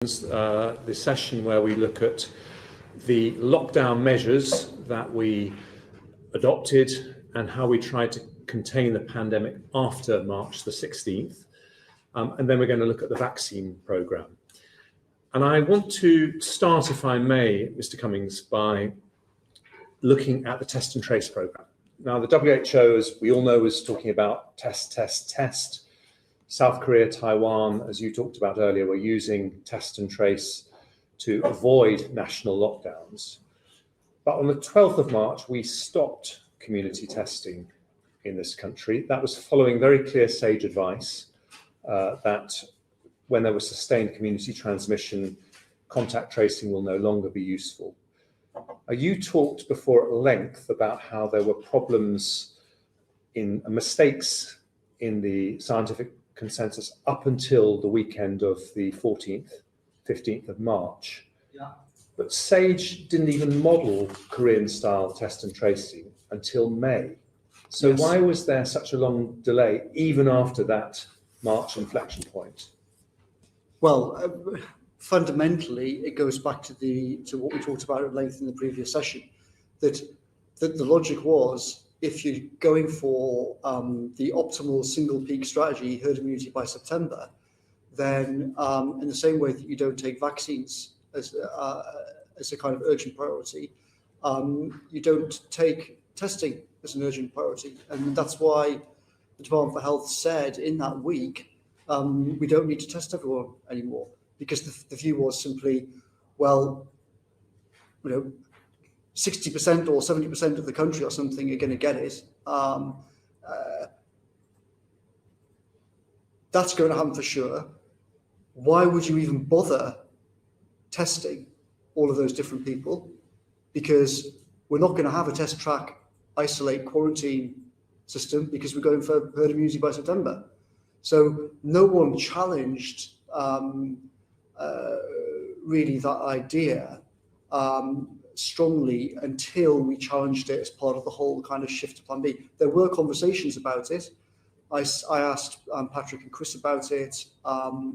the session where we look at the lockdown measures that we adopted and how we tried to contain the pandemic after March the 16th. And then we're going to look at the vaccine programme. And I want to start, if I may, Mr. Cummings, by looking at the test and trace programme. Now, the WHO, as we all know, is talking about test, test, test. South Korea, Taiwan, as you talked about earlier, were using test and trace to avoid national lockdowns. But on the 12th of March, we stopped community testing in this country. That was following very clear SAGE advice that when there was sustained community transmission, contact tracing will no longer be useful. You talked before at length about how there were problems in mistakes in the scientific consensus up until the weekend of the 14th, 15th of March. Yeah. But SAGE didn't even model Korean-style test and tracing until May. So Yes. Why was there such a long delay, even after that March inflection point? Well, fundamentally, it goes back to what we talked about at length in the previous session, that the logic was, if you're going for the optimal single peak strategy, herd immunity by September, then in the same way that you don't take vaccines as a kind of urgent priority, you don't take testing as an urgent priority. And that's why the Department for Health said in that week, we don't need to test everyone anymore, because the view was simply, well, 60% or 70% of the country or something are going to get it. That's going to happen for sure. Why would you even bother testing all of those different people? Because we're not going to have a test, track, isolate, quarantine system, because we're going for herd immunity by September. So no one challenged really that idea strongly until we challenged it as part of the whole kind of shift to Plan B. There were conversations about it. I asked Patrick and Chris about it. But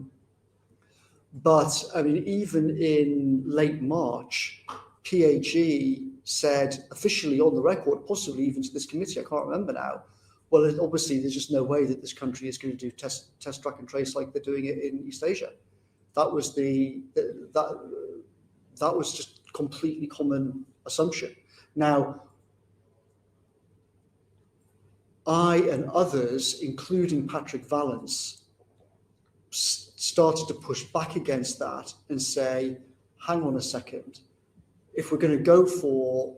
I mean, even in late March, PHE said officially on the record, possibly even to this committee, I can't remember now, well, obviously there's just no way that this country is going to do test, track and trace like they're doing it in East Asia. That was that was just completely common assumption. Now, I and others, including Patrick Vallance, started to push back against that and say, hang on a second, if we're going to go for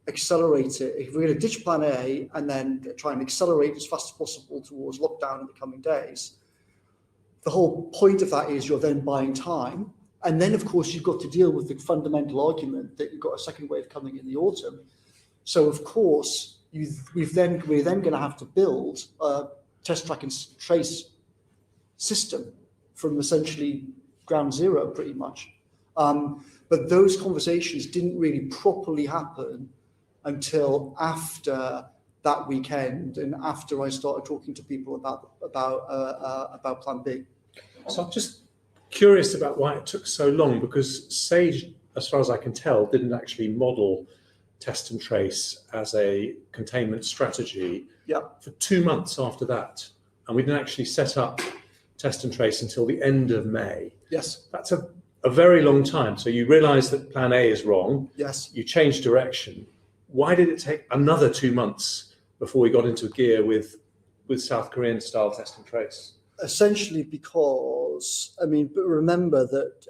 accelerator, if we're going to ditch Plan A and then try and accelerate as fast as possible towards lockdown in the coming days, the whole point of that is you're then buying time. And then, of course, you've got to deal with the fundamental argument that you've got a second wave coming in the autumn. So, of course, we're then going to have to build a test, track and trace system from essentially ground zero, pretty much. But those conversations didn't really properly happen until after that weekend and after I started talking to people about Plan B. So I'm just curious about why it took so long, because SAGE, as far as I can tell, didn't actually model test and trace as a containment strategy for 2 months after that. And we didn't actually set up test and trace until the end of May. Yes. That's a very long time. So you realise that Plan A is wrong. Yes. You change direction. Why did it take another 2 months before we got into gear with South Korean style test and trace? Essentially because, I mean, but remember that,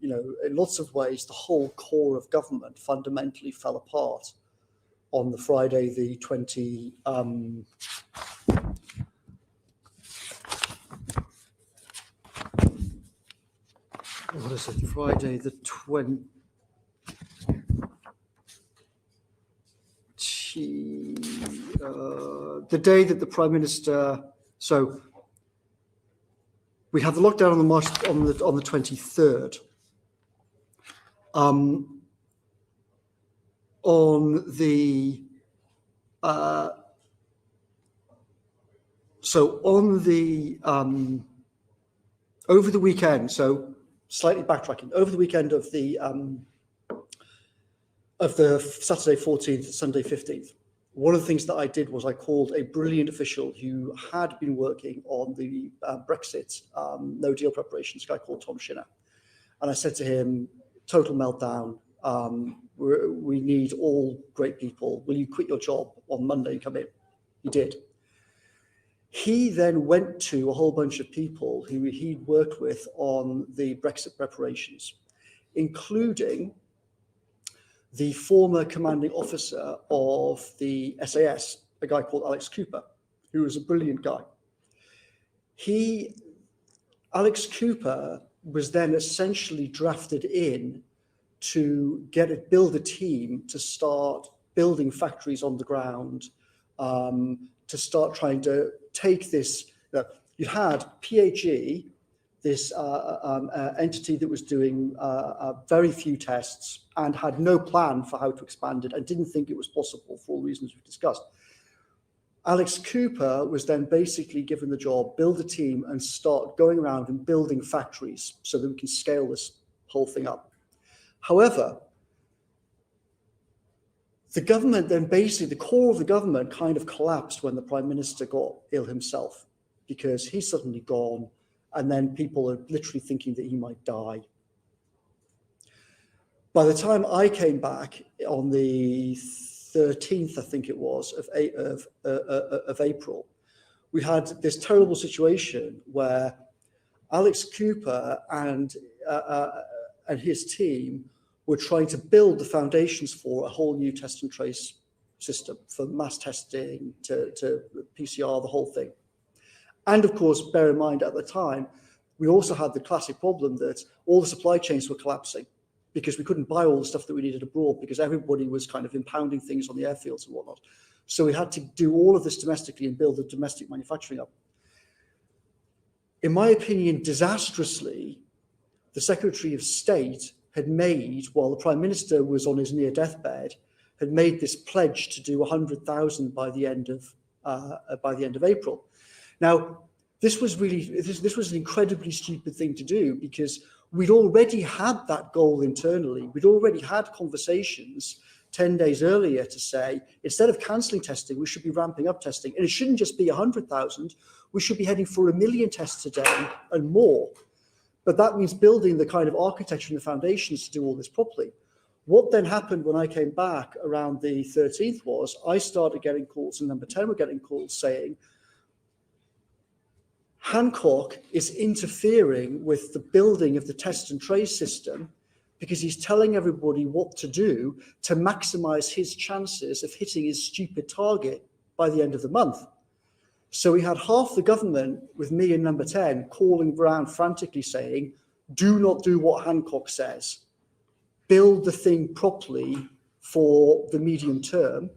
in lots of ways, the whole core of government fundamentally fell apart on the Friday, the 20, what is it, Friday, the 20, the day that the Prime Minister, so we had the lockdown on the 23rd. Over the weekend, so slightly backtracking, over the weekend of the Saturday 14th, Sunday 15th, one of the things that I did was I called a brilliant official who had been working on the Brexit no deal preparations, a guy called Tom Shinner. And I said to him, total meltdown, we need all great people. Will you quit your job on Monday and come in? He did. He then went to a whole bunch of people who he'd worked with on the Brexit preparations, including the former commanding officer of the SAS, a guy called Alex Cooper, who was a brilliant guy. Alex Cooper was then essentially drafted in to build a team to start building factories on the ground, to start trying to take this. You had PHE, this entity that was doing very few tests and had no plan for how to expand it and didn't think it was possible for all the reasons we've discussed. Alex Cooper was then basically given the job, build a team and start going around and building factories so that we can scale this whole thing up. However, the government then basically, the core of the government kind of collapsed when the Prime Minister got ill himself, because he's suddenly gone, and then people are literally thinking that he might die. By the time I came back on the 13th, I think it was, of April, we had this terrible situation where Alex Cooper and his team were trying to build the foundations for a whole new test and trace system, for mass testing to PCR, the whole thing. And of course, bear in mind at the time, we also had the classic problem that all the supply chains were collapsing because we couldn't buy all the stuff that we needed abroad because everybody was kind of impounding things on the airfields and whatnot. So we had to do all of this domestically and build the domestic manufacturing up. In my opinion, disastrously, the Secretary of State had made, while the Prime Minister was on his near deathbed, had made this pledge to do 100,000 by the end of April. Now, this was an incredibly stupid thing to do because we'd already had that goal internally. We'd already had conversations 10 days earlier to say, instead of cancelling testing, we should be ramping up testing. And it shouldn't just be 100,000. We should be heading for 1 million tests a day and more. But that means building the kind of architecture and the foundations to do all this properly. What then happened when I came back around the 13th was I started getting calls, and number 10 were getting calls saying, Hancock is interfering with the building of the test and trace system because he's telling everybody what to do to maximize his chances of hitting his stupid target by the end of the month. So we had half the government, with me and number 10, calling around frantically saying, do not do what Hancock says. Build the thing properly for the medium term.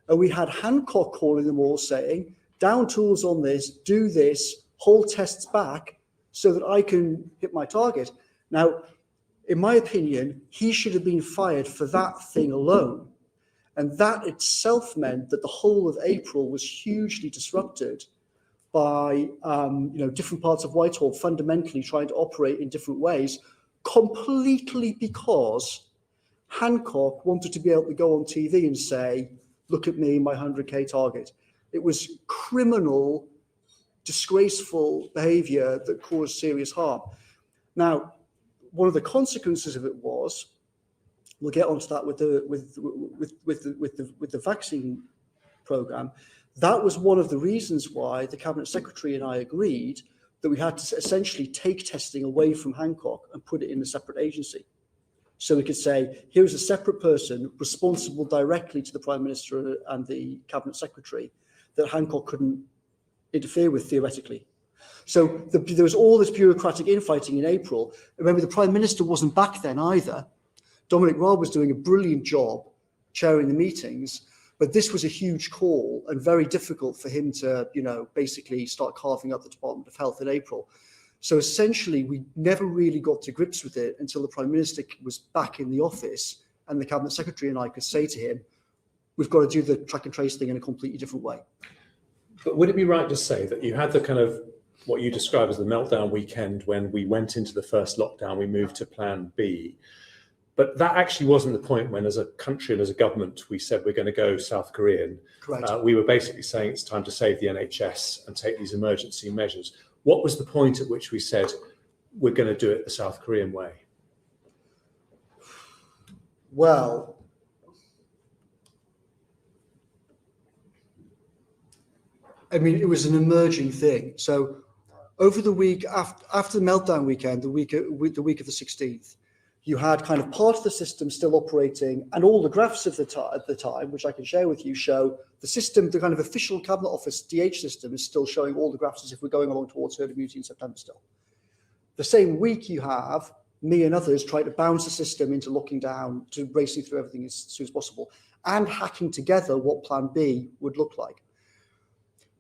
And we had Hancock calling them all saying, down tools on this, do this, hold tests back so that I can hit my target. Now, in my opinion, he should have been fired for that thing alone. And that itself meant that the whole of April was hugely disrupted by different parts of Whitehall fundamentally trying to operate in different ways, completely because Hancock wanted to be able to go on TV and say, look at me, my 100K target. It was criminal, disgraceful behavior that caused serious harm. Now, one of the consequences of it was, we'll get onto that with the vaccine program. That was one of the reasons why the Cabinet Secretary and I agreed that we had to essentially take testing away from Hancock and put it in a separate agency. So we could say, here's a separate person responsible directly to the Prime Minister and the Cabinet Secretary that Hancock couldn't interfere with theoretically. So there was all this bureaucratic infighting in April. Remember, the Prime Minister wasn't back then either. Dominic Cummings was doing a brilliant job chairing the meetings, but this was a huge call and very difficult for him to, basically start carving up the Department of Health in April. So essentially, we never really got to grips with it until the Prime Minister was back in the office and the Cabinet Secretary and I could say to him, we've got to do the track and trace thing in a completely different way. But would it be right to say that you had the kind of what you describe as the meltdown weekend when we went into the first lockdown, we moved to plan B. But that actually wasn't the point when, as a country and as a government, we said we're going to go South Korean. Correct. We were basically saying it's time to save the NHS and take these emergency measures. What was the point at which we said we're going to do it the South Korean way? Well, I mean, it was an emerging thing. So over the week after the meltdown weekend, the week of the 16th, you had kind of part of the system still operating, and all the graphs of at the time, which I can share with you, show the system, the kind of official Cabinet Office DH system is still showing all the graphs as if we're going along towards herd immunity in September still. The same week you have me and others trying to bounce the system into locking down, to racing through everything as soon as possible, and hacking together what Plan B would look like.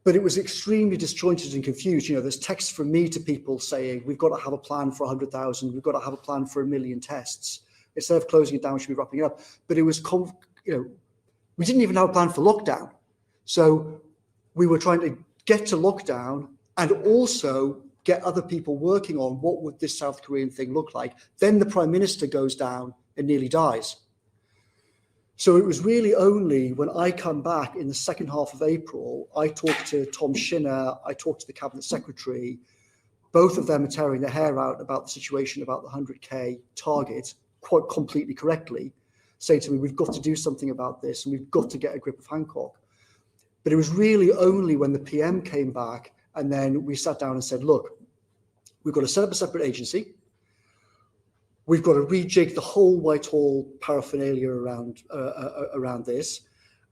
But it was extremely disjointed and confused. You know, there's texts from me to people saying, we've got to have a plan for 100,000, we've got to have a plan for 1 million tests. Instead of closing it down, we should be wrapping it up. But it was, we didn't even have a plan for lockdown. So we were trying to get to lockdown and also get other people working on what would this South Korean thing look like. Then the Prime Minister goes down and nearly dies. So it was really only when I come back in the second half of April, I talked to Tom Shinner, I talked to the Cabinet Secretary. Both of them are tearing their hair out about the situation, about the 100K target, quite completely correctly, saying to me, we've got to do something about this and we've got to get a grip of Hancock. But it was really only when the PM came back and then we sat down and said, look, we've got to set up a separate agency. We've got to rejig the whole Whitehall paraphernalia around this.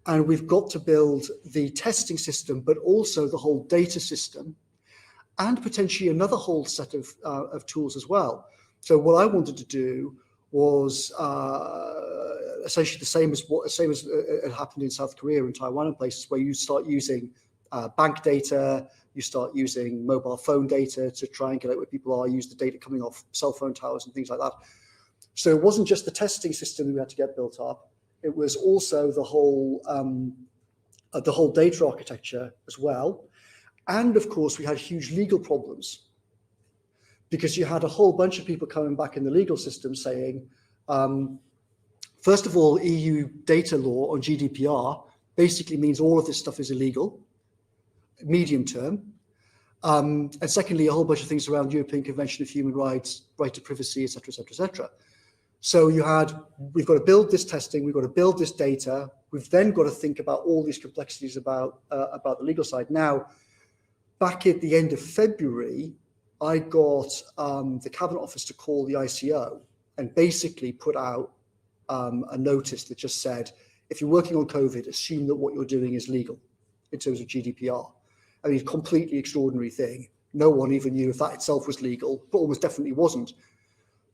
And we've got to build the testing system, but also the whole data system and potentially another whole set of tools as well. So what I wanted to do was essentially the same as it happened in South Korea and Taiwan and places where you start using bank data, you start using mobile phone data to triangulate where people are, use the data coming off cell phone towers and things like that. So it wasn't just the testing system we had to get built up, it was also the whole data architecture as well. And of course, we had huge legal problems because you had a whole bunch of people coming back in the legal system saying, first of all, EU data law on GDPR basically means all of this stuff is illegal, medium term. And secondly, a whole bunch of things around European Convention of Human Rights, right to privacy, et cetera, et cetera, et cetera. So we've got to build this testing, we've got to build this data, we've then got to think about all these complexities about the legal side. Now, back at the end of February, I got the Cabinet Office to call the ICO and basically put out a notice that just said, if you're working on COVID, assume that what you're doing is legal in terms of GDPR. I mean, completely extraordinary thing. No one even knew if that itself was legal, but almost definitely wasn't.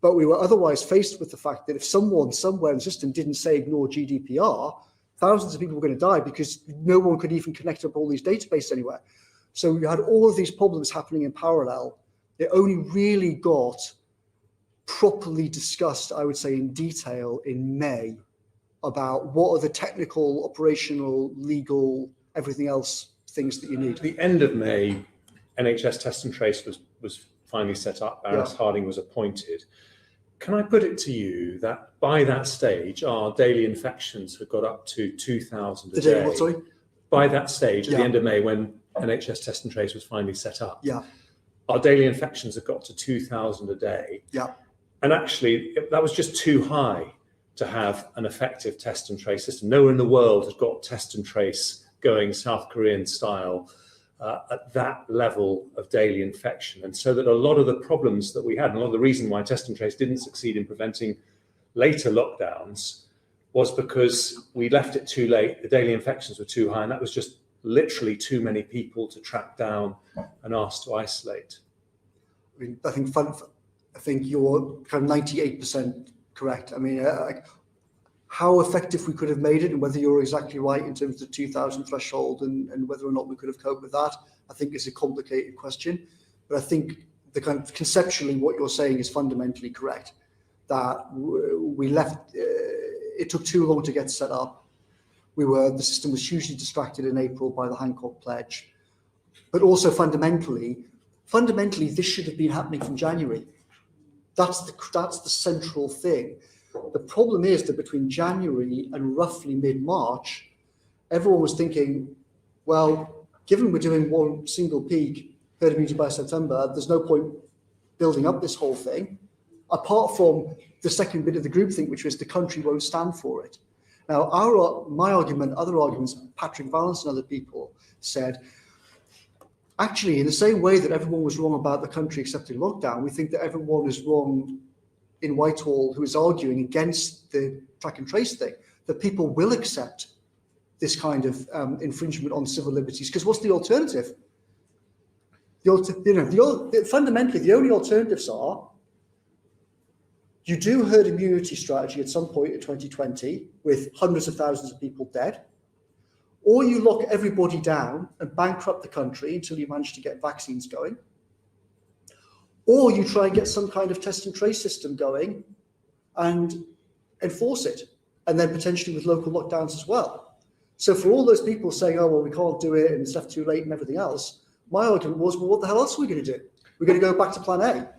But we were otherwise faced with the fact that if someone somewhere in the system didn't say ignore GDPR, thousands of people were going to die because no one could even connect up all these databases anywhere. So we had all of these problems happening in parallel. It only really got properly discussed, I would say, in detail in May about what are the technical, operational, legal, everything else things that you need. At the end of May, NHS Test and Trace was finally set up. Barnard Harding was appointed. Can I put it to you that by that stage, our daily infections had got up to 2,000 a day? What, sorry? By that stage, at the end of May, when NHS Test and Trace was finally set up, our daily infections had got to 2,000 a day. And actually, that was just too high to have an effective test and trace system. Nowhere in the world has got test and trace going South Korean style at that level of daily infection. And so that a lot of the problems that we had, and a lot of the reason why test and trace didn't succeed in preventing later lockdowns was because we left it too late, the daily infections were too high, and that was just literally too many people to track down and ask to isolate. I mean, I think you're kind of 98% correct. I mean, how effective we could have made it and whether you're exactly right in terms of the 2,000 threshold and whether or not we could have coped with that, I think is a complicated question. But I think the kind of conceptually what you're saying is fundamentally correct, that we left, it took too long to get set up. The system was hugely distracted in April by the Hancock pledge. But also fundamentally, fundamentally, this should have been happening from January. That's the central thing. The problem is that between January and roughly mid-March, everyone was thinking, well, given we're doing one single peak herd immunity by September, there's no point building up this whole thing, apart from the second bit of the groupthink, which was the country won't stand for it. Now, my argument, other arguments, Patrick Vallance and other people said, actually, in the same way that everyone was wrong about the country accepting lockdown, we think that everyone is wrong in Whitehall who is arguing against the track and trace thing, that people will accept this kind of infringement on civil liberties. Because what's the alternative? Fundamentally, the only alternatives are you do herd immunity strategy at some point in 2020 with hundreds of thousands of people dead, or you lock everybody down and bankrupt the country until you manage to get vaccines going, or you try and get some kind of test and trace system going and enforce it, and then potentially with local lockdowns as well. So for all those people saying, oh, well, we can't do it and it's left too late and everything else, my argument was, well, what the hell else are we going to do? We're going to go back to plan A.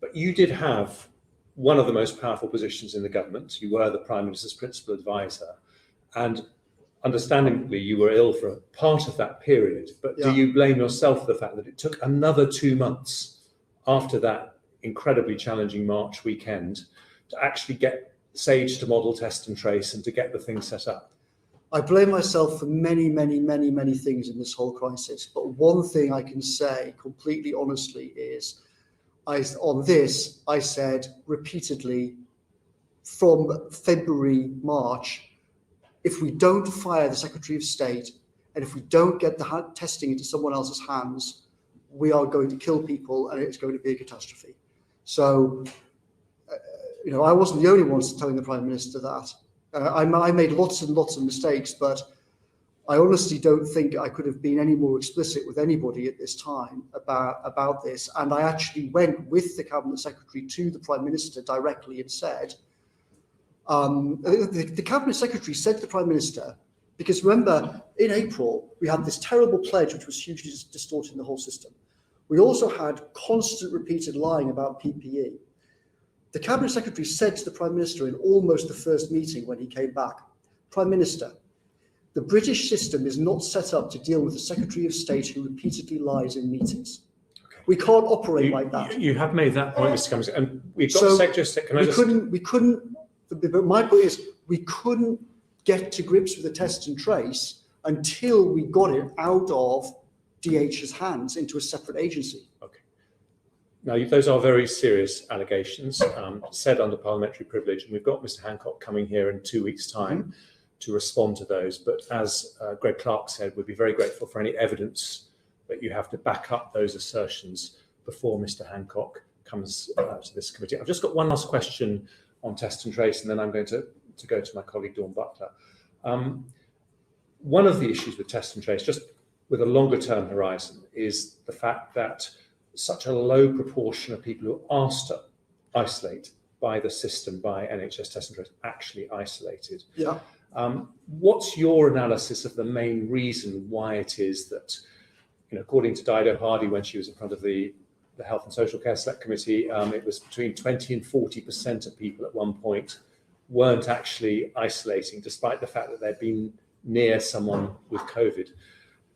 But you did have one of the most powerful positions in the government. You were the Prime Minister's principal advisor, and understandably, you were ill for a part of that period. But do you blame yourself for the fact that it took another 2 months after that incredibly challenging March weekend to actually get SAGE to model, test and trace and to get the thing set up? I blame myself for many, many, many, many things in this whole crisis. But one thing I can say completely honestly is, I said repeatedly from February, March, if we don't fire the Secretary of State and if we don't get the testing into someone else's hands, we are going to kill people and it's going to be a catastrophe. So, I wasn't the only one telling the Prime Minister that. I made lots and lots of mistakes, but I honestly don't think I could have been any more explicit with anybody at this time about this. And I actually went with the Cabinet Secretary to the Prime Minister directly and said, the Cabinet Secretary said to the Prime Minister, because remember, in April, we had this terrible pledge which was hugely distorting the whole system. We also had constant repeated lying about PPE. The Cabinet Secretary said to the Prime Minister in almost the first meeting when he came back, Prime Minister, the British system is not set up to deal with the Secretary of State who repeatedly lies in meetings. Okay. We can't operate like that. You have made that point, Mr. Cummings, and we've got But my point is, we couldn't get to grips with the test and trace until we got it out of DH's hands into a separate agency. Okay. Now, those are very serious allegations said under parliamentary privilege, and we've got Mr. Hancock coming here in 2 weeks' time to respond to those. But as Greg Clark said, we'd be very grateful for any evidence that you have to back up those assertions before Mr. Hancock comes to this committee. I've just got one last question on test and trace, and then I'm going to go to my colleague Dawn Butler. One of the issues with test and trace, just with a longer term horizon, is the fact that such a low proportion of people who are asked to isolate by the system, by NHS test and trace, actually isolated. Yeah. What's your analysis of the main reason why it is that, according to Dido Hardy when she was in front of the Health and Social Care Select Committee, it was between 20 and 40% of people at one point weren't actually isolating, despite the fact that they'd been near someone with COVID.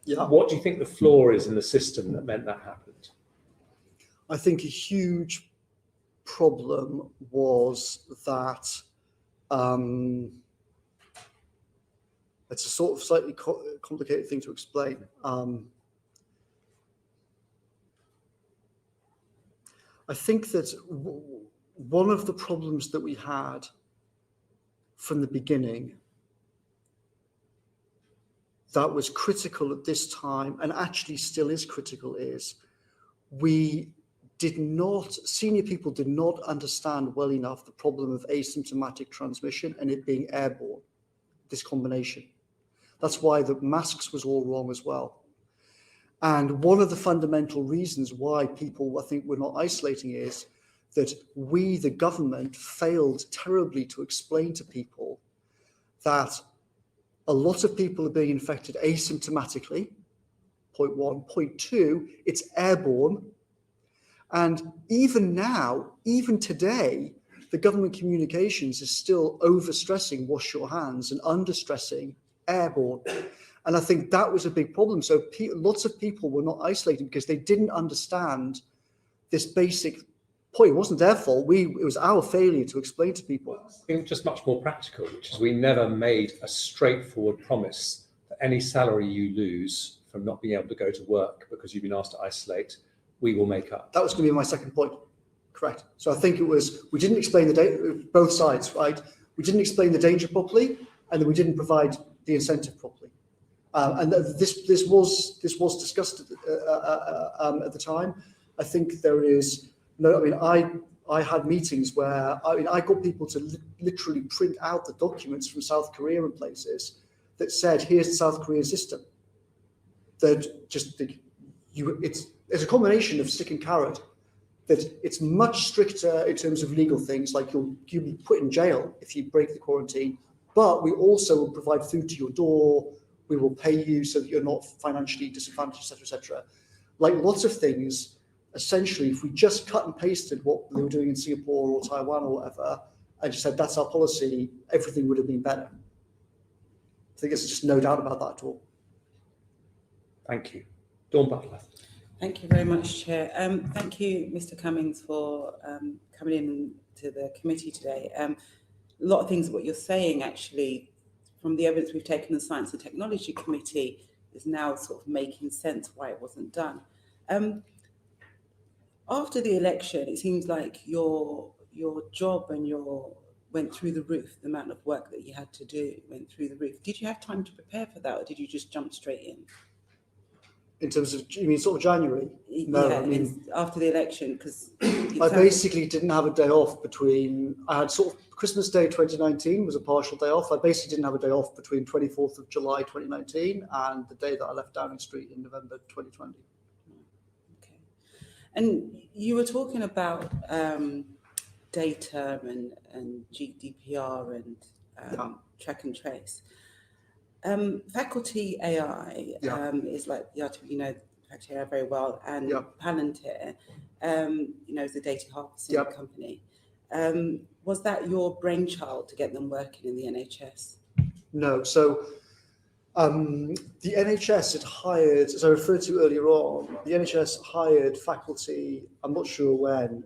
Yeah. What do you think the flaw is in the system that meant that happened? I think a huge problem was that it's a sort of slightly complicated thing to explain. I think that one of the problems that we had from the beginning that was critical at this time, and actually still is critical, is senior people did not understand well enough the problem of asymptomatic transmission and it being airborne, this combination. That's why the masks was all wrong as well. And one of the fundamental reasons why people, I think, were not isolating is that we, the government, failed terribly to explain to people that a lot of people are being infected asymptomatically, point one. Point two, it's airborne, And even now, even today, the government communications is still overstressing wash your hands and understressing airborne. And I think that was a big problem. So lots of people were not isolated because they didn't understand this basic point. It wasn't their fault. It was our failure to explain to people. I think just much more practical, which is we never made a straightforward promise that any salary you lose from not being able to go to work because you've been asked to isolate, we will make up. That was going to be my second point. Correct. So I think it was, we didn't explain both sides, right? We didn't explain the danger properly, and then we didn't provide the incentive properly. And this was discussed at the time. I think there is no. I mean, I had meetings where I got people to literally print out the documents from South Korea and places that said, "Here's the South Korean system." That just it's a combination of stick and carrot. That it's much stricter in terms of legal things, like you'll be put in jail if you break the quarantine. But we also will provide food to your door. We will pay you so that you're not financially disadvantaged, etc., etc. Like lots of things, essentially, if we just cut and pasted what they were doing in Singapore or Taiwan or whatever, and just said that's our policy, everything would have been better. I think there's just no doubt about that at all. Thank you. Dawn Butler. Thank you very much, Chair. Thank you, Mr. Cummings, for coming in to the committee today. A lot of things what you're saying, actually, from the evidence we've taken in the Science and Technology Committee, is now sort of making sense why it wasn't done. After the election, it seems like your job and went through the roof. The amount of work that you had to do went through the roof. Did you have time to prepare for that, or did you just jump straight in? In terms of, you mean sort of January? No, yeah, I mean after the election, because I basically didn't have a day off between. I had sort of Christmas Day 2019 was a partial day off. I basically didn't have a day off between 24th of July 2019 and the day that I left Downing Street in November 2020. Okay, and you were talking about data and GDPR and track and trace. Faculty AI is like the article, you know, Faculty AI very well, and Palantir, is the data harvesting company. Was that your brainchild to get them working in the NHS? No. So the NHS had hired, as I referred to earlier on, the NHS hired faculty, I'm not sure when,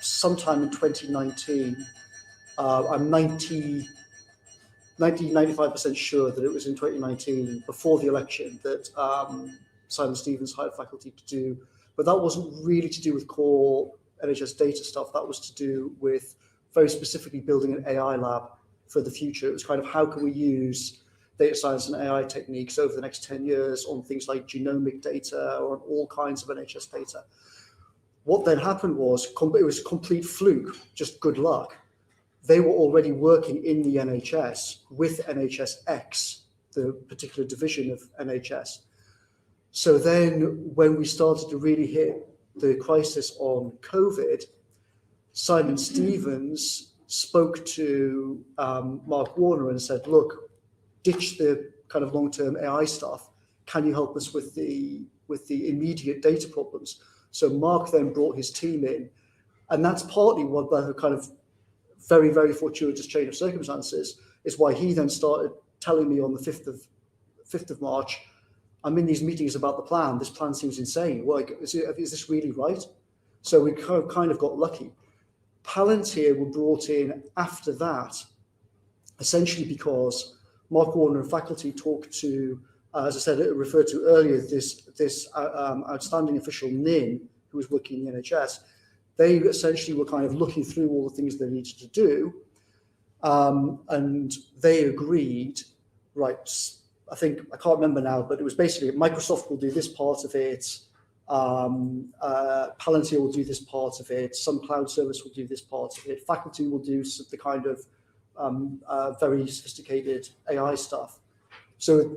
sometime in 2019. I'm 95% sure that it was in 2019, before the election, that Simon Stevens hired faculty to do, but that wasn't really to do with core NHS data stuff. That was to do with very specifically building an AI lab for the future. It was kind of how can we use data science and AI techniques over the next 10 years on things like genomic data or on all kinds of NHS data. What then happened was, it was a complete fluke, just good luck. They were already working in the NHS with NHSX, the particular division of NHS. So then when we started to really hit the crisis on COVID, Simon Stevens spoke to Mark Warner and said, look, ditch the kind of long-term AI stuff. Can you help us with the immediate data problems? So Mark then brought his team in, and that's partly what the kind of very, very fortuitous chain of circumstances is why he then started telling me on the 5th of March, I'm in these meetings about the plan. This plan seems insane. Well, is this really right? So we kind of got lucky. Palantir were brought in after that, essentially because Mark Warner and faculty talked to, as I said, referred to earlier, this outstanding official, Nin, who was working in the NHS. They essentially were kind of looking through all the things they needed to do, and they agreed, right, I think, I can't remember now, but it was basically Microsoft will do this part of it, Palantir will do this part of it, some cloud service will do this part of it, faculty will do the kind of very sophisticated AI stuff. So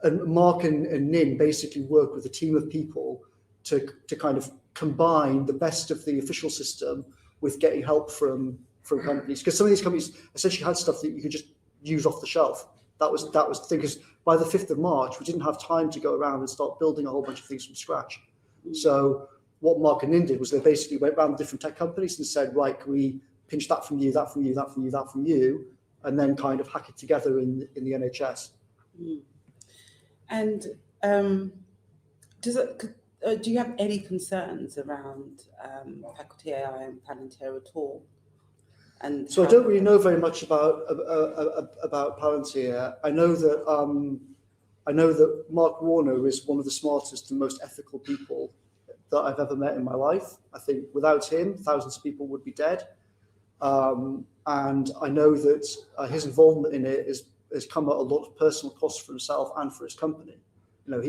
and Mark and Nin basically work with a team of people to kind of combine the best of the official system with getting help from companies, because some of these companies essentially had stuff that you could just use off the shelf. That was the thing, because by the 5th of March, we didn't have time to go around and start building a whole bunch of things from scratch. So what Mark and Nin did was they basically went around different tech companies and said, right, can we pinch that from you, that from you, that from you, that from you, and then kind of hack it together in the NHS. And do you have any concerns around Faculty AI and Palantir at all? And so I don't really know very much about Palantir. I know that Mark Warner is one of the smartest and most ethical people that I've ever met in my life. I think without him, thousands of people would be dead. And I know that his involvement in it has come at a lot of personal costs for himself and for his company. You know,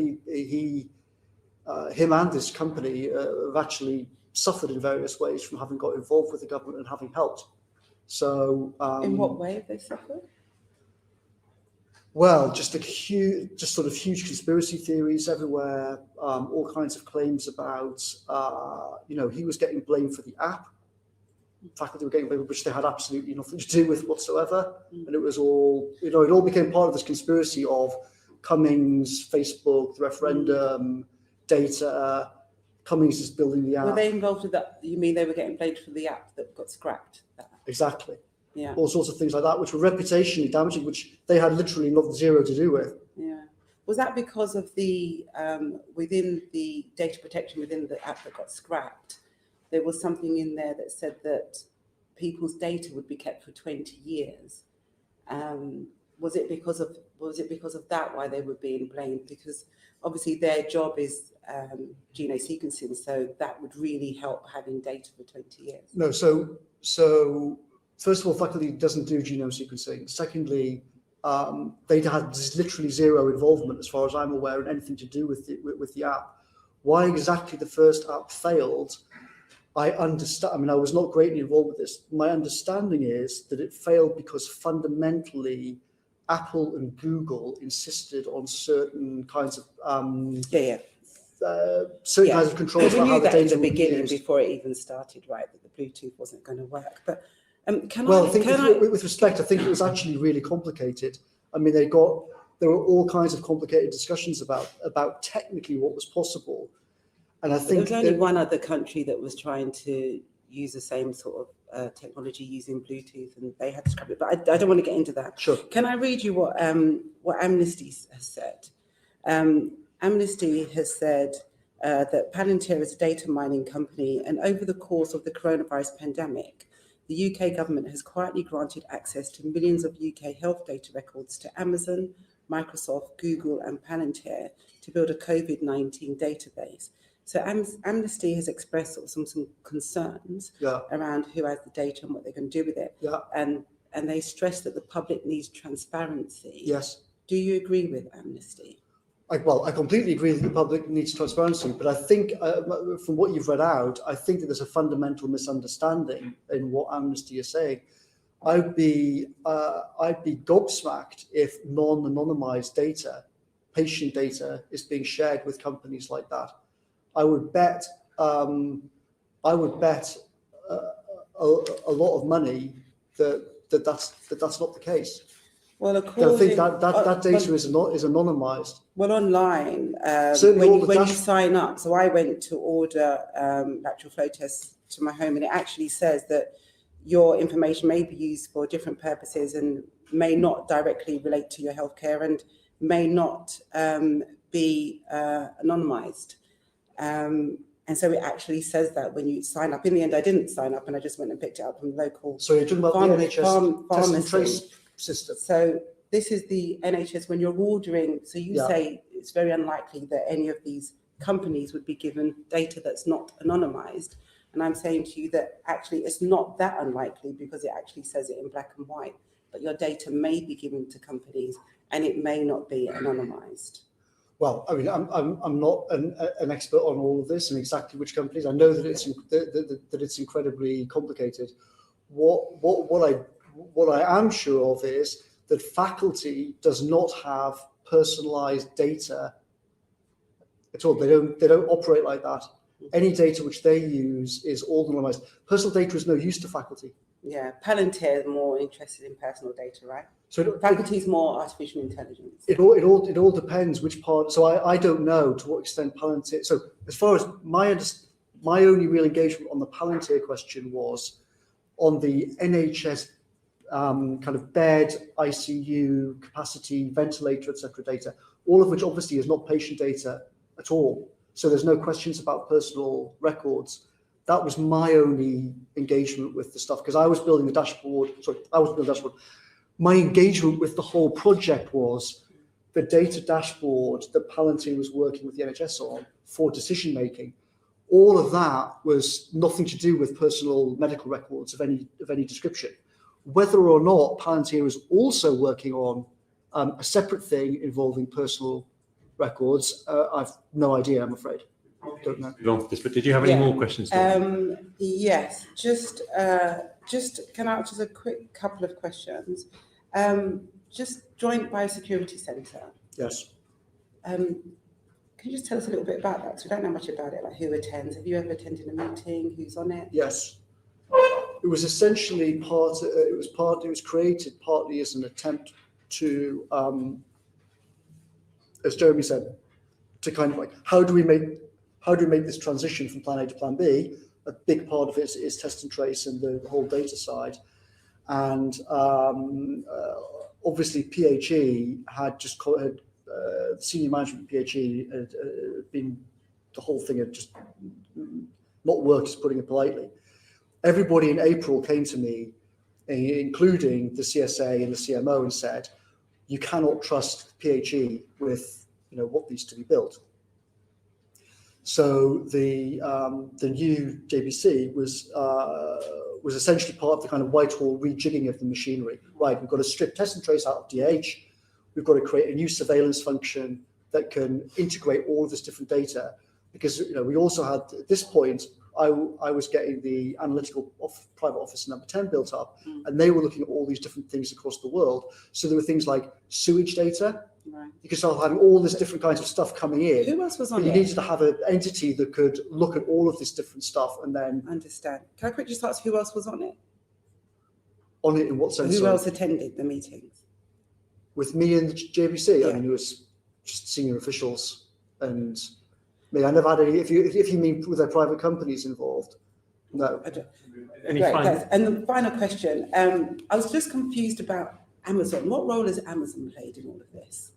him and this company have actually suffered in various ways from having got involved with the government and having helped. So, in what way have they suffered? Well, just sort of huge conspiracy theories everywhere, all kinds of claims about, he was getting blamed for the app. Faculty were getting blamed, which they had absolutely nothing to do with whatsoever. And it was all, it all became part of this conspiracy of Cummings, Facebook, the referendum, data. Cummings is building the app. Were they involved with that? You mean they were getting blamed for the app that got scrapped? Exactly. Yeah. All sorts of things like that, which were reputationally damaging, which they had literally zero to do with. Yeah. Was that because of the within the data protection within the app that got scrapped? There was something in there that said that people's data would be kept for 20 years. Was it because of that why they were being blamed? Because obviously their job is genome sequencing, so that would really help having data for 20 years. No, so first of all, faculty doesn't do genome sequencing. Secondly, they had literally zero involvement, as far as I'm aware, in anything to do with the app. Why exactly the first app failed, I understand. I mean, I was not greatly involved with this. My understanding is that it failed because fundamentally Apple and Google insisted on certain kinds of certain kinds of controls we about knew how the that data in the would be beginning used. before it even started, right? That the Bluetooth wasn't going to work. But with respect, I think it was actually really complicated. I mean, there were all kinds of complicated discussions about technically what was possible. And I think there was only one other country that was trying to use the same sort of technology using Bluetooth, and they had to scrap it. But I don't want to get into that. Sure. Can I read you what Amnesty has said? Amnesty has said that Palantir is a data mining company, and over the course of the coronavirus pandemic, the UK government has quietly granted access to millions of UK health data records to Amazon, Microsoft, Google, and Palantir to build a COVID-19 database. So Amnesty has expressed some concerns around who has the data and what they're going to do with it. Yeah. And they stress that the public needs transparency. Yes. Do you agree with Amnesty? I completely agree that the public needs transparency, but I think from what you've read out, I think that there's a fundamental misunderstanding in what Amnesty is saying. I'd be gobsmacked if non-anonymized data, patient data, is being shared with companies like that. I would bet a lot of money that's not the case. Well, I think that data is anonymized. Well, online, when you sign up, so I went to order lateral flow tests to my home, and it actually says that your information may be used for different purposes and may not directly relate to your healthcare and may not be anonymized. And so it actually says that when you sign up. In the end, I didn't sign up, and I just went and picked it up from the local. So you're talking about the NHS test and trace system. So this is the NHS when you're ordering. So you say it's very unlikely that any of these companies would be given data that's not anonymized. And I'm saying to you that actually it's not that unlikely because it actually says it in black and white. But your data may be given to companies and it may not be anonymized. Well, I mean, I'm not an expert on all of this and exactly which companies. I know that it's incredibly complicated. What I am sure of is that faculty does not have personalized data at all. They don't operate like that. Any data which they use is all anonymized. Personal data is no use to faculty. Yeah, Palantir is more interested in personal data, right? So faculty is more artificial intelligence. It all depends which part. So I don't know to what extent Palantir. So as far as my only real engagement on the Palantir question was on the NHS kind of bed, ICU, capacity, ventilator, etc. data, all of which obviously is not patient data at all. So there's no questions about personal records. That was my only engagement with the stuff, because I was building the dashboard. My engagement with the whole project was the data dashboard that Palantir was working with the NHS on for decision making. All of that was nothing to do with personal medical records of any description. Whether or not Palantir was also working on a separate thing involving personal records, I've no idea, I'm afraid. Don't know. But did you have any more questions? Yes, just can I ask just a quick couple of questions? Just Joint Biosecurity Centre. Yes. Can you just tell us a little bit about that? Because we don't know much about it, like who attends. Have you ever attended a meeting? Who's on it? Yes. It was essentially it was created partly as an attempt to, as Jeremy said, to kind of like, how do we make this transition from plan A to plan B? A big part of it is test and trace and the whole data side. And obviously PHE had just senior management of PHE had been, the whole thing had just not worked, as putting it politely. Everybody in April came to me, including the CSA and the CMO, and said, you cannot trust PHE with what needs to be built. So the new JBC was essentially part of the kind of Whitehall rejigging of the machinery. Right, we've got to strip test and trace out of DH. We've got to create a new surveillance function that can integrate all of this different data, because we also had, at this point, I was getting the analytical private office number 10 built up, and they were looking at all these different things across the world. So there were things like sewage data. Right. You could start having all this different kinds of stuff coming in. Who else was on it? You needed to have an entity that could look at all of this different stuff and then... Understand. Can I quickly just ask who else was on it? On it in what sense? Who else attended the meetings? With me and the JBC? Yeah. I mean, it was just senior officials, and I never had any, if you mean with their private companies involved, no. Any Great, final? and the final question, I was just confused about Amazon. What role has Amazon played in all of this?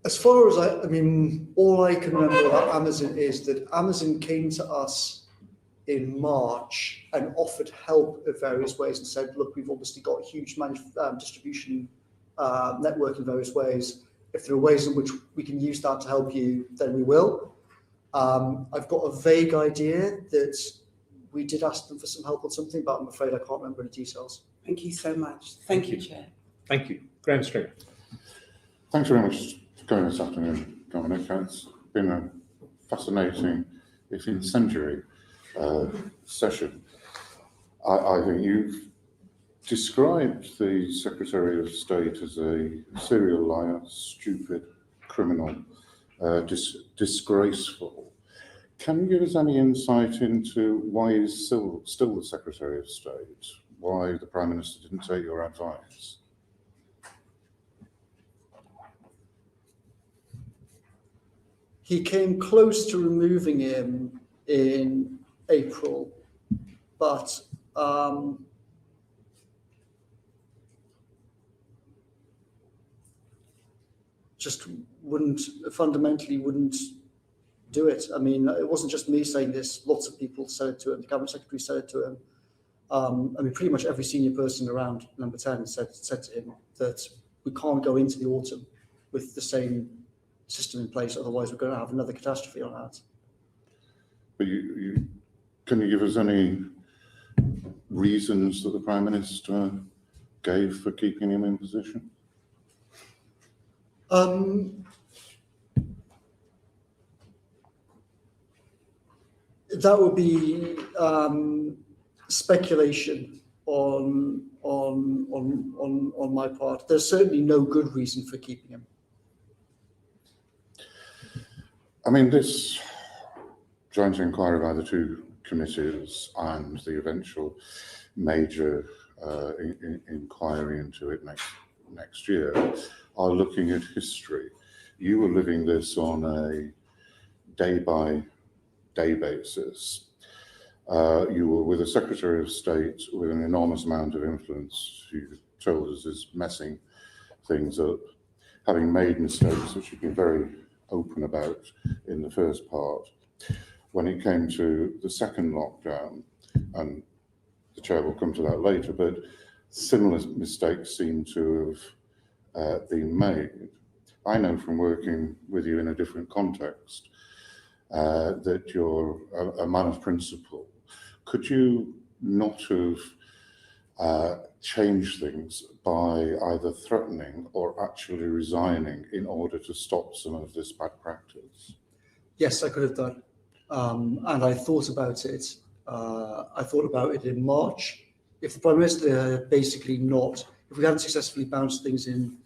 As far as I mean, all I can remember about Amazon is that Amazon came to us in March and offered help in various ways and said, look, we've obviously got a huge distribution network in various ways. If there are ways in which we can use that to help you, then we will. I've got a vague idea that we did ask them for some help on something, but I'm afraid I can't remember the details. Thank you so much. Thank you, Chair. Thank you. Graham Stringer. Thanks very much for coming this afternoon, Dominic. It's been a fascinating, if incendiary, session. I think you've described the Secretary of State as a serial liar, stupid, criminal, disgraceful. Can you give us any insight into why he's still the Secretary of State? Why the Prime Minister didn't take your advice? He came close to removing him in April, but just fundamentally wouldn't do it. I mean, it wasn't just me saying this. Lots of people said it to him. The Cabinet Secretary said it to him. I mean, pretty much every senior person around number 10 said to him that we can't go into the autumn with the same system in place, otherwise we're going to have another catastrophe on our hands. But can you give us any reasons that the Prime Minister gave for keeping him in position? That would be speculation on my part. There's certainly no good reason for keeping him. I mean, this joint inquiry by the two committees and the eventual major inquiry into it next year are looking at history. You were living this on a day by day basis. You were with a Secretary of State with an enormous amount of influence who told us is messing things up, having made mistakes, which you've been very open about in the first part. When it came to the second lockdown, and the Chair will come to that later, but similar mistakes seem to have been made. I know from working with you in a different context that you're a man of principle. Could you not have changed things by either threatening or actually resigning in order to stop some of this bad practice? Yes, I could have done. And I thought about it. I thought about it in March. If the Prime Minister had basically not, if we hadn't successfully bounced things in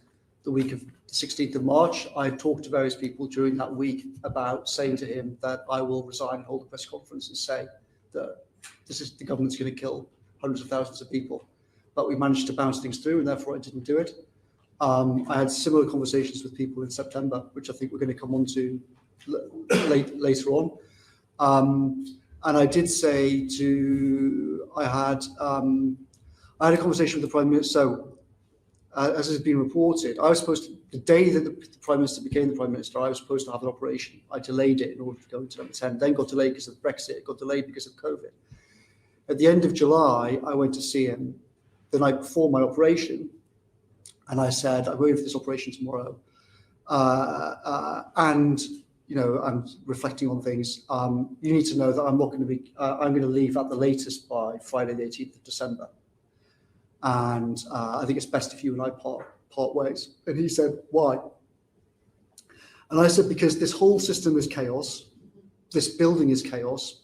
the week of the 16th of March, I talked to various people during that week about saying to him that I will resign, hold a press conference and say that the government's going to kill hundreds of thousands of people. But we managed to bounce things through, and therefore I didn't do it. I had similar conversations with people in September, which I think we're going to come on to later on. And I did say I had a conversation with the Prime Minister. So, as has been reported, I was supposed to, the day that the Prime Minister became the Prime Minister, I was supposed to have an operation. I delayed it in order to go into number 10, then got delayed because of Brexit, it got delayed because of COVID. At the end of July, I went to see him the night before my operation, and I said, I'm going for this operation tomorrow. And I'm reflecting on things. You need to know that I'm going to leave at the latest by Friday, the 18th of December. And I think it's best if you and I part ways. And he said, why? And I said, because this whole system is chaos. This building is chaos.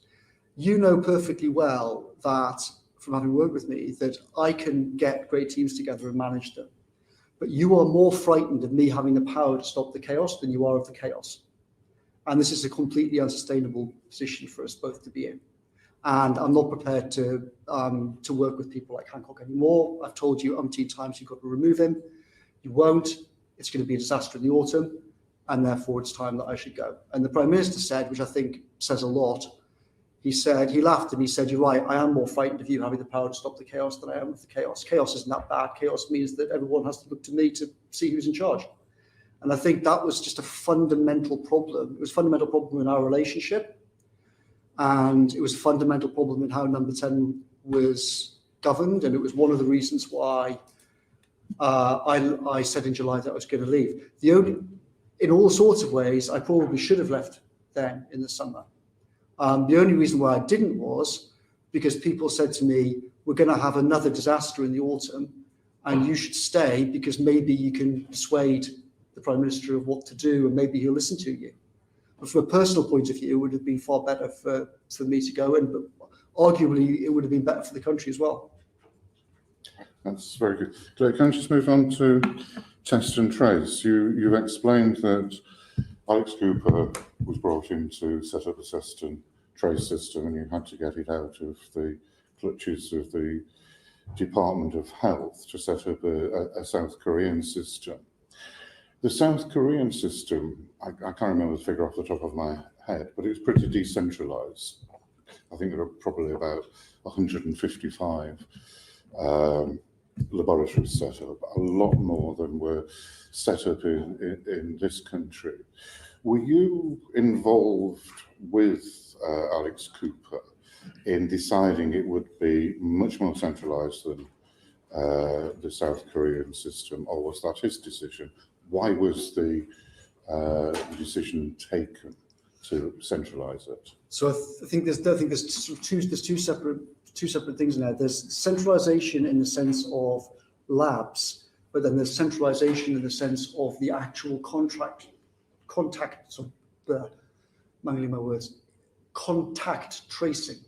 You know perfectly well that, from having worked with me, that I can get great teams together and manage them. But you are more frightened of me having the power to stop the chaos than you are of the chaos. And this is a completely unsustainable position for us both to be in. And I'm not prepared to work with people like Hancock anymore. I've told you umpteen times you've got to remove him. You won't. It's going to be a disaster in the autumn, and therefore it's time that I should go. And the Prime Minister said, which I think says a lot, he laughed and he said, you're right, I am more frightened of you having the power to stop the chaos than I am of the chaos. Chaos isn't that bad. Chaos means that everyone has to look to me to see who's in charge. And I think that was just a fundamental problem. It was a fundamental problem in our relationship. And it was a fundamental problem in how number 10 was governed. And it was one of the reasons why I said in July that I was going to leave. In all sorts of ways, I probably should have left then in the summer. The only reason why I didn't was because people said to me, we're going to have another disaster in the autumn and you should stay because maybe you can persuade the Prime Minister of what to do and maybe he'll listen to you. But from a personal point of view, it would have been far better for me to go in, but arguably it would have been better for the country as well. That's very good. Claire, can I just move on to test and trace? You've explained that Alex Cooper was brought in to set up a test and trace system, and you had to get it out of the clutches of the Department of Health to set up a South Korean system. The South Korean system, I can't remember the figure off the top of my head, but it's pretty decentralized. I think there are probably about 155 laboratories set up, a lot more than were set up in this country. Were you involved with Alex Cooper in deciding it would be much more centralized than the South Korean system, or was that his decision? Why was the decision taken to centralize it? So I think there's two separate things in there. There's centralization in the sense of labs, but then there's centralization in the sense of the actual contact tracing.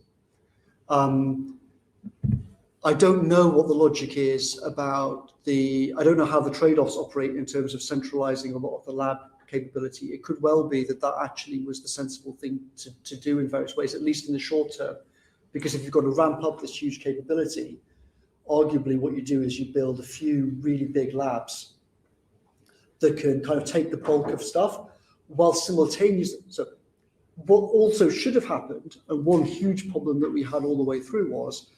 I don't know what the logic is about I don't know how the trade-offs operate in terms of centralizing a lot of the lab capability. It could well be that actually was the sensible thing to do in various ways, at least in the short term, because if you've got to ramp up this huge capability, arguably what you do is you build a few really big labs that can kind of take the bulk of stuff while simultaneously, so what also should have happened, and one huge problem that we had all the way through, was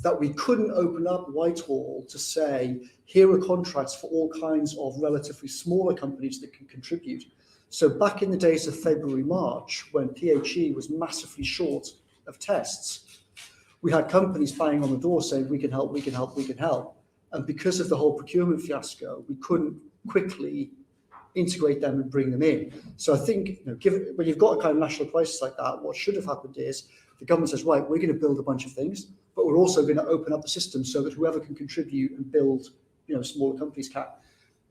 that we couldn't open up Whitehall to say, here are contracts for all kinds of relatively smaller companies that can contribute. So back in the days of February, March, when PHE was massively short of tests, we had companies banging on the door saying, we can help, we can help, we can help. And because of the whole procurement fiasco, we couldn't quickly integrate them and bring them in. So I think, when you've got a kind of national crisis like that, what should have happened is the government says, right, we're going to build a bunch of things, but we're also going to open up the system so that whoever can contribute and build, smaller companies can.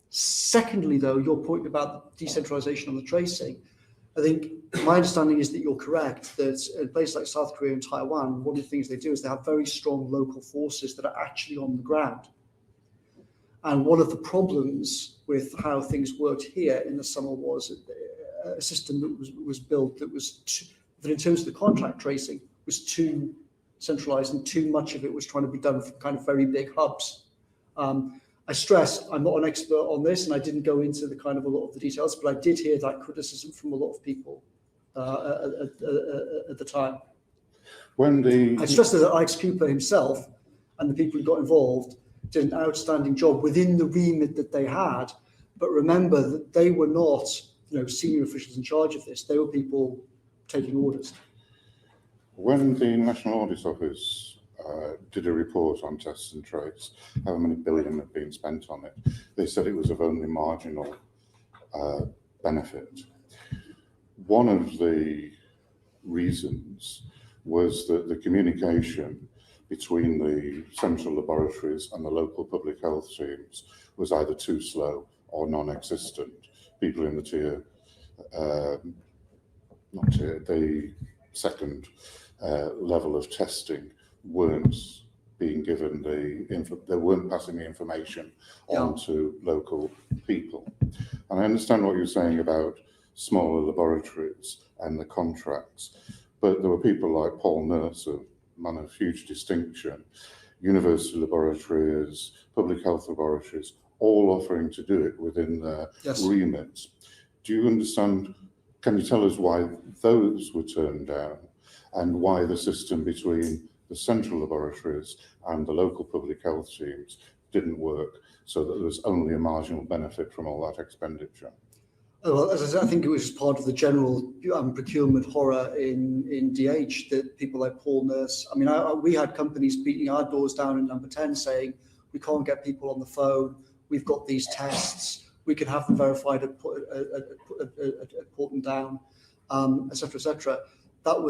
Secondly, though, your point about decentralization on the tracing, I think my understanding is that you're correct, that in places like South Korea and Taiwan, one of the things they do is they have very strong local forces that are actually on the ground. And one of the problems with how things worked here in the summer was a system that was built that in terms of the contract tracing was too centralized, and too much of it was trying to be done from kind of very big hubs. I stress I'm not an expert on this, and I didn't go into the kind of a lot of the details, but I did hear that criticism from a lot of people at the time. I stress that Alex Cooper himself and the people who got involved did an outstanding job within the remit that they had, but remember that they were not, senior officials in charge of this. They were people taking orders. When the National Audit Office did a report on tests and trace, how many billion had been spent on it, they said it was of only marginal benefit. One of the reasons was that the communication between the central laboratories and the local public health teams was either too slow or non-existent. People in the the second level of testing weren't being given they weren't passing the information on to local people. And I understand what you're saying about smaller laboratories and the contracts, but there were people like Paul Nurse, a man of huge distinction, university laboratories, public health laboratories, all offering to do it within their remits. Do you understand, can you tell us why those were turned down, and why the system between the central laboratories and the local public health teams didn't work, so that there was only a marginal benefit from all that expenditure? Well, as I said, I think it was part of the general procurement horror in DH that people like Paul Nurse, we had companies beating our doors down in number 10 saying, we can't get people on the phone, we've got these tests, we can have them verified and put them down, etc., etc. That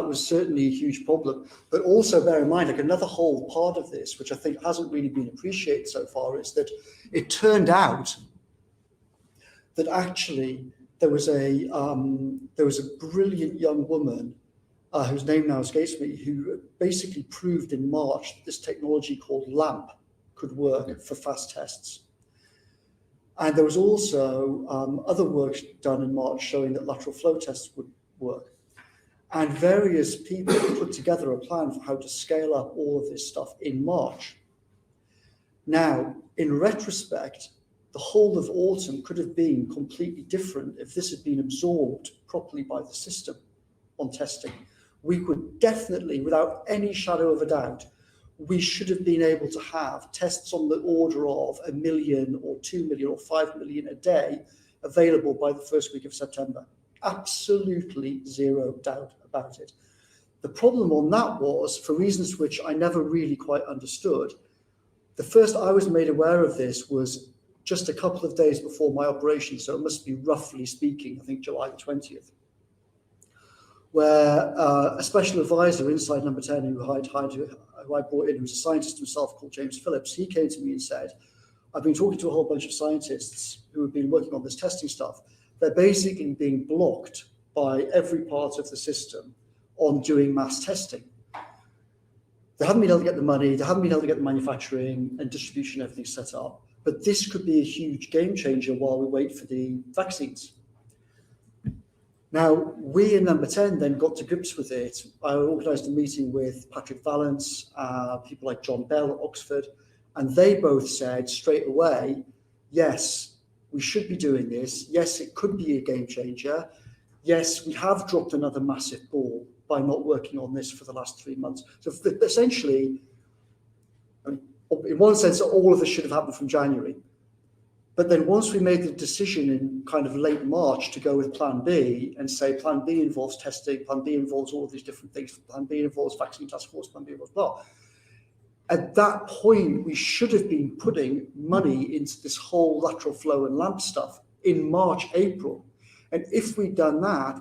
was certainly a huge problem. But also bear in mind, another whole part of this, which I think hasn't really been appreciated so far, is that it turned out that actually there was a brilliant young woman whose name now escapes me, who basically proved in March that this technology called LAMP could work for fast tests. And there was also other work done in March showing that lateral flow tests would work. And various people put together a plan for how to scale up all of this stuff in March. Now, in retrospect, the whole of autumn could have been completely different if this had been absorbed properly by the system on testing. We could definitely, without any shadow of a doubt, we should have been able to have tests on the order of 1 million or 2 million or 5 million a day available by the first week of September. Absolutely zero doubt about it. The problem on that was, for reasons which I never really quite understood, the first I was made aware of this was just a couple of days before my operation, so it must be roughly speaking, I think July the 20th, where a special advisor inside number 10 who I brought in, who was a scientist himself called James Phillips, he came to me and said, I've been talking to a whole bunch of scientists who have been working on this testing stuff. They're basically being blocked by every part of the system on doing mass testing. They haven't been able to get the money, they haven't been able to get the manufacturing and distribution, everything set up. But this could be a huge game changer while we wait for the vaccines. Now, we in number 10 then got to grips with it. I organised a meeting with Patrick Vallance, people like John Bell at Oxford, and they both said straight away, yes, we should be doing this. Yes, it could be a game changer. Yes, we have dropped another massive ball by not working on this for the last 3 months. So essentially, in one sense, all of this should have happened from January. But then once we made the decision in kind of late March to go with Plan B and say Plan B involves testing, Plan B involves all of these different things, Plan B involves vaccine task force, Plan B involves blah. At that point, we should have been putting money into this whole lateral flow and LAMP stuff in March, April. And if we'd done that,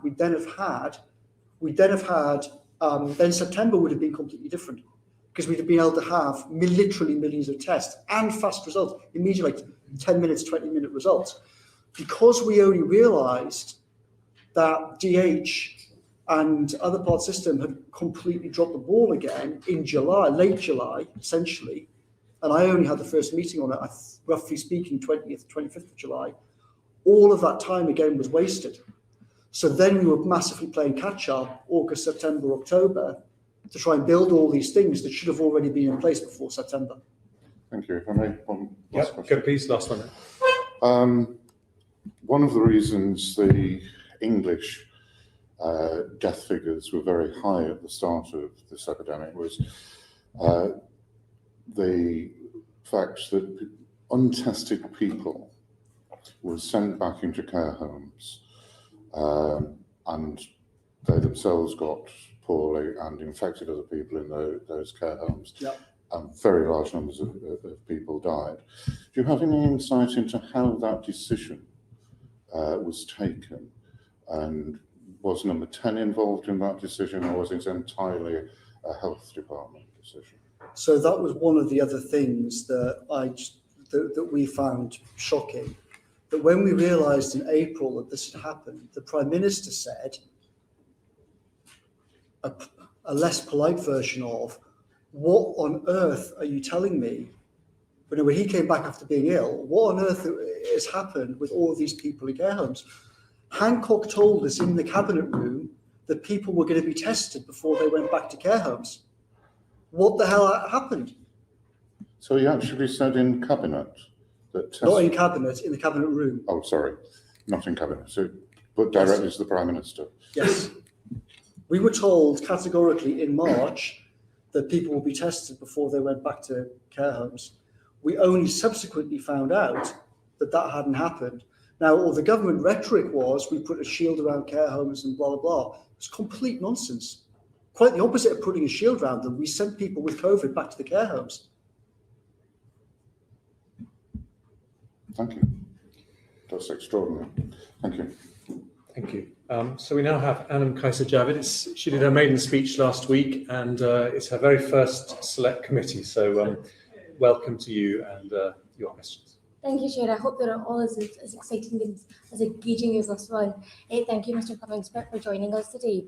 then September would have been completely different, because we'd have been able to have literally millions of tests and fast results, immediately, like 10 minutes, 20-minute results. Because we only realized that DH and other parts of the system had completely dropped the ball again in July, late July, essentially, and I only had the first meeting on it, roughly speaking, 20th, 25th of July, all of that time again was wasted. So then we were massively playing catch up, August, September, October, to try and build all these things that should have already been in place before September. Thank you. If I may, one last question. Go, please, last one. One of the reasons the English death figures were very high at the start of this epidemic was the fact that untested people were sent back into care homes, and they themselves got poorly and infected other people in those care homes. Yep. And very large numbers of people died. Do you have any insight into how that decision was taken? And was Number 10 involved in that decision, or was it entirely a health department decision? So that was one of the other things that we found shocking. That when we realised in April that this had happened, the Prime Minister said a less polite version of, "What on earth are you telling me?" But when he came back after being ill, what on earth has happened with all of these people in care homes? Hancock told us in the cabinet room that people were going to be tested before they went back to care homes. What the hell happened? So he actually said in cabinet that Not in cabinet, in the cabinet room. Oh, sorry, not in cabinet. So, but directly to the Prime Minister. Yes. We were told categorically in March that people will be tested before they went back to care homes. We only subsequently found out that that hadn't happened. Now, all the government rhetoric was, we put a shield around care homes and blah, blah, blah. It's complete nonsense. Quite the opposite of putting a shield around them. We sent people with COVID back to the care homes. Thank you. That's extraordinary. Thank you. Thank you. So we now have Anam Kaiser-Javid. She did her maiden speech last week, and it's her very first select committee. So welcome to you and your questions. Thank you, Chair. I hope they're all as exciting and as engaging as this one. Thank you, Mr. Cummings, for joining us today.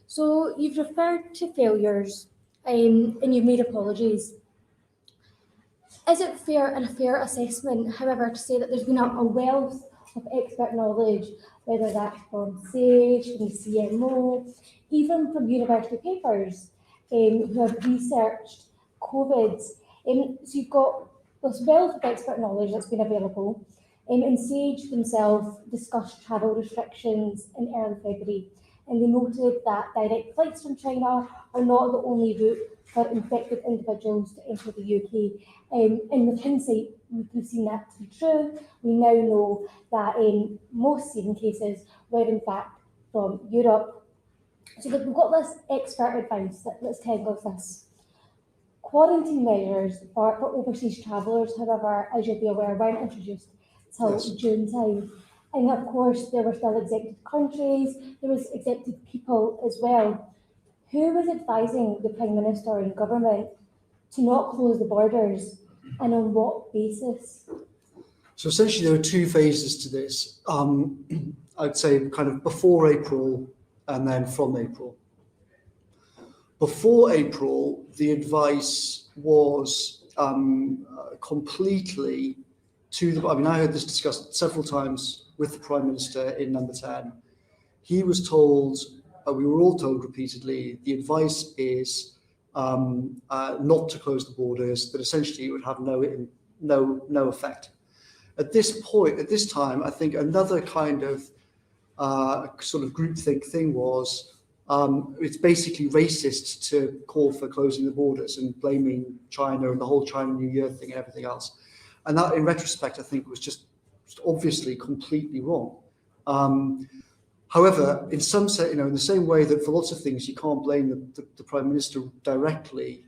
So you've referred to failures and you've made apologies. Is it fair and a fair assessment, however, to say that there's been a wealth of expert knowledge, whether that's from SAGE, from the CMO, even from university papers who have researched COVID. So you've got this wealth of expert knowledge that's been available, and SAGE themselves discussed travel restrictions in early February, and they noted that direct flights from China are not the only route for infected individuals to enter the UK. And with hindsight, we've seen that to be true. We now know that most saving cases were in fact from Europe. So we've got this expert advice that's telling us this. Quarantine measures for overseas travellers, however, as you'll be aware, weren't introduced till June time. And of course, there were still exempted countries, there was exempted people as well. Who was advising the Prime Minister and government to not close the borders, and on what basis? So essentially there are two phases to this. I'd say kind of before April and then from April. Before April, the advice was completely to the, I heard this discussed several times with the Prime Minister in Number 10. He was told, we were all told repeatedly, the advice is not to close the borders, that essentially it would have no effect. At this point, at this time, I think another kind of sort of groupthink thing was it's basically racist to call for closing the borders and blaming China and the whole China New Year thing and everything else. And that, in retrospect, I think was just obviously completely wrong. However, in some sense, in the same way that for lots of things you can't blame the Prime Minister directly,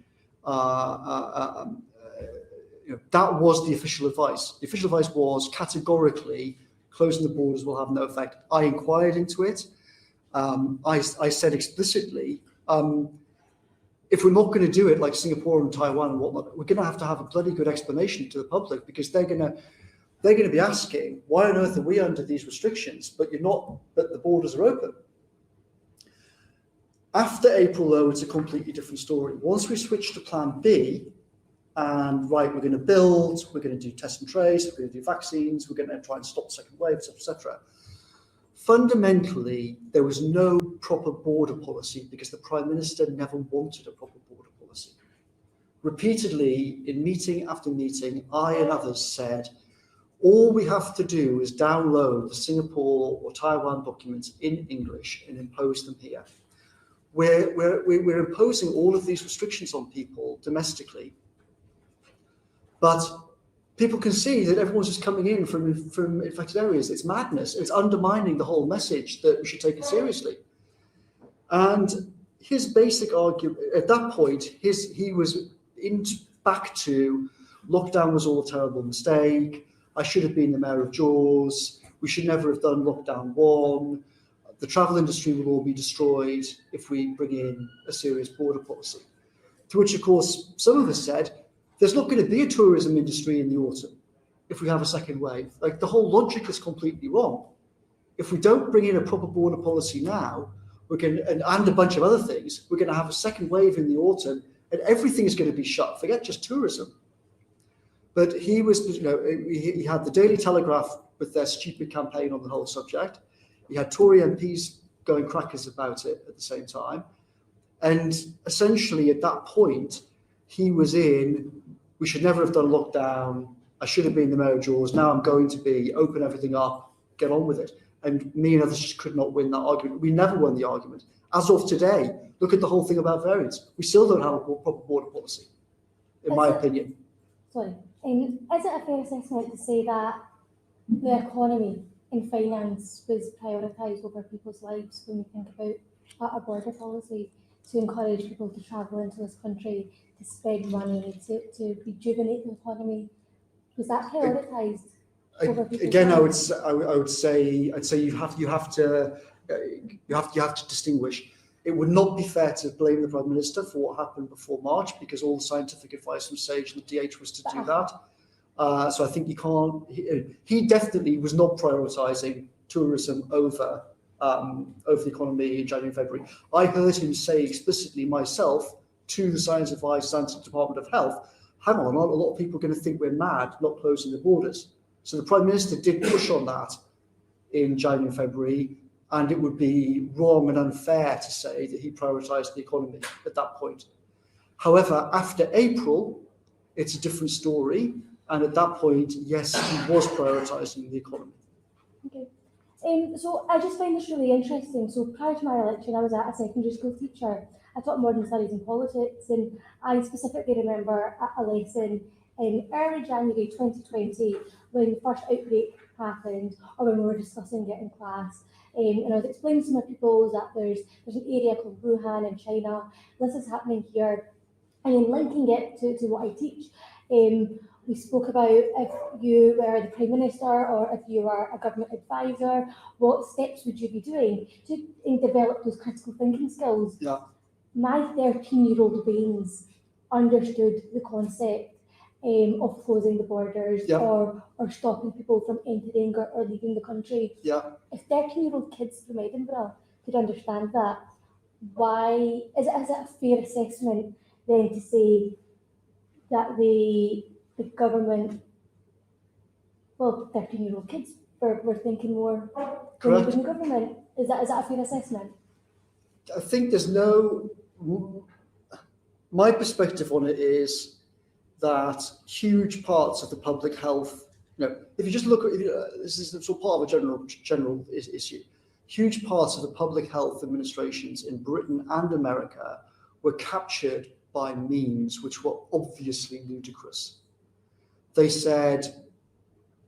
that was the official advice. The official advice was categorically closing the borders will have no effect. I inquired into it. I said explicitly, if we're not going to do it like Singapore and Taiwan and whatnot, we're going to have a bloody good explanation to the public, because they're going to be asking, why on earth are we under these restrictions, but you're not, but the borders are open? After April, though, it's a completely different story. Once we switch to Plan B, and right, we're going to build, we're going to do test and trace, we're going to do vaccines, we're going to try and stop the second wave, etc. Fundamentally, there was no proper border policy because the Prime Minister never wanted a proper border policy. Repeatedly, in meeting after meeting, I and others said, all we have to do is download the Singapore or Taiwan documents in English and impose them here. We're imposing all of these restrictions on people domestically, but people can see that everyone's just coming in from infected areas. It's madness. It's undermining the whole message that we should take it seriously. And his basic argument at that point, he was back to lockdown was all a terrible mistake. I should have been the mayor of Jaws. We should never have done lockdown 1. The travel industry will all be destroyed if we bring in a serious border policy. To which, of course, some of us said, there's not going to be a tourism industry in the autumn if we have a second wave. Like, the whole logic is completely wrong. If we don't bring in a proper border policy now, and a bunch of other things, we're going to have a second wave in the autumn, and everything is going to be shut. Forget just tourism. But he was, he had the Daily Telegraph with their stupid campaign on the whole subject. He had Tory MPs going crackers about it at the same time. And essentially at that point, he was we should never have done lockdown. I should have been the mayor of Jaws. Now I'm going to be, open everything up, get on with it. And me and others just could not win that argument. We never won the argument. As of today, look at the whole thing about variants. We still don't have a proper border policy, in my opinion. Sorry. Is it a fair assessment to say that the economy and finance was prioritised over people's lives when we think about a border policy to encourage people to travel into this country, to spend money, to rejuvenate the economy? Was that prioritised? Again, I would say you have to distinguish. It would not be fair to blame the Prime Minister for what happened before March, because all the scientific advice from SAGE and the DH was to do that. So I think you can't. He definitely was not prioritising tourism over the economy in January and February. I heard him say explicitly myself to the Science Advice and to the Department of Health, hang on, aren't a lot of people going to think we're mad not closing the borders? So the Prime Minister did push on that in January and February, and it would be wrong and unfair to say that he prioritised the economy at that point. However, after April, it's a different story, and at that point, yes, he was prioritising the economy. Okay. So I just find this really interesting. So prior to my election, I was a secondary school teacher. I taught modern studies and politics, and I specifically remember a lesson in early January 2020 when the first outbreak happened, or when we were discussing it in class. And I was explaining to my pupils that there's an area called Wuhan in China. This is happening here, and then linking it to what I teach. We spoke about if you were the Prime Minister or if you were a government advisor, what steps would you be doing to develop those critical thinking skills? Yeah. My 13-year-old brains understood the concept of closing the borders, yeah, or stopping people from entering or leaving the country. Yeah. If 13-year-old kids from Edinburgh could understand that, why is it a fair assessment then to say that the government, 13-year-old kids were thinking more than the government? Is that a fair assessment? I think my perspective on it is that huge parts of the public health if you just look at this is sort of part of a general issue. Huge parts of the public health administrations in Britain and America were captured by memes which were obviously ludicrous. They said,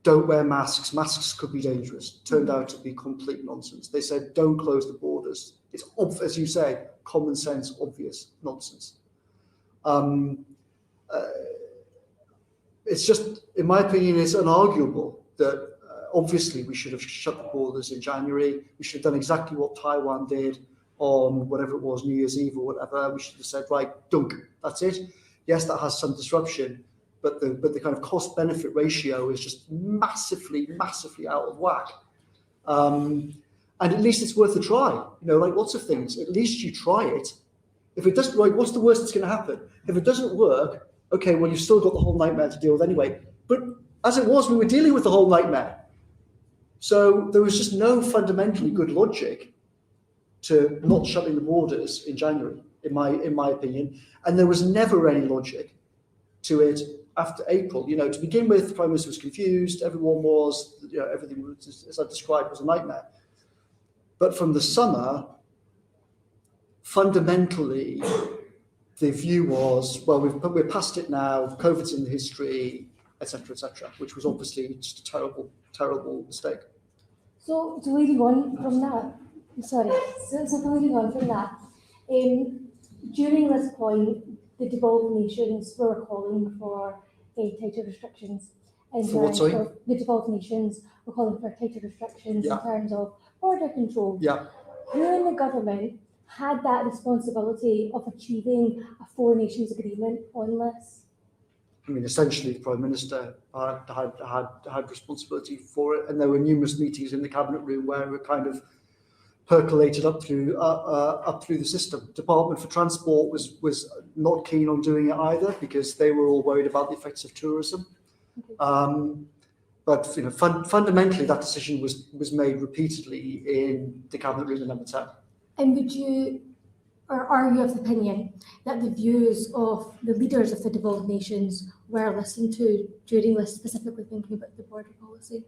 don't wear masks, masks could be dangerous. Turned out to be complete nonsense. They said, don't close the borders. It's, as you say, common sense, obvious nonsense. It's just, in my opinion, it's unarguable that obviously we should have shut the borders in January. We should have done exactly what Taiwan did on whatever it was, New Year's Eve or whatever. We should have said, right, dunk, that's it. Yes, that has some disruption, but the kind of cost-benefit ratio is just massively out of whack. And at least it's worth a try. Like lots of things, at least you try it. If it doesn't, what's the worst that's going to happen? If it doesn't work, okay, well, you've still got the whole nightmare to deal with anyway. But as it was, we were dealing with the whole nightmare. So there was just no fundamentally good logic to not shutting the borders in January, in my opinion. And there was never any logic to it after April. To begin with, the Prime Minister was confused, everyone was, everything was, as I described, was a nightmare. But from the summer, fundamentally, the view was, well, we're past it now, COVID's in the history, etc., which was obviously just a terrible, terrible mistake. So leading on from that, leading on from that, during this point, the devolved nations were calling for tighter restrictions. For what, sorry? The devolved nations were calling for tighter restrictions in terms of border control. Yeah. Who in the government had that responsibility of achieving a four nations agreement on this? I mean, essentially, the Prime Minister had responsibility for it, and there were numerous meetings in the cabinet room where it kind of percolated up through the system. Department for Transport was not keen on doing it either because they were all worried about the effects of tourism. Okay. But fundamentally, that decision was made repeatedly in the cabinet room in Number 10. And would you, or are you of the opinion that the views of the leaders of the devolved nations were listened to during this, specifically thinking about the border policy?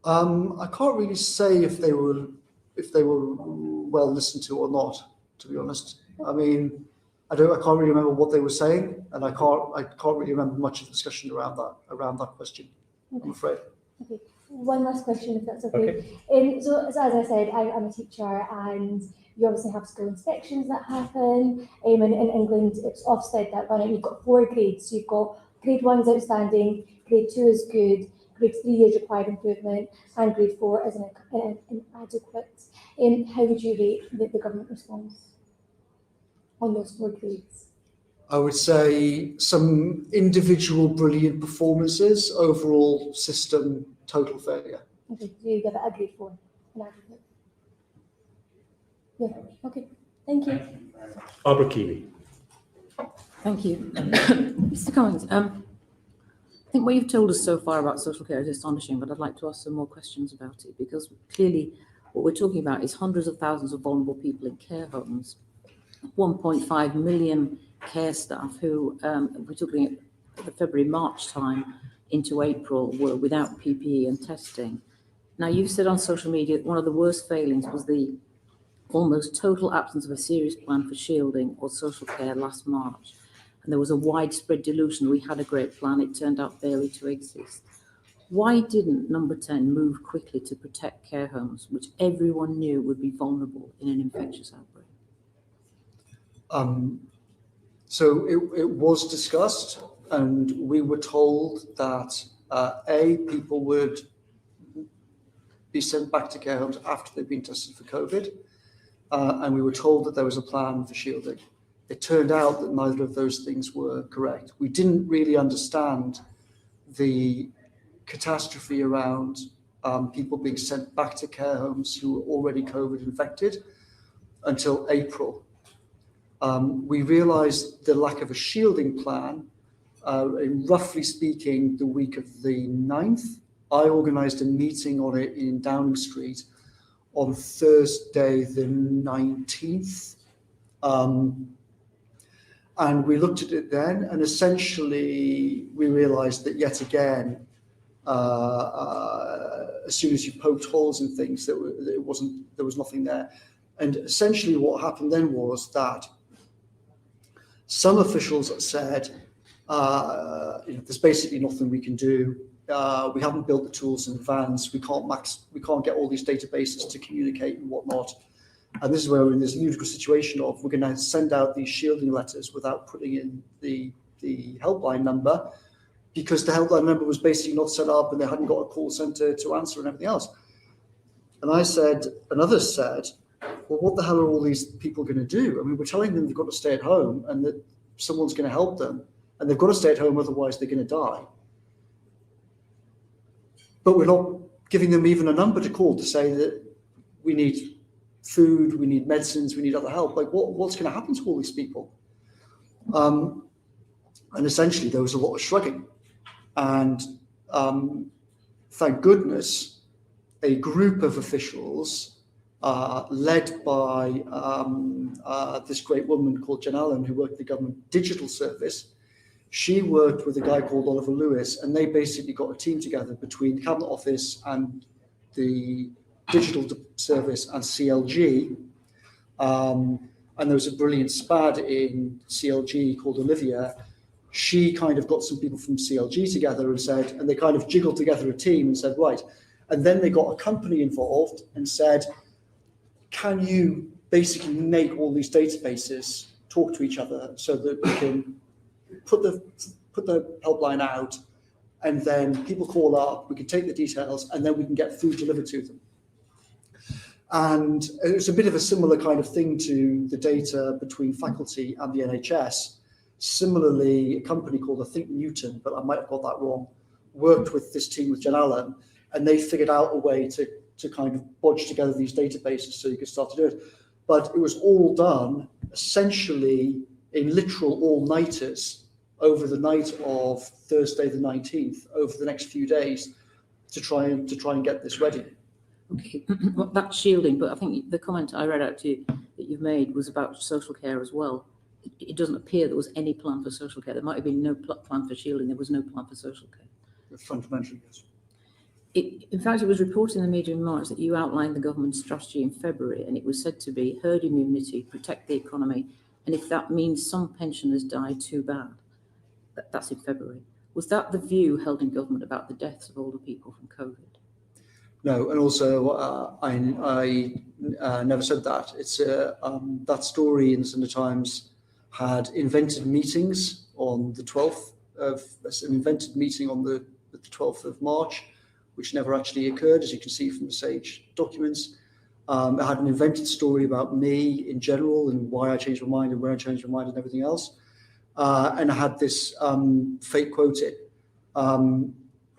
I can't really say if they were well listened to or not, to be honest. I mean, I can't really remember what they were saying, and I can't really remember much of the discussion around that question. Okay. I'm afraid. Okay. One last question, if that's okay. So as I said, I'm a teacher, and you obviously have school inspections that happen. In England, it's Ofsted that run it. You've got 4 grades. So you've got grade 1 is outstanding, grade 2 is good, grade 3 is required improvement, and grade 4 is inadequate. How would you rate the government response on those 4 grades? I would say some individual brilliant performances, overall system total failure. Okay, so you give it a grade 4, inadequate. Yeah, okay, thank you. Barbara Keeley. Thank you. Mr. Cummings, I think what you've told us so far about social care is astonishing, but I'd like to ask some more questions about it, because clearly what we're talking about is hundreds of thousands of vulnerable people in care homes, 1.5 million care staff who, we're talking at the February-March time into April, were without PPE and testing. Now, you've said on social media that one of the worst failings was the almost total absence of a serious plan for shielding or social care last March. And there was a widespread delusion we had a great plan. It turned out barely to exist. Why didn't Number 10 move quickly to protect care homes, which everyone knew would be vulnerable in an infectious outbreak? So it was discussed, and we were told that people would be sent back to care homes after they'd been tested for COVID, and we were told that there was a plan for shielding. It turned out that neither of those things were correct. We didn't really understand the catastrophe around people being sent back to care homes who were already COVID infected until April. We realized the lack of a shielding plan, roughly speaking, the week of the 9th. I organized a meeting on it in Downing Street on Thursday, the 19th. And we looked at it then, and essentially we realized that yet again, as soon as you poked holes in things, there was nothing there. And essentially what happened then was that some officials said, there's basically nothing we can do. We haven't built the tools in advance. We can't get all these databases to communicate and whatnot. And this is where we're in this ludicrous situation of we're going to send out these shielding letters without putting in the helpline number, because the helpline number was basically not set up and they hadn't got a call center to answer and everything else. And I said, and others said, well, what the hell are all these people going to do? I mean, we're telling them they've got to stay at home and that someone's going to help them, and they've got to stay at home, otherwise they're going to die. But we're not giving them even a number to call to say that we need food, we need medicines, we need other help. Like, what's going to happen to all these people? And essentially, there was a lot of shrugging. And thank goodness, a group of officials led by this great woman called Jen Allen, who worked at the government digital service. She worked with a guy called Oliver Lewis, and they basically got a team together between the Cabinet Office and the digital service and CLG. And there was a brilliant SPAD in CLG called Olivia. She kind of got some people from CLG together and said, and they kind of jiggled together a team and said, right. And then they got a company involved and said, can you basically make all these databases talk to each other so that we can put the helpline out, and then people call up, we can take the details, and then we can get food delivered to them. And it's a bit of a similar kind of thing to the data between faculty and the NHS. Similarly, a company called, I think, Newton, but I might have got that wrong, worked with this team with Jen Allen, and they figured out a way to kind of bodge together these databases so you could start to do it. But it was all done essentially in literal all-nighters over the night of Thursday the 19th, over the next few days, to try and get this ready. Okay, well, that's shielding, but I think the comment I read out to you that you've made was about social care as well. It doesn't appear there was any plan for social care. There might have been no plan for shielding. There was no plan for social care. Fundamentally, yes. In fact, it was reported in the media in March that you outlined the government's strategy in February, and it was said to be herd immunity, protect the economy, and if that means some pensioners die, too bad. That's in February. Was that the view held in government about the deaths of older people from COVID? No, and also I never said that. It's that story in the Sunday Times had invented meetings on the 12th of an invented meeting on the 12th of March, which never actually occurred, as you can see from the SAGE documents. It had an invented story about me in general and why I changed my mind and where I changed my mind and everything else. And I had this fake quoted.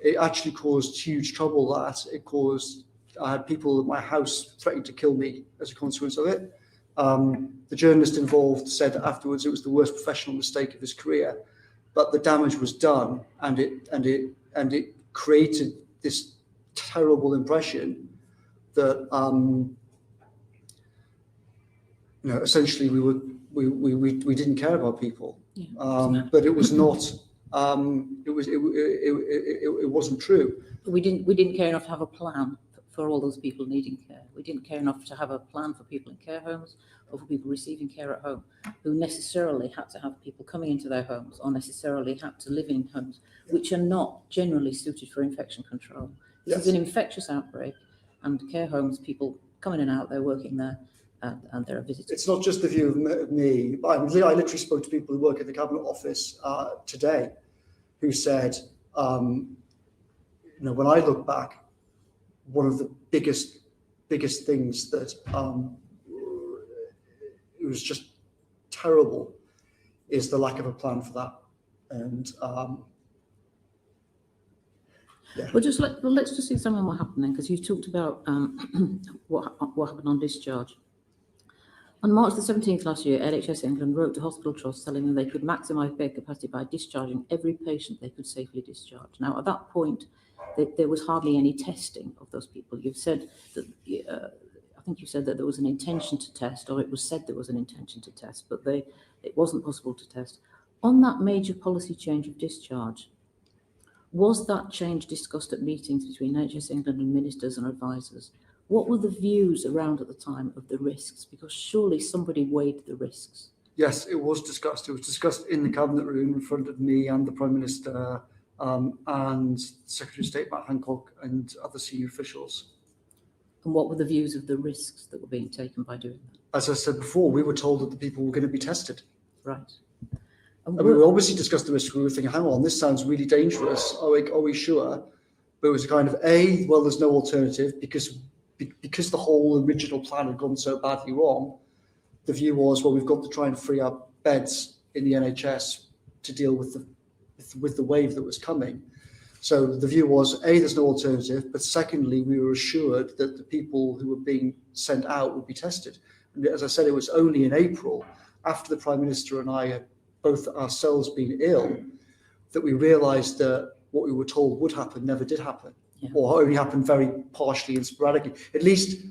It actually caused huge trouble. I had people at my house threatening to kill me as a consequence of it. The journalist involved said afterwards it was the worst professional mistake of his career, but the damage was done, and it created this terrible impression that essentially we didn't care about people. Yeah, but it was not. It wasn't true. We didn't care enough to have a plan for all those people needing care. We didn't care enough to have a plan for people in care homes or for people receiving care at home, who necessarily had to have people coming into their homes or necessarily had to live in homes which are not generally suited for infection control. This is an infectious outbreak, and care homes, people come in and out, they're working there, and they're visitors. It's not just the view of me. I literally spoke to people who work at the Cabinet Office today, who said, when I look back, one of the biggest things that it was just terrible is the lack of a plan for that. And well, let's just examine what happened then, because you talked about what happened on discharge. On March the 17th last year, NHS England wrote to hospital trusts telling them they could maximise bed capacity by discharging every patient they could safely discharge. Now, at that point, there was hardly any testing of those people. You've said that, I think you said that there was an intention to test, or it was said there was an intention to test, but it wasn't possible to test. On that major policy change of discharge, Was that change discussed at meetings between NHS England and ministers and advisors? What were the views around at the time of the risks? Because surely somebody weighed the risks. Yes, it was discussed. It was discussed in the cabinet room in front of me and the Prime Minister and Secretary of State Matt Hancock and other senior officials. And what were the views of the risks that were being taken by doing that? As I said before, we were told that the people were going to be tested. Right. And we obviously discussed the risk. We were thinking, hang on, this sounds really dangerous. Are we sure? But it was a kind of well, there's no alternative because the whole original plan had gone so badly wrong. The view was, well, we've got to try and free up beds in the NHS to deal with the wave that was coming. So the view was, there's no alternative, but secondly, we were assured that the people who were being sent out would be tested. And as I said, it was only in April, after the Prime Minister and I had both ourselves been ill, that we realised that what we were told would happen never did happen, or only happened very partially and sporadically. At least,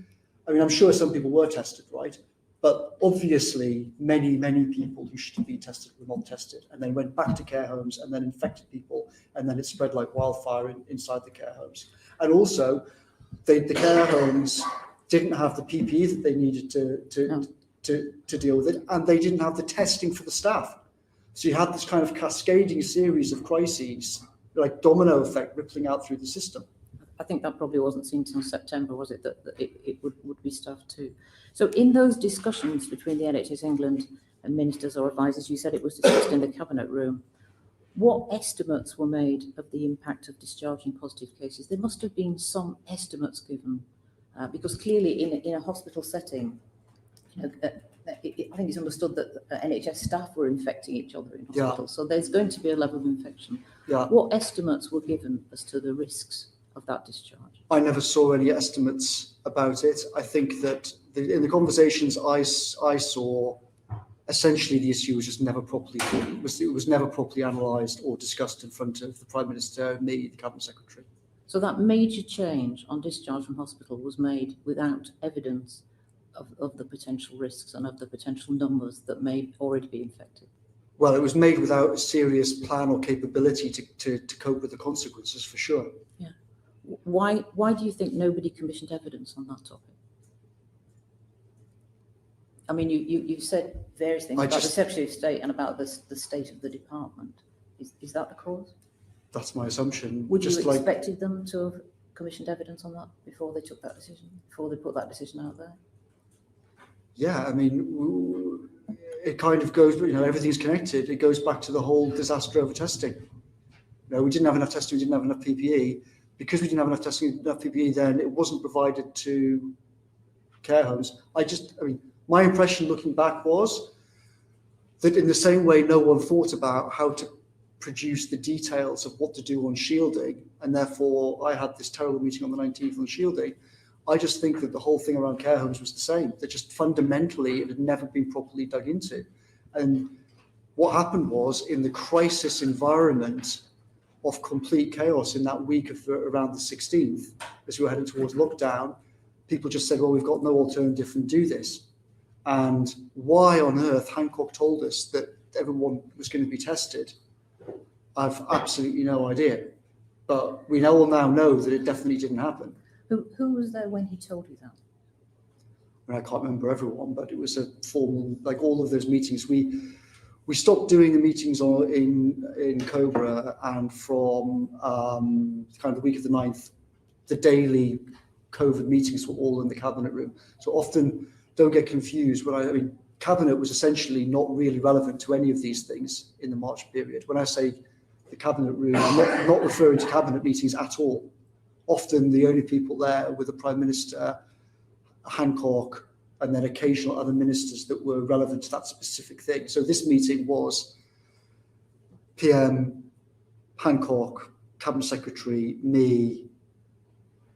I mean, I'm sure some people were tested, right? But obviously, many people who should have been tested were not tested, and then went back to care homes and then infected people, and then it spread like wildfire inside the care homes. And also, the care homes didn't have the PPE that they needed to deal with it, and they didn't have the testing for the staff. So you had this kind of cascading series of crises, like domino effect, rippling out through the system. I think that probably wasn't seen until September, was it, that it would be staffed too. So in those discussions between the NHS England and ministers or advisors, you said it was discussed in the cabinet room. What estimates were made of the impact of discharging positive cases? There must have been some estimates given, because clearly in a hospital setting, I think it's understood that NHS staff were infecting each other in hospital. So there's going to be a level of infection. What estimates were given as to the risks of that discharge? I never saw any estimates about it. I think that in the conversations I saw, essentially the issue was just never properly it was never properly analysed or discussed in front of the Prime Minister, me, the Cabinet Secretary. So that major change on discharge from hospital was made without evidence of the potential risks and of the potential numbers that may already be infected? Well, it was made without a serious plan or capability to cope with the consequences, for sure. Yeah. Why do you think nobody commissioned evidence on that topic? I mean, you said various things about the Secretary of State and about the state of the department. Is that the cause? That's my assumption. Would you have expected them to have commissioned evidence on that before they took that decision, before they put that decision out there? Yeah, I mean, it kind of goes, everything's connected. It goes back to the whole disaster over testing. We didn't have enough testing, we didn't have enough PPE. Because we didn't have enough testing, enough PPE, then it wasn't provided to care homes. My impression looking back was that in the same way no one thought about how to produce the details of what to do on shielding, and therefore I had this terrible meeting on the 19th on shielding. I just think that the whole thing around care homes was the same, that just fundamentally it had never been properly dug into. And what happened was, in the crisis environment of complete chaos in that week of around the 16th, as we were heading towards lockdown, people just said, well, we've got no alternative and do this. And why on earth Hancock told us that everyone was going to be tested, I've absolutely no idea. But we all now know that it definitely didn't happen. Who was there when he told you that? I can't remember everyone, but it was a formal, like all of those meetings. We stopped doing the meetings in Cobra, and from kind of the week of the 9th, the daily COVID meetings were all in the cabinet room. So often, don't get confused. Cabinet was essentially not really relevant to any of these things in the March period. When I say the cabinet room, I'm not referring to cabinet meetings at all. Often the only people there were the Prime Minister, Hancock, and then occasional other ministers that were relevant to that specific thing. So this meeting was PM, Hancock, Cabinet Secretary, me,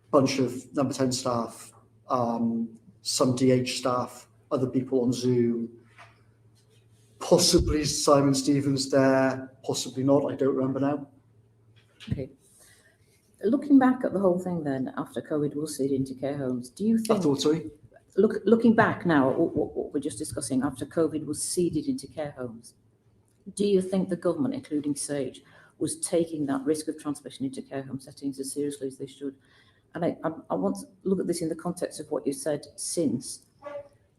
bunch of number 10 staff, some DH staff, other people on Zoom, possibly Simon Stevens there, possibly not, I don't remember now. Okay. Looking back at the whole thing then, after COVID was seeded into care homes, do you think... Looking back now at what we're just discussing, after COVID was seeded into care homes, do you think the government, including SAGE, was taking that risk of transmission into care home settings as seriously as they should. And I want to look at this in the context of what you said since.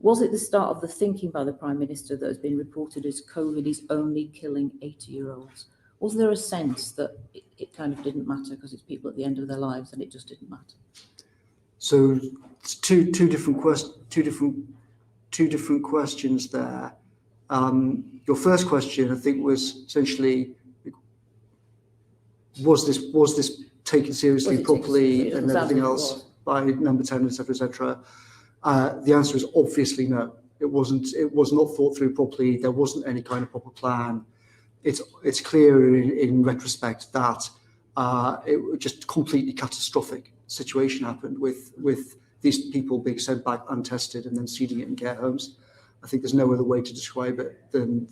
Was it the start of the thinking by the Prime Minister that has been reported as COVID is only killing 80-year-olds? Was there a sense that it kind of didn't matter because it's people at the end of their lives and it just didn't matter? So it's two different questions there. Your first question, I think, was essentially, was this taken seriously, properly, and everything else by Number 10, etc., etc. The answer is obviously no. It wasn't. It was not thought through properly. There wasn't any kind of proper plan. It's clear in retrospect that it was just completely catastrophic situation happened with these people being sent back untested and then seeding it in care homes. I think there's no other way to describe it than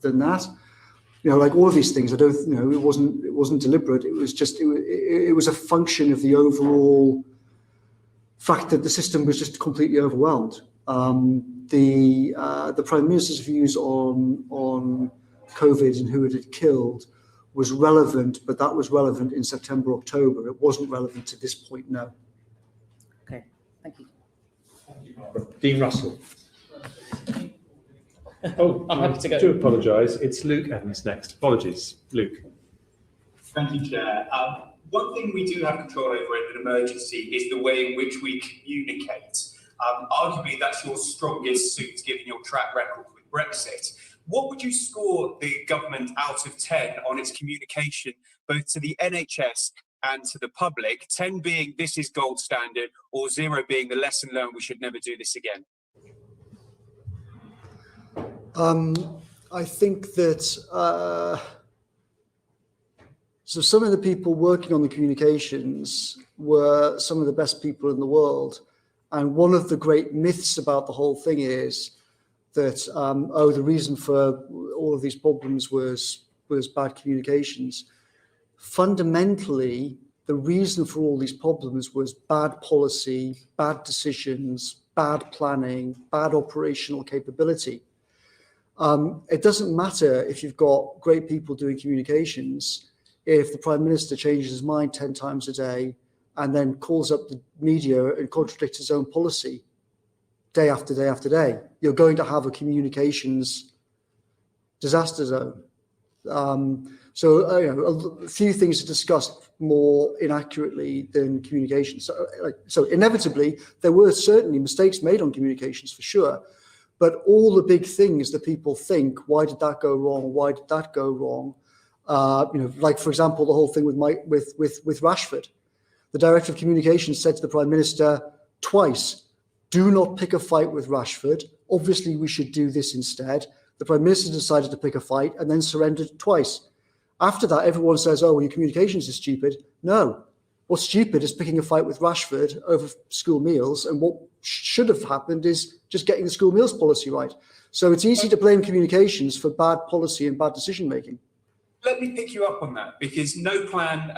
that. You know, like all of these things, I don't, you know, it wasn't deliberate. It was just, it was a function of the overall fact that the system was just completely overwhelmed. The Prime Minister's views on COVID and who it had killed was relevant, but that was relevant in September, October. It wasn't relevant to this point now. Okay, thank you. Dean Russell. Oh, I'm happy to go. I do apologise. It's Luke Evans next. Apologies, Luke. Thank you, Chair. One thing we do have control over in an emergency is the way in which we communicate. Arguably, that's your strongest suit, given your track record with Brexit. What would you score the government out of 10 on its communication, both to the NHS and to the public, 10 being this is gold standard, or 0 being the lesson learned, we should never do this again? I think that so some of the people working on the communications were some of the best people in the world. And one of the great myths about the whole thing is that, the reason for all of these problems was bad communications. Fundamentally, the reason for all these problems was bad policy, bad decisions, bad planning, bad operational capability. It doesn't matter if you've got great people doing communications, if the Prime Minister changes his mind 10 times a day and then calls up the media and contradicts his own policy day after day after day. You're going to have a communications disaster zone. A few things are discussed more inaccurately than communications. So inevitably, there were certainly mistakes made on communications for sure. But all the big things that people think, why did that go wrong? Why did that go wrong? Like, for example, the whole thing with Rashford. The Director of Communications said to the Prime Minister twice, do not pick a fight with Rashford. Obviously, we should do this instead. The Prime Minister decided to pick a fight and then surrendered twice. After that, everyone says, oh, well, your communications is stupid. No. What's stupid is picking a fight with Rashford over school meals, and what should have happened is just getting the school meals policy right. So it's easy to blame communications for bad policy and bad decision making. Let me pick you up on that, because no plan,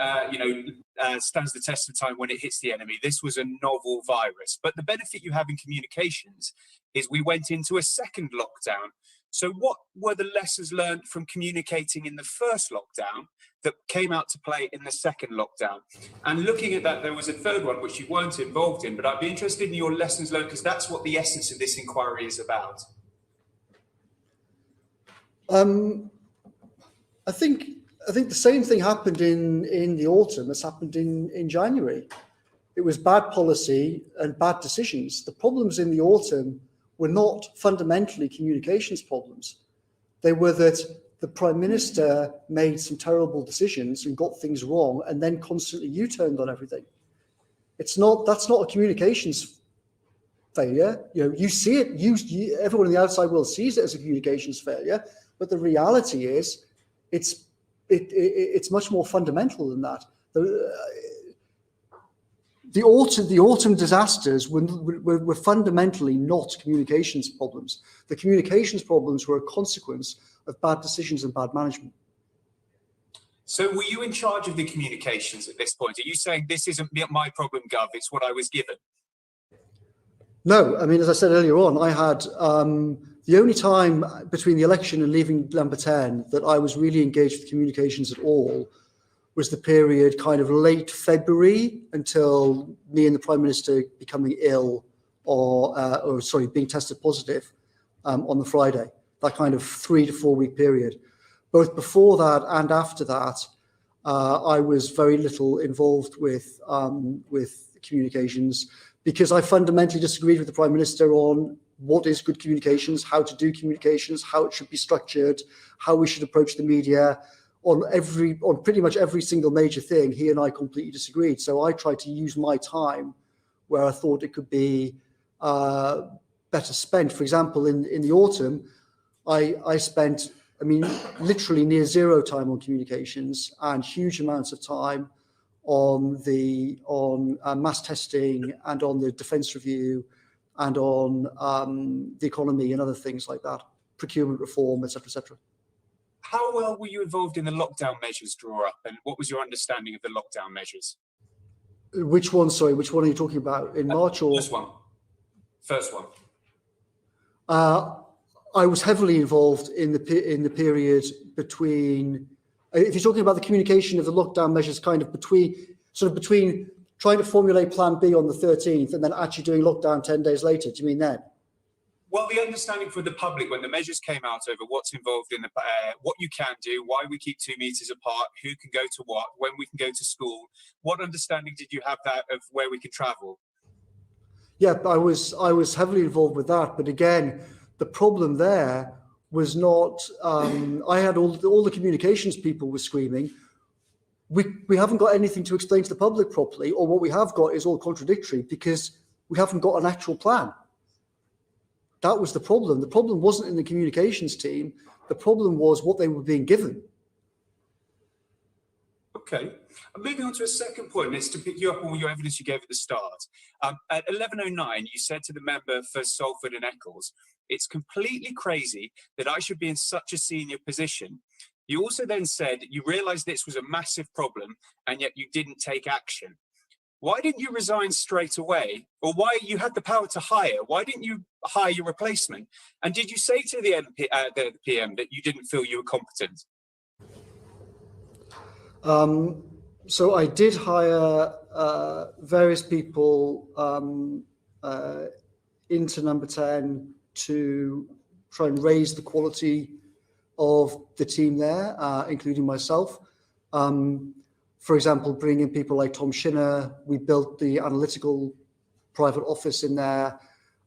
stands the test of time when it hits the enemy. This was a novel virus, but the benefit you have in communications is we went into a second lockdown. So what were the lessons learned from communicating in the first lockdown that came out to play in the second lockdown? And looking at that, there was a third one which you weren't involved in, but I'd be interested in your lessons learned, because that's what the essence of this inquiry is about. I think the same thing happened in the autumn as happened in January. It was bad policy and bad decisions. The problems in the autumn were not fundamentally communications problems. They were that the Prime Minister made some terrible decisions and got things wrong and then constantly U-turned on everything. That's not a communications failure. You see it, everyone in the outside world sees it as a communications failure, but the reality is it's much more fundamental than that. The autumn disasters were fundamentally not communications problems. The communications problems were a consequence of bad decisions and bad management. So were you in charge of the communications at this point? Are you saying this isn't my problem, Gov, it's what I was given? No, I mean, as I said earlier on, I had The only time between the election and leaving Number 10 that I was really engaged with communications at all was the period kind of late February until me and the Prime Minister becoming ill or being tested positive on the Friday, that kind of 3 to 4 week period. Both before that and after that, I was very little involved with communications because I fundamentally disagreed with the Prime Minister on what is good communications, how to do communications, how it should be structured, how we should approach the media. On pretty much every single major thing, he and I completely disagreed. So I tried to use my time where I thought it could be better spent. For example, in the autumn, I spent, literally near zero time on communications and huge amounts of time on mass testing and on the defence review and on the economy and other things like that, procurement reform, etc., etc. How well were you involved in the lockdown measures draw up, and what was your understanding of the lockdown measures? Which one? Sorry, which one are you talking about? In March or? First one. I was heavily involved in the period between. If you're talking about the communication of the lockdown measures, kind of between trying to formulate Plan B on the 13th and then actually doing lockdown 10 days later. Do you mean then? Well, the understanding for the public when the measures came out over what's involved in what you can do, why we keep 2 meters apart, who can go to what, when we can go to school. What understanding did you have that of where we can travel? Yeah, I was heavily involved with that, but again, the problem there was not. I had all the communications people were screaming. We haven't got anything to explain to the public properly, or what we have got is all contradictory because we haven't got an actual plan. That was the problem. The problem wasn't in the communications team. The problem was what they were being given. Okay. Moving on to a second point, and it's to pick you up on all your evidence you gave at the start. At 11:09, you said to the member for Salford and Eccles, "It's completely crazy that I should be in such a senior position." You also then said you realised this was a massive problem, and yet you didn't take action. Why didn't you resign straight away? Or why you had the power to hire? Why didn't you hire your replacement? And did you say to the PM that you didn't feel you were competent? So I did hire various people into Number 10 to try and raise the quality of the team there, including myself. For example, bringing in people like Tom Shinner. We built the analytical private office in there.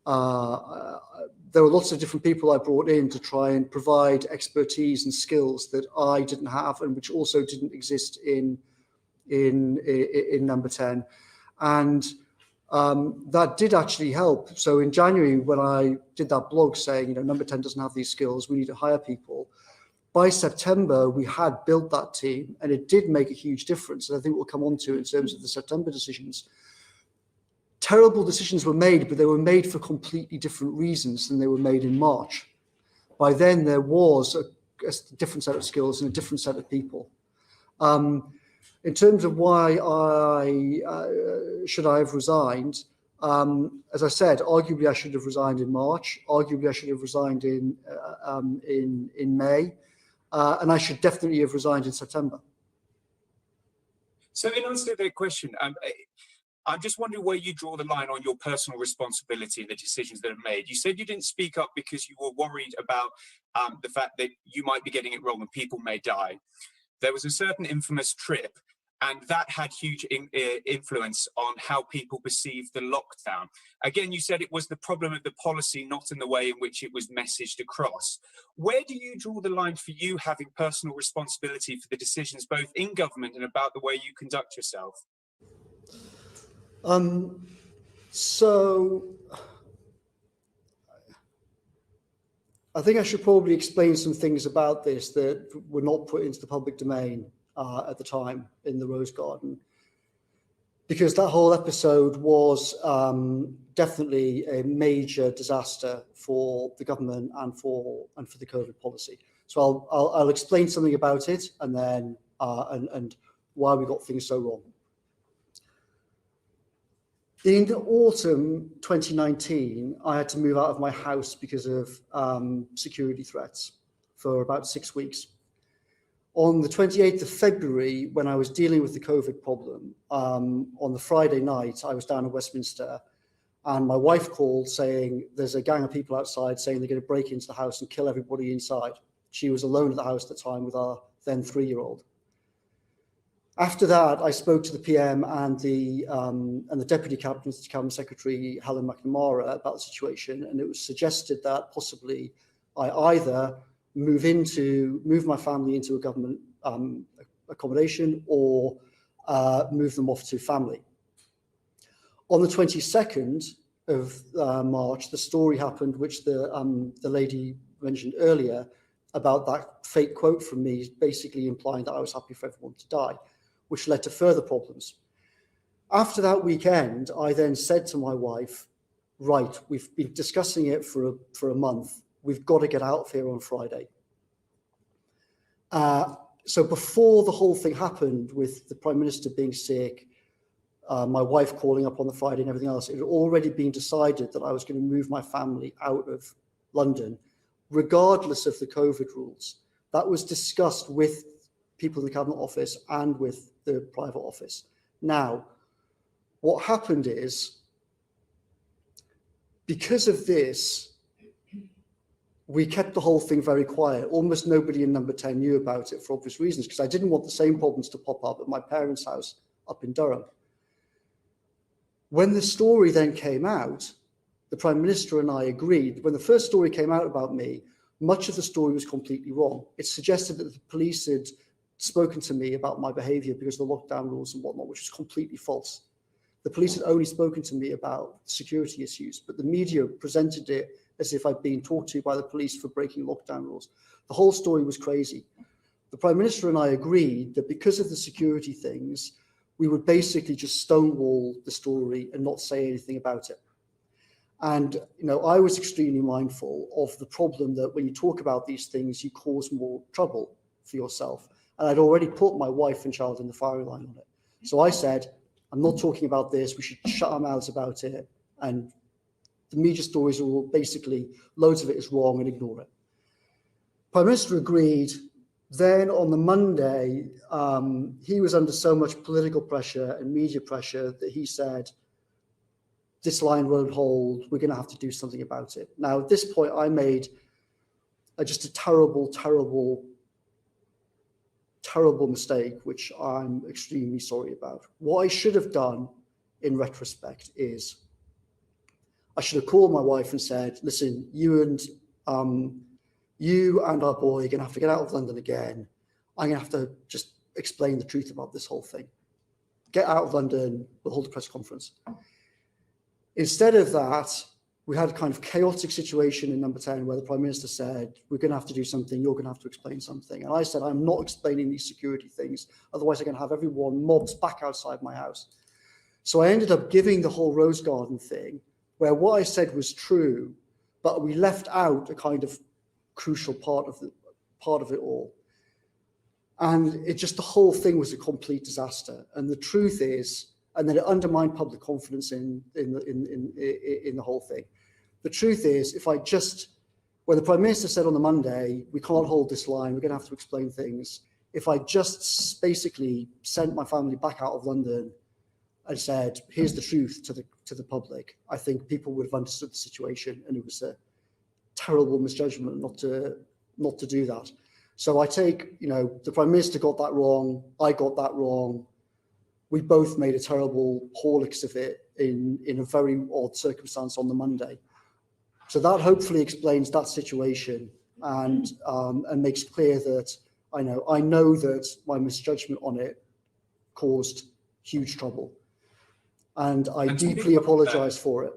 There were lots of different people I brought in to try and provide expertise and skills that I didn't have and which also didn't exist in Number 10. And that did actually help. So in January, when I did that blog saying, Number 10 doesn't have these skills, we need to hire people. By September, we had built that team and it did make a huge difference. And I think we'll come on to in terms of the September decisions. Terrible decisions were made, but they were made for completely different reasons than they were made in March. By then, there was a different set of skills and a different set of people. In terms of why should I have resigned, as I said, arguably I should have resigned in March. Arguably I should have resigned in May. And I should definitely have resigned in September. So in answer to that question, I'm just wondering where you draw the line on your personal responsibility and the decisions that are made. You said you didn't speak up because you were worried about the fact that you might be getting it wrong and people may die. There was a certain infamous trip, and that had huge influence on how people perceived the lockdown. Again, you said it was the problem of the policy, not in the way in which it was messaged across. Where do you draw the line for you having personal responsibility for the decisions both in government and about the way you conduct yourself? So I think I should probably explain some things about this that were not put into the public domain at the time in the Rose Garden, because that whole episode was definitely a major disaster for the government and for the COVID policy. So I'll explain something about it and then and why we got things so wrong. In the autumn 2019, I had to move out of my house because of security threats for about 6 weeks. On the 28th of February, when I was dealing with the COVID problem, on the Friday night, I was down in Westminster, and my wife called saying there's a gang of people outside saying they're going to break into the house and kill everybody inside. She was alone at the house at the time with our then 3-year-old. After that, I spoke to the PM and the Deputy Cabinet Secretary, Helen McNamara, about the situation, and it was suggested that possibly I either move my family into a government accommodation or move them off to family. On the 22nd of March, the story happened, which the lady mentioned earlier, about that fake quote from me, basically implying that I was happy for everyone to die, which led to further problems. After that weekend, I then said to my wife, right, we've been discussing it for a month. We've got to get out of here on Friday. So before the whole thing happened with the Prime Minister being sick, my wife calling up on the Friday and everything else, it had already been decided that I was going to move my family out of London, regardless of the COVID rules. That was discussed with people in the Cabinet Office and with the private office. Now, what happened is, because of this, we kept the whole thing very quiet. Almost nobody in Number 10 knew about it for obvious reasons, because I didn't want the same problems to pop up at my parents' house up in Durham. When the story then came out, the Prime Minister and I agreed, when the first story came out about me, much of the story was completely wrong. It suggested that the police had spoken to me about my behaviour because of the lockdown rules and whatnot, which was completely false. The police had only spoken to me about security issues, but the media presented it as if I'd been talked to by the police for breaking lockdown rules. The whole story was crazy. The Prime Minister and I agreed that because of the security things, we would basically just stonewall the story and not say anything about it. And I was extremely mindful of the problem that when you talk about these things, you cause more trouble for yourself. And I'd already put my wife and child in the firing line on it. So I said, I'm not talking about this. We should shut our mouths about it. And the media stories are all basically, loads of it is wrong, and ignore it. Prime Minister agreed. Then on the Monday, he was under so much political pressure and media pressure that he said, this line won't hold, we're going to have to do something about it. Now, at this point, I made just a terrible, terrible, terrible mistake, which I'm extremely sorry about. What I should have done in retrospect is I should have called my wife and said, listen, you and our boy are going to have to get out of London again. I'm going to have to just explain the truth about this whole thing. Get out of London, we'll hold a press conference. Instead of that, we had a kind of chaotic situation in Number 10 where the Prime Minister said, we're going to have to do something, you're going to have to explain something. And I said, I'm not explaining these security things, otherwise I'm going to have everyone mobs back outside my house. So I ended up giving the whole Rose Garden thing, where what I said was true, but we left out a kind of crucial part of it all. And it just, the whole thing was a complete disaster. And the truth is, and then it undermined public confidence in the whole thing. The truth is, when the Prime Minister said on the Monday, we can't hold this line, we're going to have to explain things, if I just basically sent my family back out of London and said, here's the truth to the public, I think people would have understood the situation, and it was a terrible misjudgment not to do that. So I take, the Prime Minister got that wrong, I got that wrong. We both made a terrible horlicks of it in a very odd circumstance on the Monday. So that hopefully explains that situation and makes clear that I know that my misjudgment on it caused huge trouble. And I deeply apologise for it.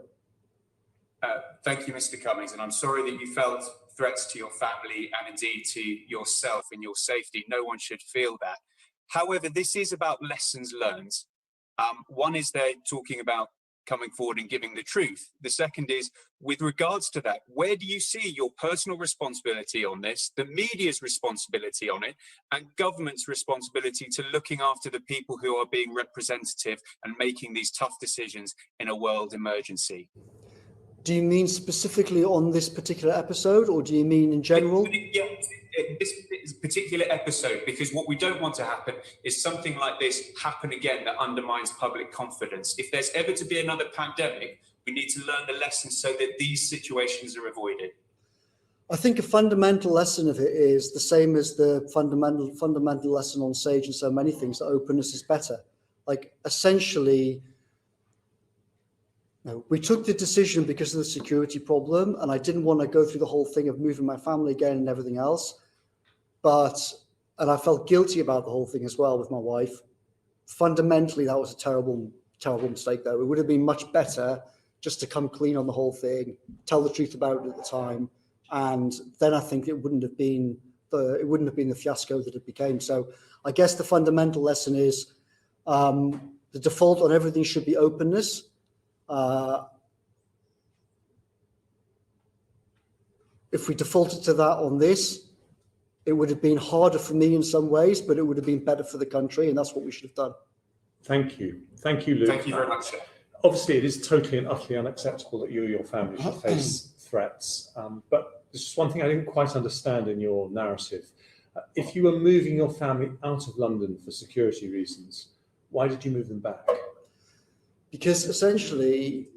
Thank you, Mr. Cummings. And I'm sorry that you felt threats to your family and indeed to yourself and your safety. No one should feel that. However, this is about lessons learned. One is they're talking about coming forward and giving the truth. The second is, with regards to that, where do you see your personal responsibility on this, the media's responsibility on it, and government's responsibility to looking after the people who are being representative and making these tough decisions in a world emergency? Do you mean specifically on this particular episode, or do you mean in general? Yeah, this particular episode, because what we don't want to happen is something like this happen again that undermines public confidence. If there's ever to be another pandemic, we need to learn the lessons so that these situations are avoided. I think a fundamental lesson of it is the same as the fundamental lesson on SAGE and so many things, that openness is better. Like, essentially, no, we took the decision because of the security problem, and I didn't want to go through the whole thing of moving my family again and everything else. And I felt guilty about the whole thing as well with my wife. Fundamentally, that was a terrible, terrible mistake, though. It would have been much better just to come clean on the whole thing, tell the truth about it at the time, and then I think it wouldn't have been the fiasco that it became. So I guess the fundamental lesson is the default on everything should be openness. If we defaulted to that on this, it would have been harder for me in some ways, but it would have been better for the country, and that's what we should have done. Thank you. Thank you, Luke. Thank you very much, sir. Obviously, it is totally and utterly unacceptable that you or your family should face threats. But there's just one thing I didn't quite understand in your narrative. If you were moving your family out of London for security reasons, why did you move them back? Because essentially,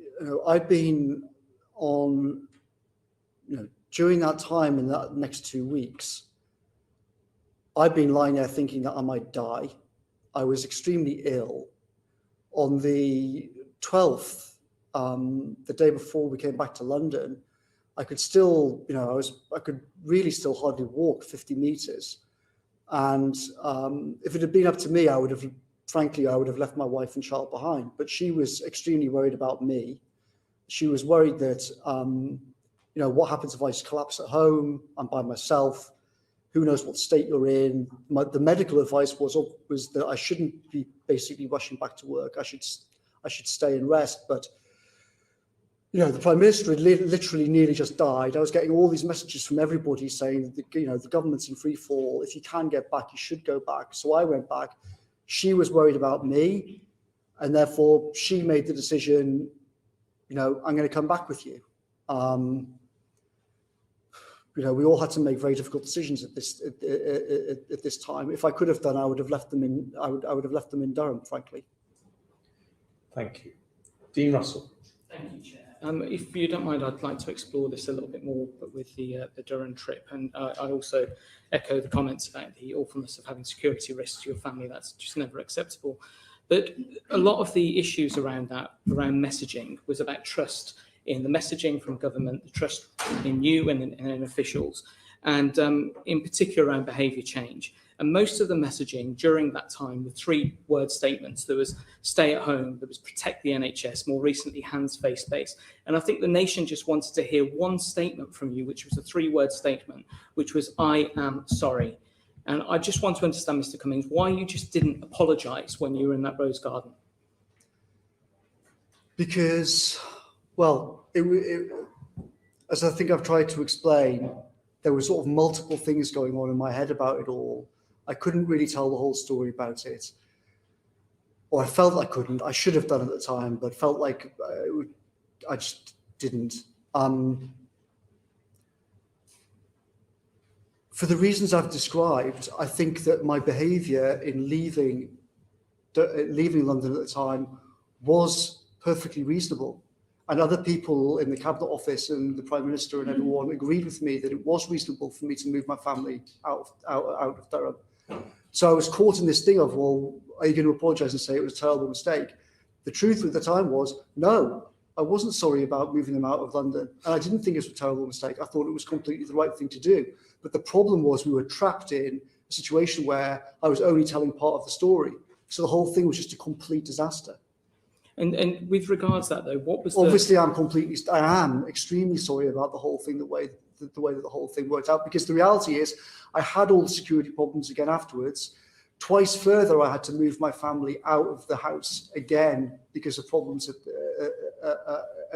I've been on, during that time in that next 2 weeks, I've been lying there thinking that I might die. I was extremely ill. On the 12th, the day before we came back to London, I could still, I could really still hardly walk 50 meters. And if it had been up to me, I would have left my wife and child behind. But she was extremely worried about me. She was worried that, what happens if I just collapse at home? I'm by myself. Who knows what state you're in? The medical advice was that I shouldn't be basically rushing back to work. I should stay and rest. But the Prime Minister had literally nearly just died. I was getting all these messages from everybody saying that the government's in free fall. If you can get back, you should go back. So I went back. She was worried about me, and therefore she made the decision. I'm going to come back with you. We all had to make very difficult decisions at this time. If I could have done, I would have left them in. I would have left them in Durham, frankly. Thank you, Dean Russell. Thank you, Chair. If you don't mind, I'd like to explore this a little bit more, but with the Durham trip, and I also echo the comments about the awfulness of having security risks to your family. That's just never acceptable. But a lot of the issues around messaging, was about trust in the messaging from government, the trust in you and in officials, and in particular around behaviour change. And most of the messaging during that time were 3-word statements. There was stay at home, there was protect the NHS, more recently hands, face, base. And I think the nation just wanted to hear one statement from you, which was a 3-word statement, which was, I am sorry. And I just want to understand, Mr. Cummings, why you just didn't apologise when you were in that rose garden. Because, well, as I think I've tried to explain, there were sort of multiple things going on in my head about it all. I couldn't really tell the whole story about it. Or I felt I couldn't. I should have done it at the time, but felt like I just didn't. For the reasons I've described, I think that my behaviour in leaving London at the time was perfectly reasonable. And other people in the Cabinet Office and the Prime Minister and everyone agreed with me that it was reasonable for me to move my family out of Durham. So I was caught in this thing of, well, are you going to apologise and say it was a terrible mistake? The truth at the time was, no, I wasn't sorry about moving them out of London. And I didn't think it was a terrible mistake. I thought it was completely the right thing to do. But the problem was we were trapped in a situation where I was only telling part of the story. So the whole thing was just a complete disaster. And with regards to that, though, what was obviously I am extremely sorry about the whole thing, the way that the whole thing worked out, because the reality is I had all the security problems again afterwards. Twice further, I had to move my family out of the house again because of problems at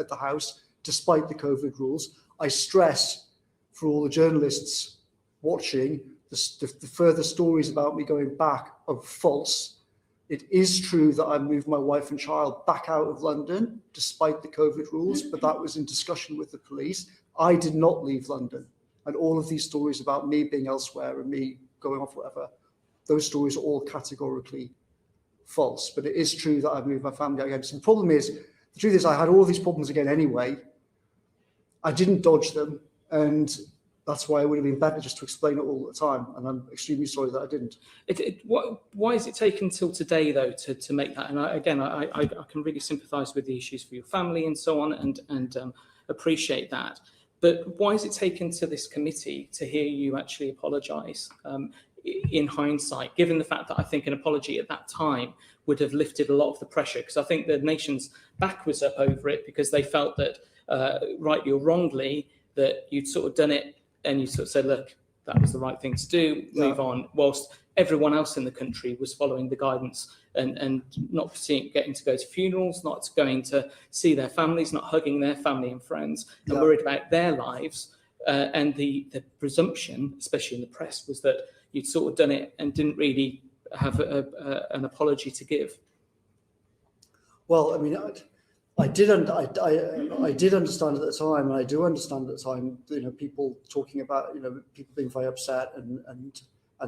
the house, despite the COVID rules. I stress for all the journalists watching, the further stories about me going back are false. It is true that I moved my wife and child back out of London, despite the COVID rules, but that was in discussion with the police. I did not leave London. And all of these stories about me being elsewhere and me going off whatever, those stories are all categorically false. But it is true that I moved my family out again. So the problem is, the truth is I had all these problems again anyway. I didn't dodge them. And that's why it would have been better just to explain it all the time. And I'm extremely sorry that I didn't. Why is it taken till today, though, to make that? And I can really sympathise with the issues for your family and so on, and appreciate that. But why is it taken to this committee to hear you actually apologise in hindsight, given the fact that I think an apology at that time would have lifted a lot of the pressure? Because I think the nation's back was up over it because they felt that, rightly or wrongly, that you'd sort of done it and you sort of said, look, that was the right thing to do, move on, whilst everyone else in the country was following the guidance and not getting to go to funerals, not going to see their families, not hugging their family and friends, and worried about their lives. And the presumption, especially in the press, was that you'd sort of done it and didn't really have an apology to give. Well, I mean, I did understand at the time, and I do understand at the time, people talking about, people being very upset and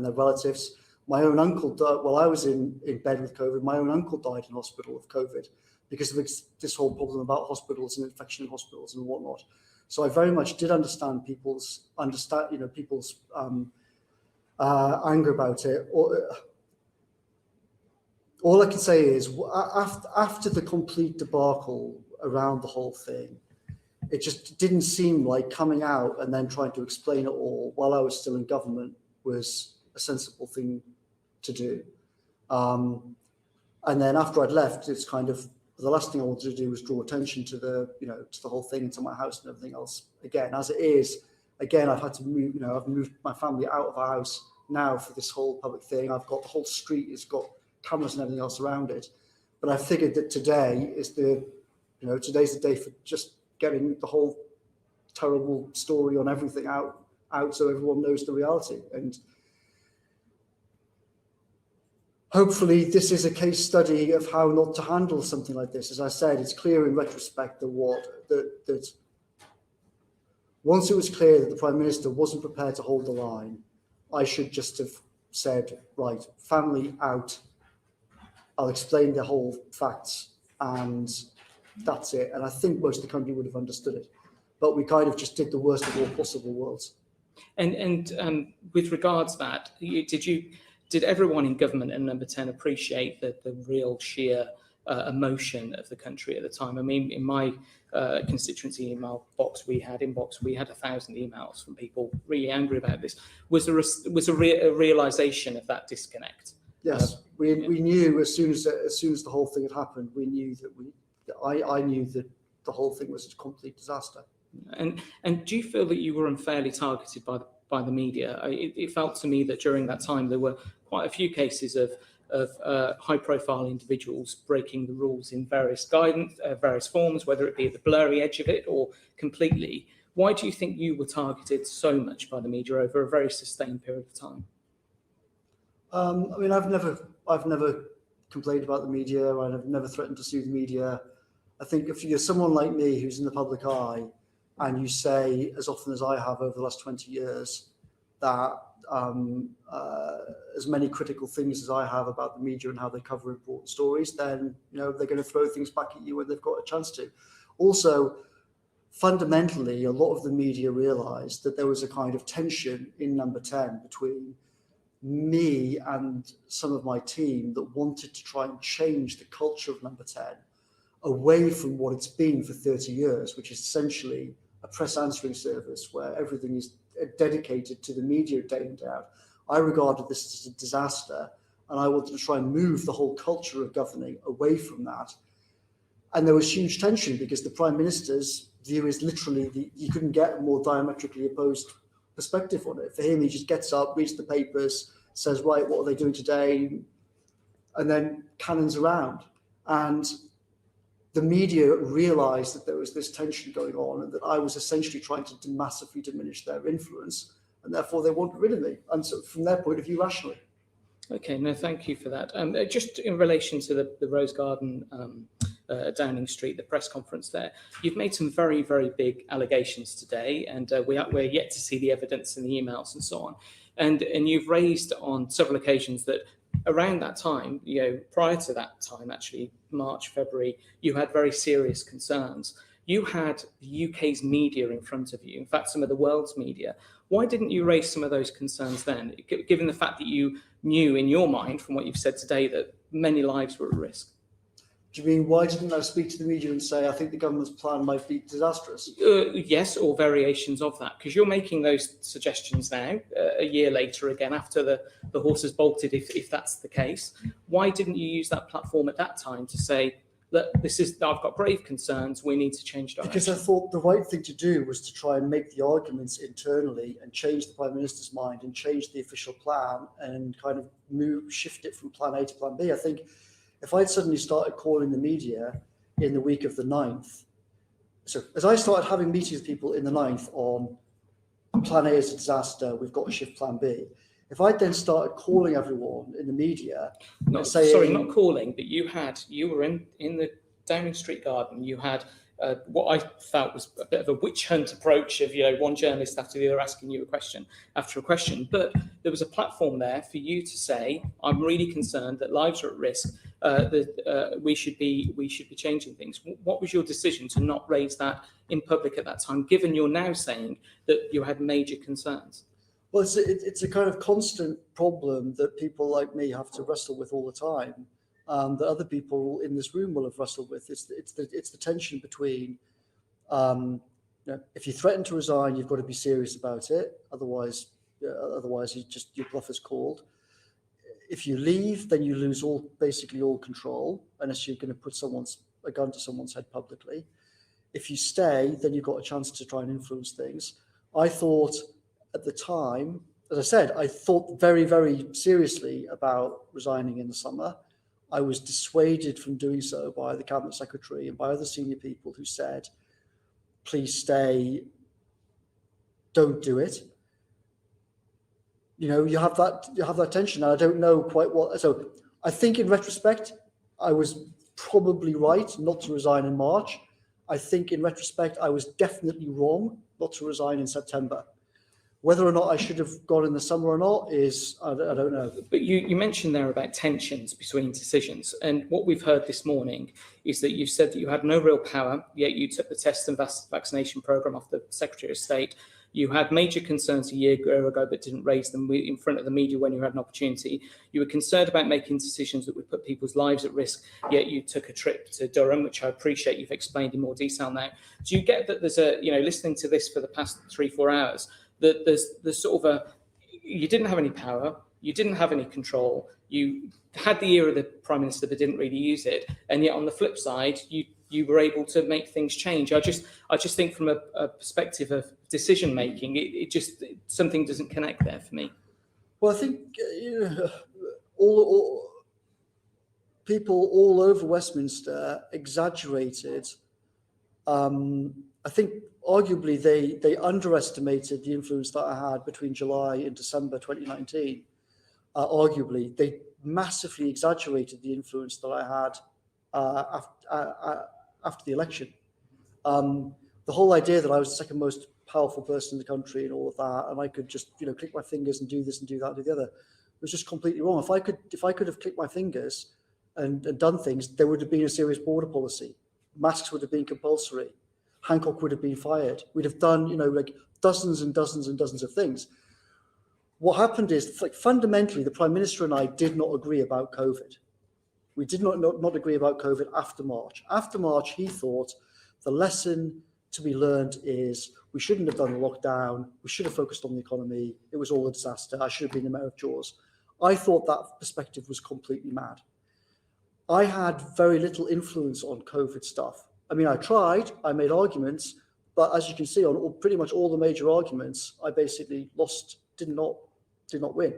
their relatives. My own uncle died while I was in bed with COVID. My own uncle died in hospital with COVID because of this whole problem about hospitals and infection in hospitals and whatnot. So I very much did understand people's anger about it. All I can say is, after the complete debacle around the whole thing, it just didn't seem like coming out and then trying to explain it all while I was still in government was a sensible thing to do. And then after I'd left, it's kind of the last thing I wanted to do was draw attention to the whole thing, to my house and everything else. Again, as it is, I've had to move. I've moved my family out of our house now for this whole public thing. I've got the whole street has got cameras and everything else around it. But I figured that today is today's the day for just getting the whole terrible story on everything out so everyone knows the reality. And hopefully this is a case study of how not to handle something like this. As I said, it's clear in retrospect that once it was clear that the Prime Minister wasn't prepared to hold the line, I should just have said, right, family out, I'll explain the whole facts, and that's it. And I think most of the country would have understood it. But we kind of just did the worst of all possible worlds. And with regards to that, did everyone in government and Number 10 appreciate the real sheer emotion of the country at the time? I mean, in my constituency email box, we had 1,000 emails from people really angry about this. Was there a realization of that disconnect? Yes, we knew as soon as the whole thing had happened, we knew that I knew that the whole thing was a complete disaster. And do you feel that you were unfairly targeted by the media? It felt to me that during that time there were quite a few cases of high-profile individuals breaking the rules in various forms, whether it be at the blurry edge of it or completely. Why do you think you were targeted so much by the media over a very sustained period of time? I mean, I've never complained about the media. I've never threatened to sue the media. I think if you're someone like me who's in the public eye and you say, as often as I have over the last 20 years, that as many critical things as I have about the media and how they cover important stories, then they're going to throw things back at you when they've got a chance to. Also, fundamentally, a lot of the media realised that there was a kind of tension in Number 10 between me and some of my team that wanted to try and change the culture of Number 10 away from what it's been for 30 years, which is essentially a press answering service where everything is dedicated to the media day in, day out. I regarded this as a disaster, and I wanted to try and move the whole culture of governing away from that. And there was huge tension because the Prime Minister's view is literally, you couldn't get a more diametrically opposed perspective on it. For him, he just gets up, reads the papers, says, right, what are they doing today? And then cannons around. And the media realised that there was this tension going on and that I was essentially trying to massively diminish their influence, and therefore they wanted rid of me. And so from their point of view, rationally. Okay, no, thank you for that. Just in relation to the Rose Garden, Downing Street, the press conference there, you've made some very, very big allegations today, and we're yet to see the evidence in the emails and so on. And you've raised on several occasions that around that time, prior to that time, actually, March, February, you had very serious concerns. You had the UK's media in front of you, in fact, some of the world's media. Why didn't you raise some of those concerns then, given the fact that you knew in your mind, from what you've said today, that many lives were at risk? Do you mean, why didn't I speak to the media and say, I think the government's plan might be disastrous? Yes, or variations of that, because you're making those suggestions now, a year later, again, after the horse has bolted, if that's the case. Why didn't you use that platform at that time to say, look, I've got grave concerns, we need to change direction? Because I thought the right thing to do was to try and make the arguments internally and change the Prime Minister's mind and change the official plan and kind of shift it from plan A to plan B. I think if I'd suddenly started calling the media in the week of the 9th, so as I started having meetings with people in the 9th on plan A is a disaster, we've got to shift plan B. If I then started calling everyone in the media, not calling, but you were in the Downing Street garden. You had what I felt was a bit of a witch hunt approach of one journalist after the other asking you a question after a question. But there was a platform there for you to say, I'm really concerned that lives are at risk. That we should be changing things. What was your decision to not raise that in public at that time, given you're now saying that you had major concerns? Well, it's a kind of constant problem that people like me have to wrestle with all the time, that other people in this room will have wrestled with. It's the tension between, if you threaten to resign, you've got to be serious about it. Otherwise your bluff is called. If you leave, then you lose basically all control, unless you're going to put a gun to someone's head publicly. If you stay, then you've got a chance to try and influence things. I thought at the time, as I said, I thought very, very seriously about resigning in the summer. I was dissuaded from doing so by the Cabinet Secretary and by other senior people who said, please stay, don't do it. You have that tension. And I don't know quite what. So I think in retrospect, I was probably right not to resign in March. I think in retrospect, I was definitely wrong not to resign in September. Whether or not I should have gone in the summer or not I don't know. But you mentioned there about tensions between decisions. And what we've heard this morning is that you've said that you had no real power, yet you took the test and vaccination programme off the Secretary of State. You had major concerns a year ago, but didn't raise them in front of the media when you had an opportunity. You were concerned about making decisions that would put people's lives at risk, yet you took a trip to Durham, which I appreciate you've explained in more detail now. Do you get that there's listening to this for the past 3-4 hours, that there's sort of you didn't have any power, you didn't have any control, you had the ear of the Prime Minister but didn't really use it, and yet on the flip side, you were able to make things change. I just think from a perspective of decision making, it just something doesn't connect there for me. Well, I think all people all over Westminster exaggerated. I think arguably they underestimated the influence that I had between July and December 2019. Arguably, they massively exaggerated the influence that I had after the election. The whole idea that I was the second most powerful person in the country and all of that, and I could just click my fingers and do this and do that and do the other, was just completely wrong. If I could have clicked my fingers and done things, there would have been a serious border policy. Masks would have been compulsory. Hancock would have been fired. We'd have done, like dozens and dozens and dozens of things. What happened is, fundamentally, the Prime Minister and I did not agree about COVID. We did not agree about COVID after March. After March, he thought the lesson to be learned is we shouldn't have done the lockdown. We should have focused on the economy. It was all a disaster. I should have been the Mayor of Jaws. I thought that perspective was completely mad. I had very little influence on COVID stuff. I mean, I tried, I made arguments, but as you can see, on pretty much all the major arguments, I basically did not win.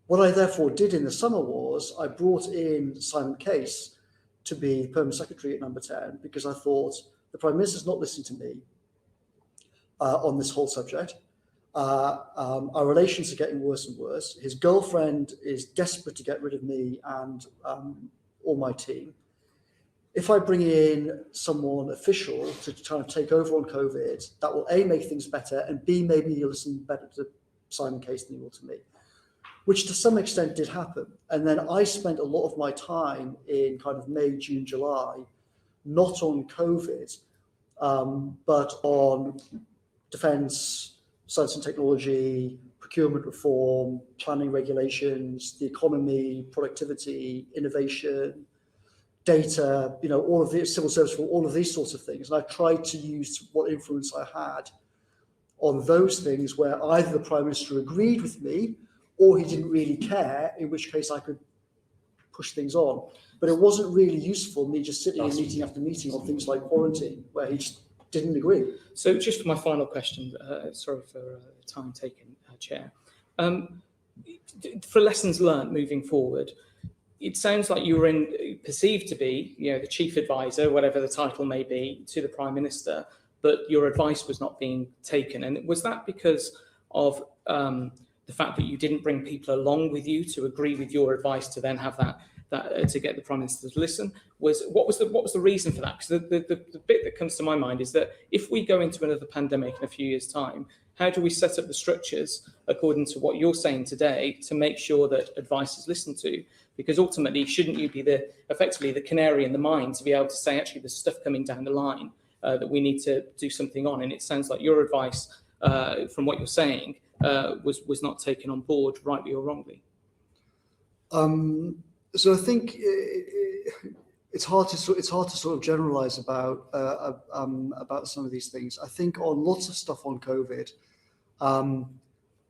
What I therefore did in the summer was I brought in Simon Case to be Permanent Secretary at Number 10, because I thought the Prime Minister's not listening to me on this whole subject. Our relations are getting worse and worse. His girlfriend is desperate to get rid of me and all my team. If I bring in someone official to kind of take over on COVID, that will A, make things better, and B, maybe you'll listen better to Simon Case than you will to me, which to some extent did happen. And then I spent a lot of my time in kind of May, June, July, not on COVID, but on defence, science and technology, procurement reform, planning regulations, the economy, productivity, innovation, data, all of the civil service for all of these sorts of things. And I tried to use what influence I had on those things where either the Prime Minister agreed with me or he didn't really care, in which case I could push things on. But it wasn't really useful me just sitting in meeting after meeting on things like quarantine, where he just didn't agree. So just for my final question, sorry for time taken, Chair. For lessons learned moving forward, it sounds like you were perceived to be, the chief advisor, whatever the title may be, to the Prime Minister, but your advice was not being taken. And was that because of the fact that you didn't bring people along with you to agree with your advice to then have that to get the Prime Minister to listen? What was the reason for that? Because the bit that comes to my mind is that if we go into another pandemic in a few years' time, how do we set up the structures according to what you're saying today to make sure that advice is listened to? Because ultimately, shouldn't you be effectively the canary in the mine to be able to say, actually, there's stuff coming down the line that we need to do something on? And it sounds like your advice, from what you're saying, was not taken on board, rightly or wrongly. So I think it's hard to sort of generalize about some of these things. I think on lots of stuff on COVID,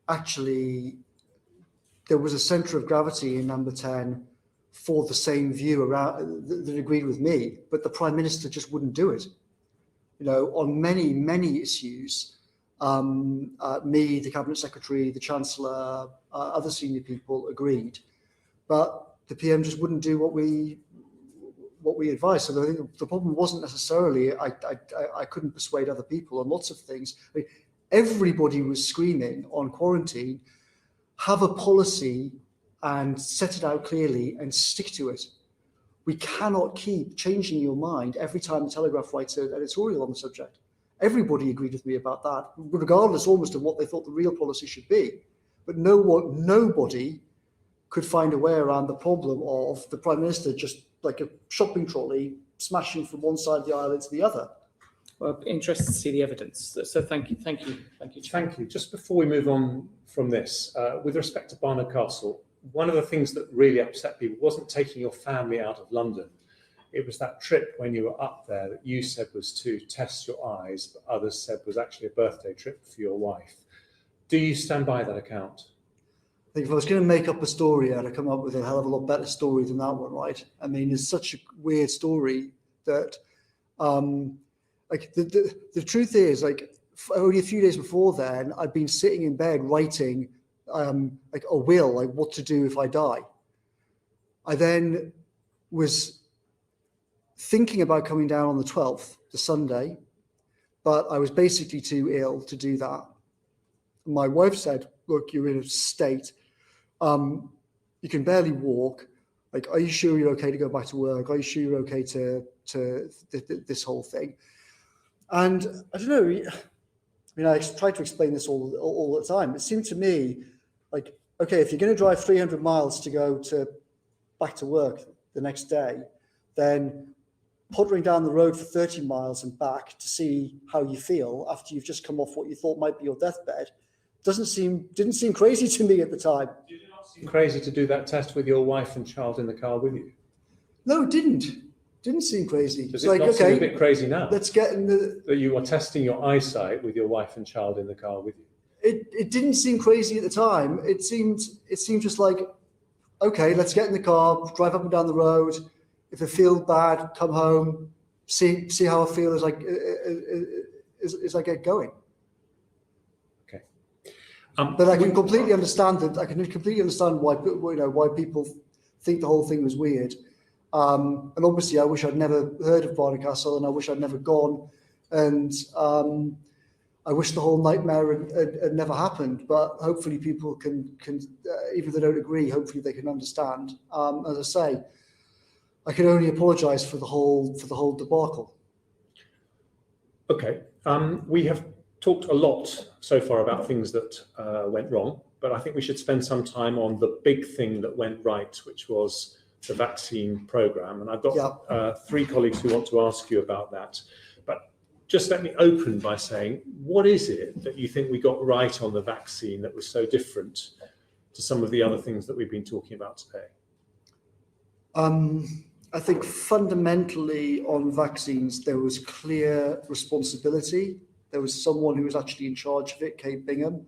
actually, there was a centre of gravity in Number 10 for the same view around that agreed with me, but the Prime Minister just wouldn't do it. On many issues, me, the Cabinet Secretary, the Chancellor, other senior people agreed, but the PM just wouldn't do what we advised. So I think the problem wasn't necessarily I couldn't persuade other people on lots of things. I mean, everybody was screaming on quarantine, have a policy and set it out clearly and stick to it. We cannot keep changing your mind every time the Telegraph writes an editorial on the subject. Everybody agreed with me about that, regardless almost of what they thought the real policy should be. But nobody could find a way around the problem of the Prime Minister just like a shopping trolley smashing from one side of the aisle into the other. Well, interested to see the evidence. So thank you. Thank you. Just before we move on from this, with respect to Barnard Castle, one of the things that really upset people wasn't taking your family out of London. It was that trip when you were up there that you said was to test your eyes, but others said was actually a birthday trip for your wife. Do you stand by that account? I think if I was going to make up a story, I'd have come up with a hell of a lot better story than that one, right? I mean, it's such a weird story that, like, the truth is, like, only a few days before then, I'd been sitting in bed writing, like, a will, like what to do if I die. I then was thinking about coming down on the 12th, the Sunday, but I was basically too ill to do that. My wife said, look, you're in a state, you can barely walk. Like, are you sure you're okay to go back to work? Are you sure you're okay to this whole thing? And I don't know, I mean, I try to explain this all the time. It seemed to me like, okay, if you're going to drive 300 miles to go back to work the next day, then pottering down the road for 30 miles and back to see how you feel after you've just come off what you thought might be your deathbed didn't seem crazy to me at the time. Did it not seem crazy to do that test with your wife and child in the car with you? No, it didn't. Didn't seem crazy. Does it not seem a bit crazy now? Let's get in that you are testing your eyesight with your wife and child in the car with you. It didn't seem crazy at the time. It seemed just like, okay, let's get in the car, drive up and down the road. If I feel bad, come home, see how I feel as I get going. Okay. But I can completely understand that. I can completely understand why why people think the whole thing was weird. And obviously, I wish I'd never heard of Barnard Castle, and I wish I'd never gone. And I wish the whole nightmare had never happened. But hopefully, people can even if they don't agree, hopefully they can understand. As I say, I can only apologise for the whole debacle. Okay, we have talked a lot so far about things that went wrong, but I think we should spend some time on the big thing that went right, which was the vaccine programme. And I've got 3 colleagues who want to ask you about that. But just let me open by saying, what is it that you think we got right on the vaccine that was so different to some of the other things that we've been talking about today? I think fundamentally on vaccines, there was clear responsibility. There was someone who was actually in charge of it, Kate Bingham,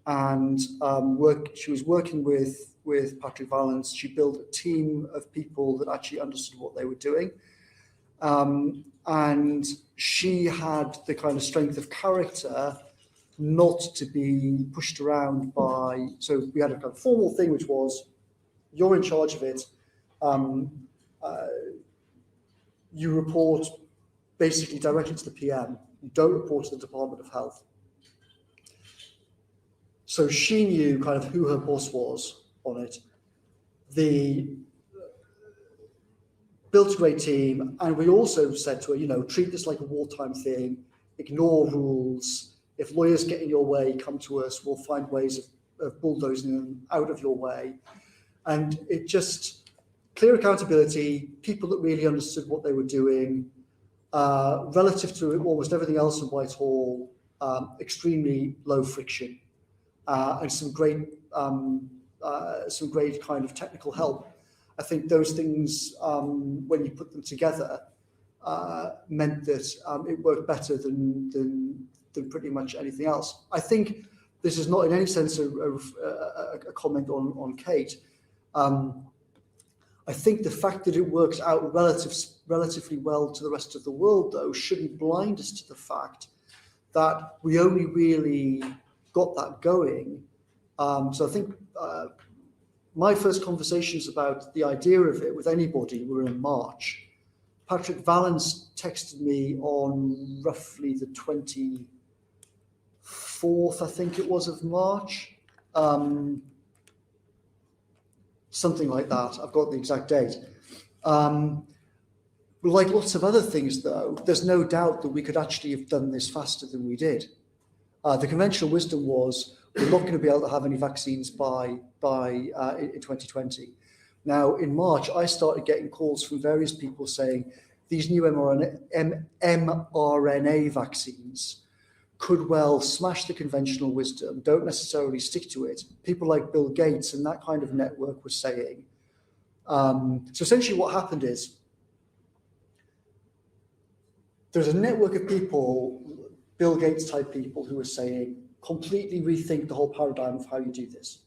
and she was working with Patrick Vallance. She built a team of people that actually understood what they were doing. And she had the kind of strength of character not to be pushed around by, so we had a kind of formal thing, which was, you're in charge of it. You report basically directly to the PM. You don't report to the Department of Health. So she knew kind of who her boss was on it. Built a great team, and we also said to her, treat this like a wartime thing, ignore rules. If lawyers get in your way, come to us, we'll find ways of bulldozing them out of your way. And it just, clear accountability, people that really understood what they were doing, relative to almost everything else in Whitehall, extremely low friction, and some great kind of technical help. I think those things, when you put them together, meant that it worked better than pretty much anything else. I think this is not in any sense a comment on Kate. I think the fact that it works out relatively well to the rest of the world, though, shouldn't blind us to the fact that we only really got that going. So I think my first conversations about the idea of it with anybody were in March. Patrick Vallance texted me on roughly the 24th, I think it was, of March. Something like that. I've got the exact date. Like lots of other things, though, there's no doubt that we could actually have done this faster than we did. The conventional wisdom was we're not going to be able to have any vaccines by in 2020. Now, in March, I started getting calls from various people saying these new mRNA vaccines could well smash the conventional wisdom, don't necessarily stick to it. People like Bill Gates and that kind of network were saying. So essentially what happened is there's a network of people, Bill Gates type people, who are saying, completely rethink the whole paradigm of how you do this.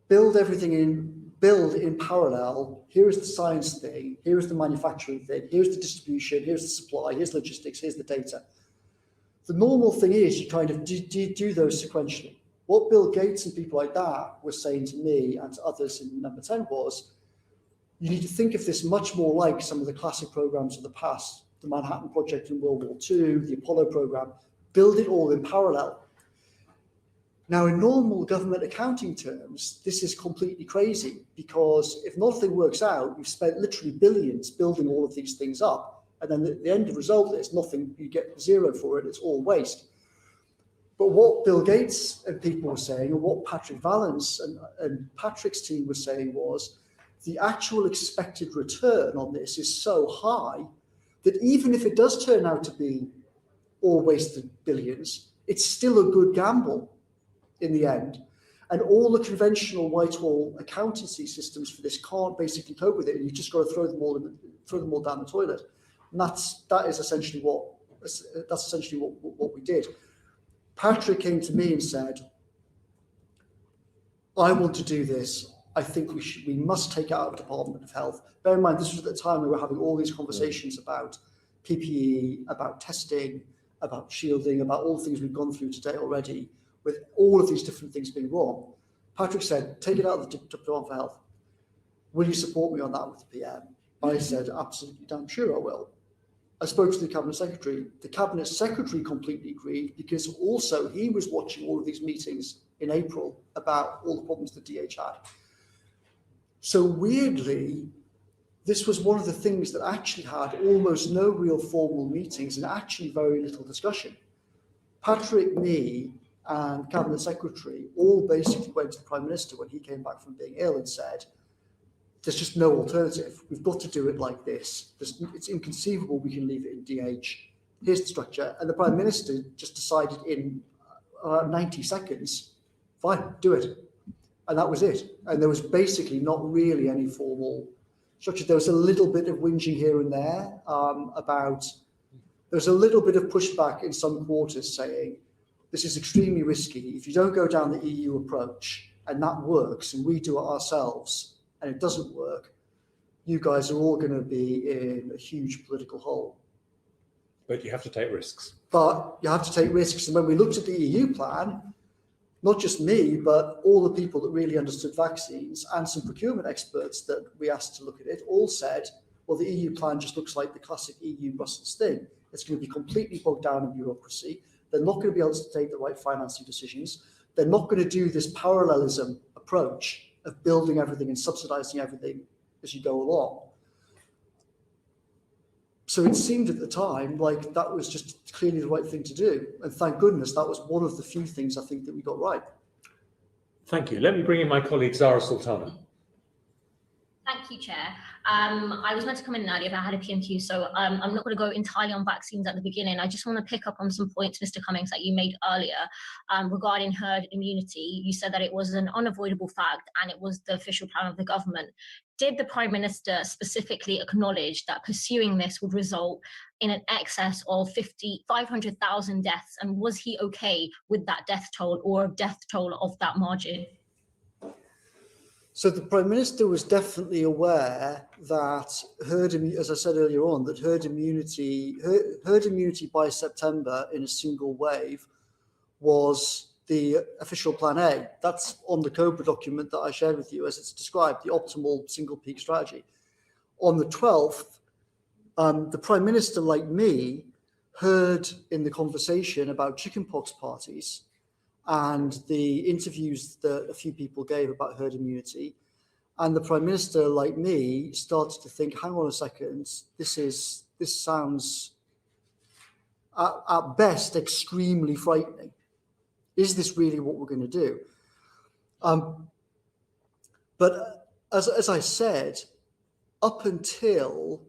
Build in parallel. Here is the science thing, here is the manufacturing thing, here's the distribution, here's the supply, here's logistics, here's the data. The normal thing is you kind of do those sequentially. What Bill Gates and people like that were saying to me and to others in number 10 was, you need to think of this much more like some of the classic programs of the past, the Manhattan Project in World War II, the Apollo program, build it all in parallel. Now, in normal government accounting terms, this is completely crazy because if nothing works out, you've spent literally billions building all of these things up. And then the end result is nothing, you get zero for it, it's all waste. But what Bill Gates and people were saying, and what Patrick Vallance and Patrick's team were saying was, the actual expected return on this is so high that even if it does turn out to be all wasted billions, it's still a good gamble in the end. And all the conventional Whitehall accountancy systems for this can't basically cope with it. You've just got to throw them all down the toilet. And that is essentially what we did. Patrick came to me and said, I want to do this. I think we must take it out of the Department of Health. Bear in mind, this was at the time we were having all these conversations about PPE, about testing, about shielding, about all the things we've gone through today already. with all of these different things being wrong. Patrick said, take it out of the Department for Health. Will you support me on that with the PM? I said, absolutely, damn sure I will. I spoke to the Cabinet Secretary. The Cabinet Secretary completely agreed, because also he was watching all of these meetings in April about all the problems the DH had. So weirdly, this was one of the things that actually had almost no real formal meetings and actually very little discussion. Patrick, me, and Cabinet Secretary all basically went to the Prime Minister when he came back from being ill and said, there's just no alternative. We've got to do it like this. It's inconceivable we can leave it in DH. Here's the structure. And the Prime Minister just decided in 90 seconds, fine, do it. And that was it. And there was basically not really any formal structure. There was a little bit of whinging here and there there's a little bit of pushback in some quarters saying, this is extremely risky. If you don't go down the EU approach and that works and we do it ourselves and it doesn't work, you guys are all going to be in a huge political hole. But you have to take risks. But you have to take risks. And when we looked at the EU plan, not just me, but all the people that really understood vaccines and some procurement experts that we asked to look at it all said, well, the EU plan just looks like the classic EU Brussels thing. It's going to be completely bogged down in bureaucracy. They're not going to be able to take the right financing decisions. They're not going to do this parallelism approach of building everything and subsidizing everything as you go along. So it seemed at the time like that was just clearly the right thing to do. And thank goodness that was one of the few things I think that we got right. Thank you. Let me bring in my colleague, Zara Sultana. Thank you, Chair. I was meant to come in earlier, but I had a PMQ, so I'm not going to go entirely on vaccines at the beginning. I just want to pick up on some points, Mr. Cummings, that you made earlier regarding herd immunity. You said that it was an unavoidable fact and it was the official plan of the government. Did the Prime Minister specifically acknowledge that pursuing this would result in an excess of 500,000 deaths? And was he okay with that death toll or a death toll of that margin? So the Prime Minister was definitely aware that as I said earlier on, that herd immunity by September in a single wave was the official plan A. That's on the COBRA document that I shared with you as it's described, the optimal single peak strategy. On the 12th, the Prime Minister, like me, heard in the conversation about chickenpox parties and the interviews that a few people gave about herd immunity. And the Prime Minister, like me, started to think, hang on a second, this sounds at best extremely frightening. Is this really what we're going to do? But as I said, up until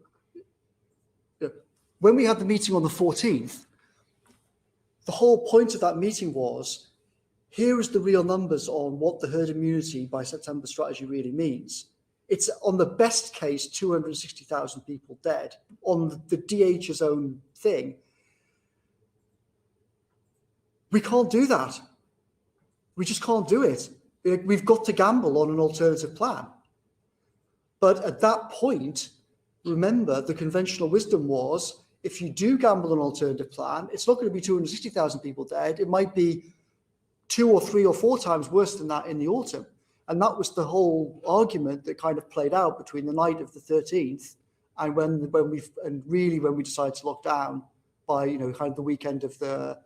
when we had the meeting on the 14th, the whole point of that meeting was, here is the real numbers on what the herd immunity by September strategy really means. It's on the best case, 260,000 people dead. On the DH's own thing, we can't do that. We just can't do it. We've got to gamble on an alternative plan. But at that point, remember, the conventional wisdom was, if you do gamble an alternative plan, it's not going to be 260,000 people dead. It might be 2 or 3 or 4 times worse than that in the autumn. And that was the whole argument that kind of played out between the night of the 13th and when we decided to lock down by, kind of the weekend of the,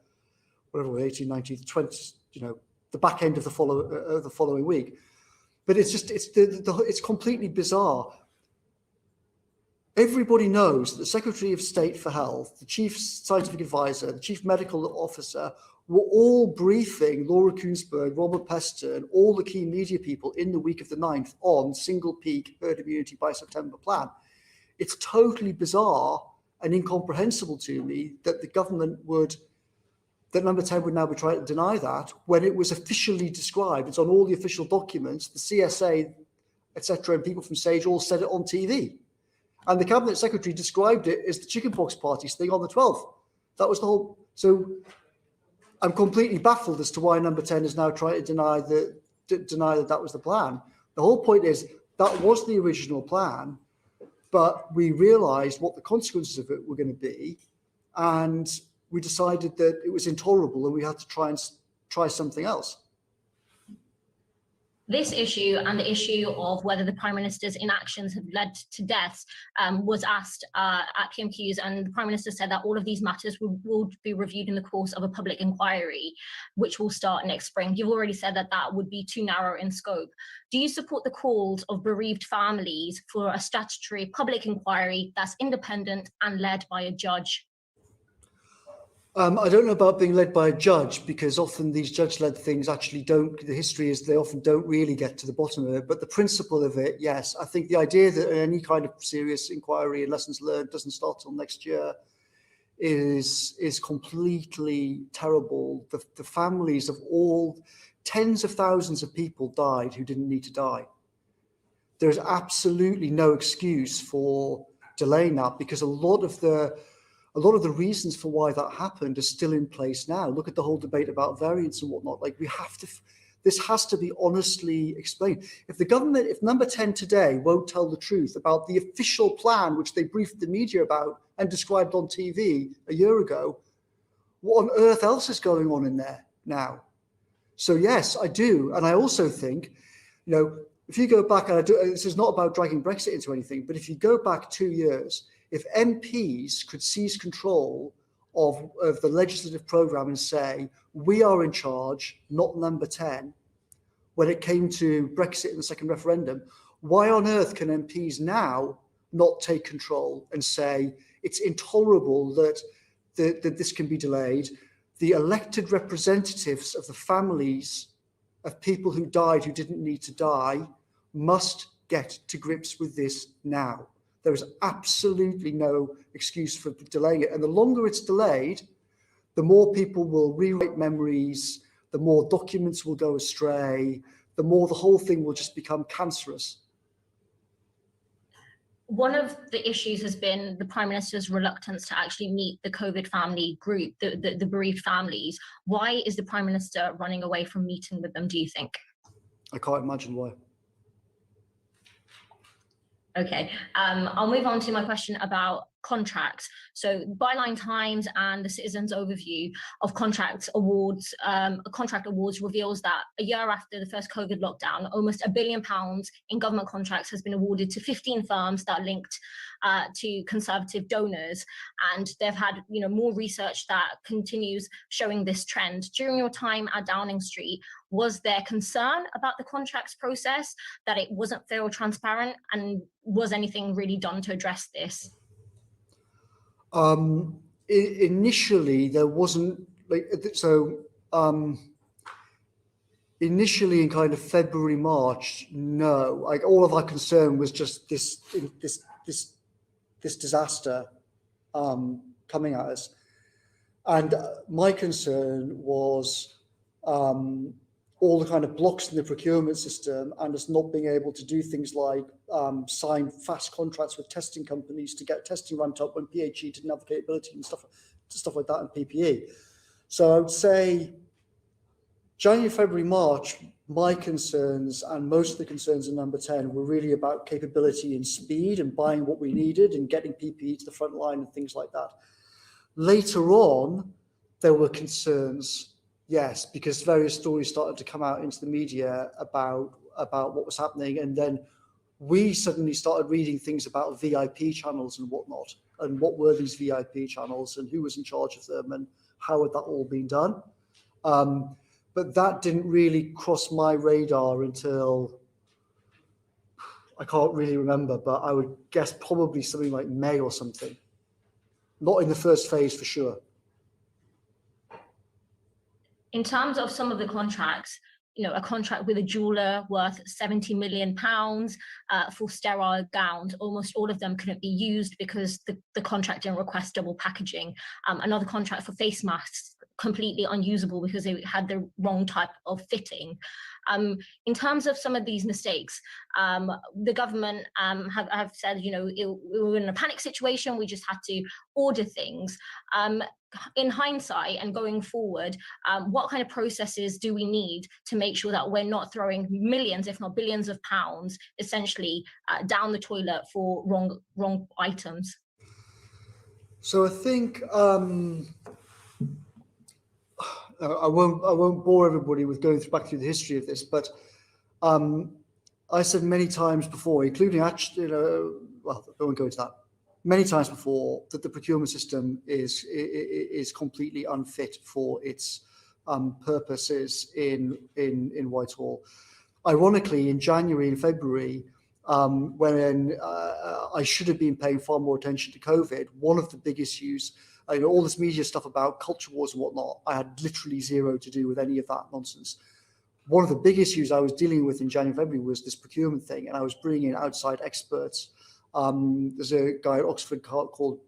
18, 19, 20, the back end of the following week. But it's completely bizarre. Everybody knows that the Secretary of State for Health, the Chief Scientific Advisor, the Chief Medical Officer were all briefing Laura Koonsberg, Robert Pester, and all the key media people in the week of the 9th on single peak herd immunity by September plan. It's totally bizarre and incomprehensible to me that the government that Number 10 would now be trying to deny that when it was officially described. It's on all the official documents, the CSA, etc., and people from SAGE all said it on TV. And the Cabinet Secretary described it as the chickenpox parties thing on the 12th. That was the whole. So I'm completely baffled as to why Number 10 is now trying to deny that was the plan. The whole point is that was the original plan, but we realized what the consequences of it were going to be, and we decided that it was intolerable and we had to try and try something else. This issue and the issue of whether the Prime Minister's inactions have led to deaths was asked at PMQs, and the Prime Minister said that all of these matters will be reviewed in the course of a public inquiry, which will start next spring. You've already said that that would be too narrow in scope. Do you support the calls of bereaved families for a statutory public inquiry that's independent and led by a judge? I don't know about being led by a judge, because often these judge-led things actually don't, the history is they often don't really get to the bottom of it. But the principle of it, yes. I think the idea that any kind of serious inquiry and lessons learned doesn't start till next year is completely terrible. The families of all, tens of thousands of people died who didn't need to die. There's absolutely no excuse for delaying that, because a lot of the reasons for why that happened are still in place now. Look at the whole debate about variants and whatnot. Like, we have to, this has to be honestly explained. If the government, if Number 10 today won't tell the truth about the official plan, which they briefed the media about and described on TV a year ago, what on earth else is going on in there now? So yes, I do. And I also think, you know, if you go back, and this is not about dragging Brexit into anything, but if you go back 2 years, if MPs could seize control of the legislative programme and say, we are in charge, not Number 10, when it came to Brexit and the second referendum, why on earth can MPs now not take control and say, it's intolerable that this can be delayed? The elected representatives of the families of people who died who didn't need to die must get to grips with this now. There is absolutely no excuse for delaying it. And the longer it's delayed, the more people will rewrite memories, the more documents will go astray, the more the whole thing will just become cancerous. One of the issues has been the Prime Minister's reluctance to actually meet the COVID family group, the bereaved families. Why is the Prime Minister running away from meeting with them, do you think? I can't imagine why. Okay, I'll move on to my question about contracts. So Byline Times and the Citizens Overview of contract awards reveals that a year after the first COVID lockdown, almost £1 billion in government contracts has been awarded to 15 firms that are linked to Conservative donors, and they've had more research that continues showing this trend. During your time at Downing Street, was there concern about the contracts process, that it wasn't fair or transparent, and was anything really done to address this? Initially, there wasn't, initially in kind of February, March, no. Like, all of our concern was just this disaster coming at us, and my concern was all the kind of blocks in the procurement system and us not being able to do things like sign fast contracts with testing companies to get testing ramped up when PHE didn't have the capability and stuff like that, and PPE. So I would say January, February, March, my concerns and most of the concerns in Number 10 were really about capability and speed and buying what we needed and getting PPE to the front line and things like that. Later on, there were concerns, yes, because various stories started to come out into the media about what was happening, and then we suddenly started reading things about VIP channels and whatnot, and what were these VIP channels and who was in charge of them and how had that all been done. But that didn't really cross my radar until, I can't really remember, but I would guess probably something like May or something. Not in the first phase for sure. In terms of some of the contracts, a contract with a jeweler worth £70 million for sterile gowns, almost all of them couldn't be used because the contract didn't request double packaging. Another contract for face masks, completely unusable because they had the wrong type of fitting. In terms of some of these mistakes, the government have said, we were in a panic situation, we just had to order things. In hindsight and going forward, what kind of processes do we need to make sure that we're not throwing millions, if not billions of pounds, essentially down the toilet for wrong items? So I think I won't bore everybody with going back through the history of this, but I said many times before, including actually, well, I won't go into that. Many times before, that the procurement system is completely unfit for its purposes in Whitehall. Ironically, in January and February, when I should have been paying far more attention to COVID, one of the big issues, all this media stuff about culture wars and whatnot, I had literally zero to do with any of that nonsense. One of the big issues I was dealing with in January and February was this procurement thing, and I was bringing in outside experts. There's a guy at Oxford called,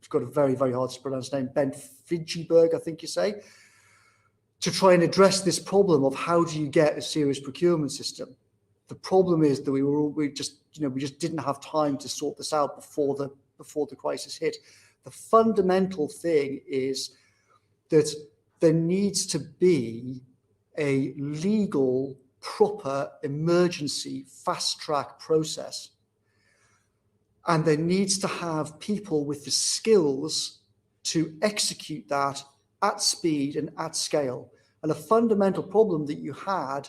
he's got a very, very hard to pronounce name, Ben Fidgeberg, I think you say, to try and address this problem of how do you get a serious procurement system. The problem is that we just didn't have time to sort this out before the crisis hit. The fundamental thing is that there needs to be a legal, proper, emergency, fast-track process. And there needs to have people with the skills to execute that at speed and at scale. And a fundamental problem that you had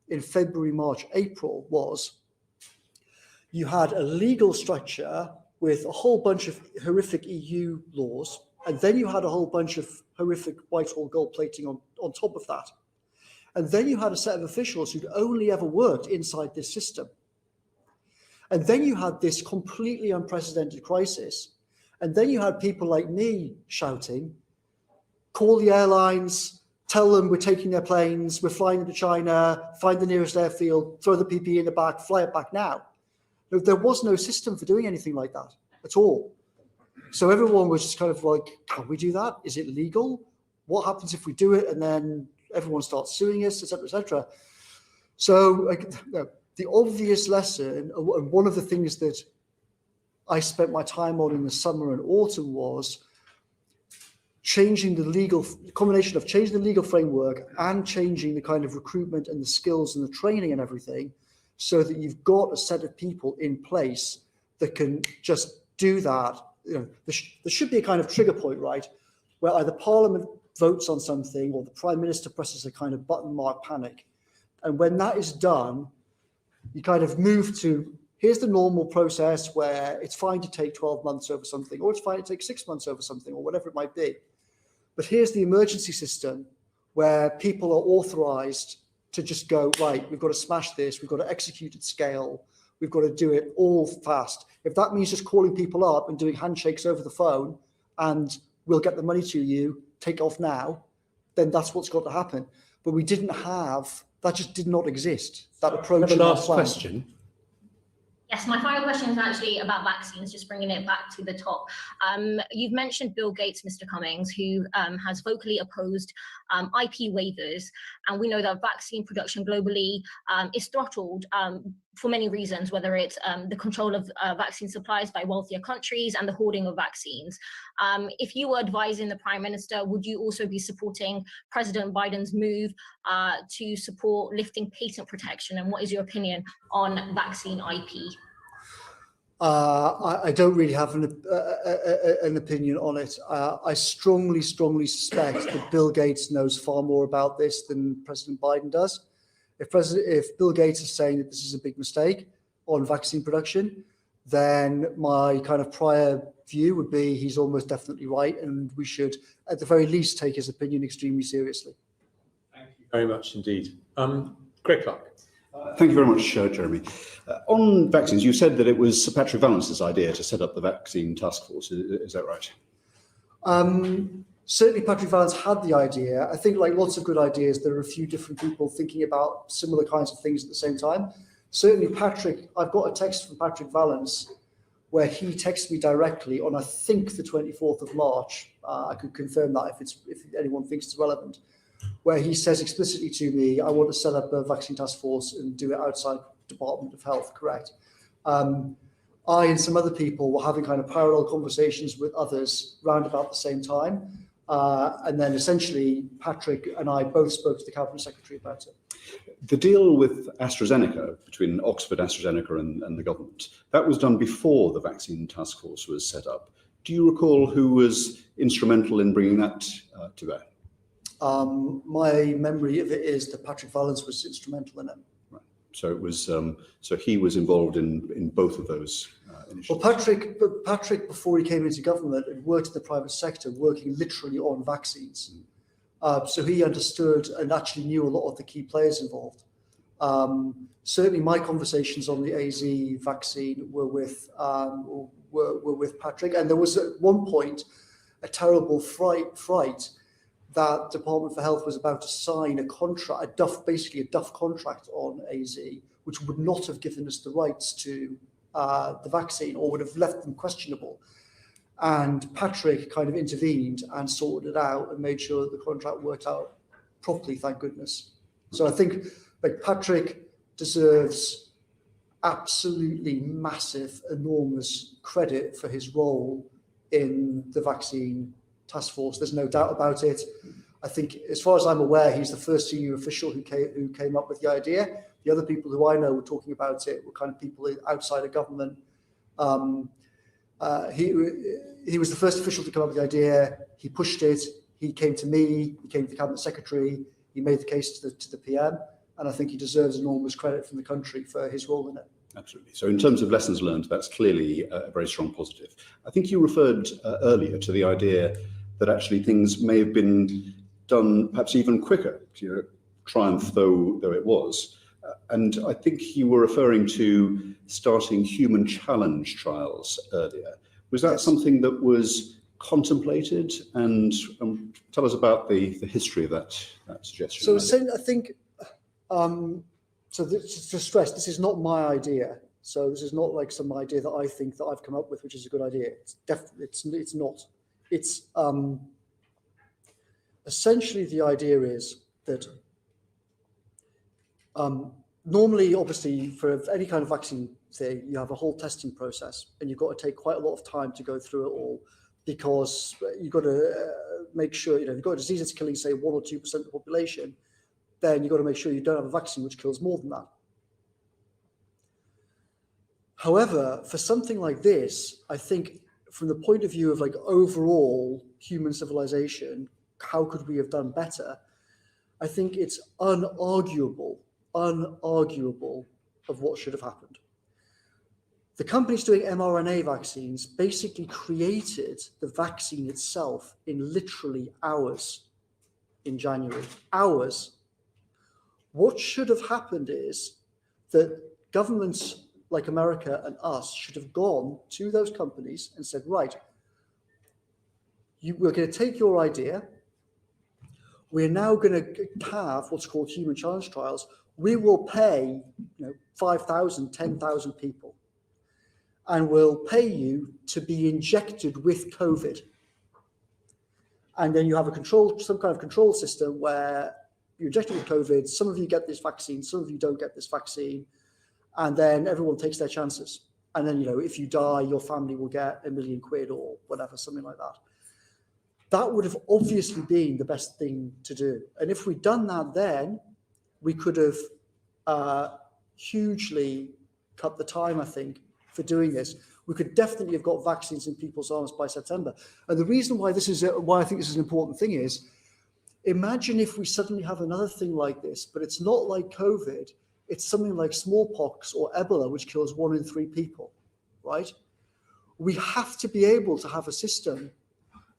in February, March, April was you had a legal structure with a whole bunch of horrific EU laws, and then you had a whole bunch of horrific Whitehall gold plating on top of that. And then you had a set of officials who'd only ever worked inside this system. And then you had this completely unprecedented crisis. And then you had people like me shouting, call the airlines, tell them we're taking their planes, we're flying to China, find the nearest airfield, throw the PPE in the back, fly it back now. There was no system for doing anything like that at all. So everyone was just kind of like, can we do that? Is it legal? What happens if we do it and then everyone starts suing us, et cetera, et cetera? So the obvious lesson, and one of the things that I spent my time on in the summer and autumn, was changing the combination of changing the legal framework and changing the kind of recruitment and the skills and the training and everything, so that you've got a set of people in place that can just do that. There should be a kind of trigger point, right, where either Parliament votes on something or the Prime Minister presses a kind of button mark panic. And when that is done, you kind of move to, here's the normal process where it's fine to take 12 months over something, or it's fine to take 6 months over something, or whatever it might be. But here's the emergency system where people are authorized to just go, right, we've got to smash this, we've got to execute at scale, we've got to do it all fast. If that means just calling people up and doing handshakes over the phone and we'll get the money to you, take off now, then that's what's got to happen. But we didn't have, that just did not exist, that approach. The last question. Yes, my final question is actually about vaccines, just bringing it back to the top. You've mentioned Bill Gates, Mr. Cummings, who has vocally opposed IP waivers. And we know that vaccine production globally is throttled for many reasons, whether it's the control of vaccine supplies by wealthier countries and the hoarding of vaccines. If you were advising the Prime Minister, would you also be supporting President Biden's move to support lifting patent protection? And what is your opinion on vaccine IP? I don't really have an opinion on it. I strongly suspect that Bill Gates knows far more about this than President Biden does. If Bill Gates is saying that this is a big mistake on vaccine production, then my kind of prior view would be he's almost definitely right, and we should, at the very least, take his opinion extremely seriously. Thank you very much indeed. Greg Clark. Thank you very much, Jeremy. On vaccines, you said that it was Sir Patrick Vallance's idea to set up the vaccine task force. Is that right? Certainly Patrick Vallance had the idea. I think, like lots of good ideas, there are a few different people thinking about similar kinds of things at the same time. Certainly Patrick, I've got a text from Patrick Vallance where he texted me directly on, I think, the 24th of March. I could confirm that if anyone thinks it's relevant, where he says explicitly to me, I want to set up a vaccine task force and do it outside Department of Health, correct? I and some other people were having kind of parallel conversations with others round about the same time. And then essentially Patrick and I both spoke to the Cabinet Secretary about it. The deal with AstraZeneca, between Oxford, AstraZeneca and the government, that was done before the vaccine task force was set up. Do you recall who was instrumental in bringing that to bear? my memory of it is that Patrick Vallance was instrumental in it. Right. So it was. So he was involved in both of those initiatives. Well, Patrick, before he came into government, had worked in the private sector, working literally on vaccines. So he understood and actually knew a lot of the key players involved. Certainly, my conversations on the AZ vaccine were with Patrick, and there was at one point a terrible fright that Department for Health was about to sign a contract, basically a duff contract on AZ, which would not have given us the rights to the vaccine, or would have left them questionable. And Patrick kind of intervened and sorted it out and made sure that the contract worked out properly, thank goodness. So I think Patrick deserves absolutely massive, enormous credit for his role in the vaccine task force. There's no doubt about it. I think, as far as I'm aware, he's the first senior official who came up with the idea. The other people who I know were talking about it were kind of people outside of government. He was the first official to come up with the idea. He pushed it. He came to me. He came to the cabinet secretary. He made the case to the PM, and I think he deserves enormous credit from the country for his role in it. Absolutely. So in terms of lessons learned, that's clearly a very strong positive. I think you referred earlier to the idea that actually things may have been done perhaps even quicker, triumph though it was. And I think you were referring to starting human challenge trials earlier. Was that something that was contemplated? And tell us about the history of that suggestion. So I think, to stress, this is not my idea. So this is not like some idea that I think that I've come up with, which is a good idea. It's not. It's essentially the idea is that normally, obviously, for any kind of vaccine thing, you have a whole testing process, and you've got to take quite a lot of time to go through it all, because you've got to make sure, you've got a disease that's killing, say, 1 or 2% of the population, then you've got to make sure you don't have a vaccine which kills more than that. However, for something like this, I think from the point of view of like overall human civilization, how could we have done better? I think it's unarguable of what should have happened. The companies doing mRNA vaccines basically created the vaccine itself in literally hours in January. Hours. What should have happened is that governments like America and us should have gone to those companies and said, right, we're going to take your idea. We're now going to have what's called human challenge trials. We will pay 5,000, 10,000 people, and we'll pay you to be injected with COVID. And then you have some kind of control system where you're injected with COVID. Some of you get this vaccine, some of you don't get this vaccine. And then everyone takes their chances. And then, if you die, your family will get £1 million or whatever, something like that. That would have obviously been the best thing to do. And if we'd done that then, we could have hugely cut the time, I think, for doing this. We could definitely have got vaccines in people's arms by September. And the reason why I think this is an important thing is, imagine if we suddenly have another thing like this, but it's not like COVID. It's something like smallpox or Ebola, which kills 1 in 3 people, right? We have to be able to have a system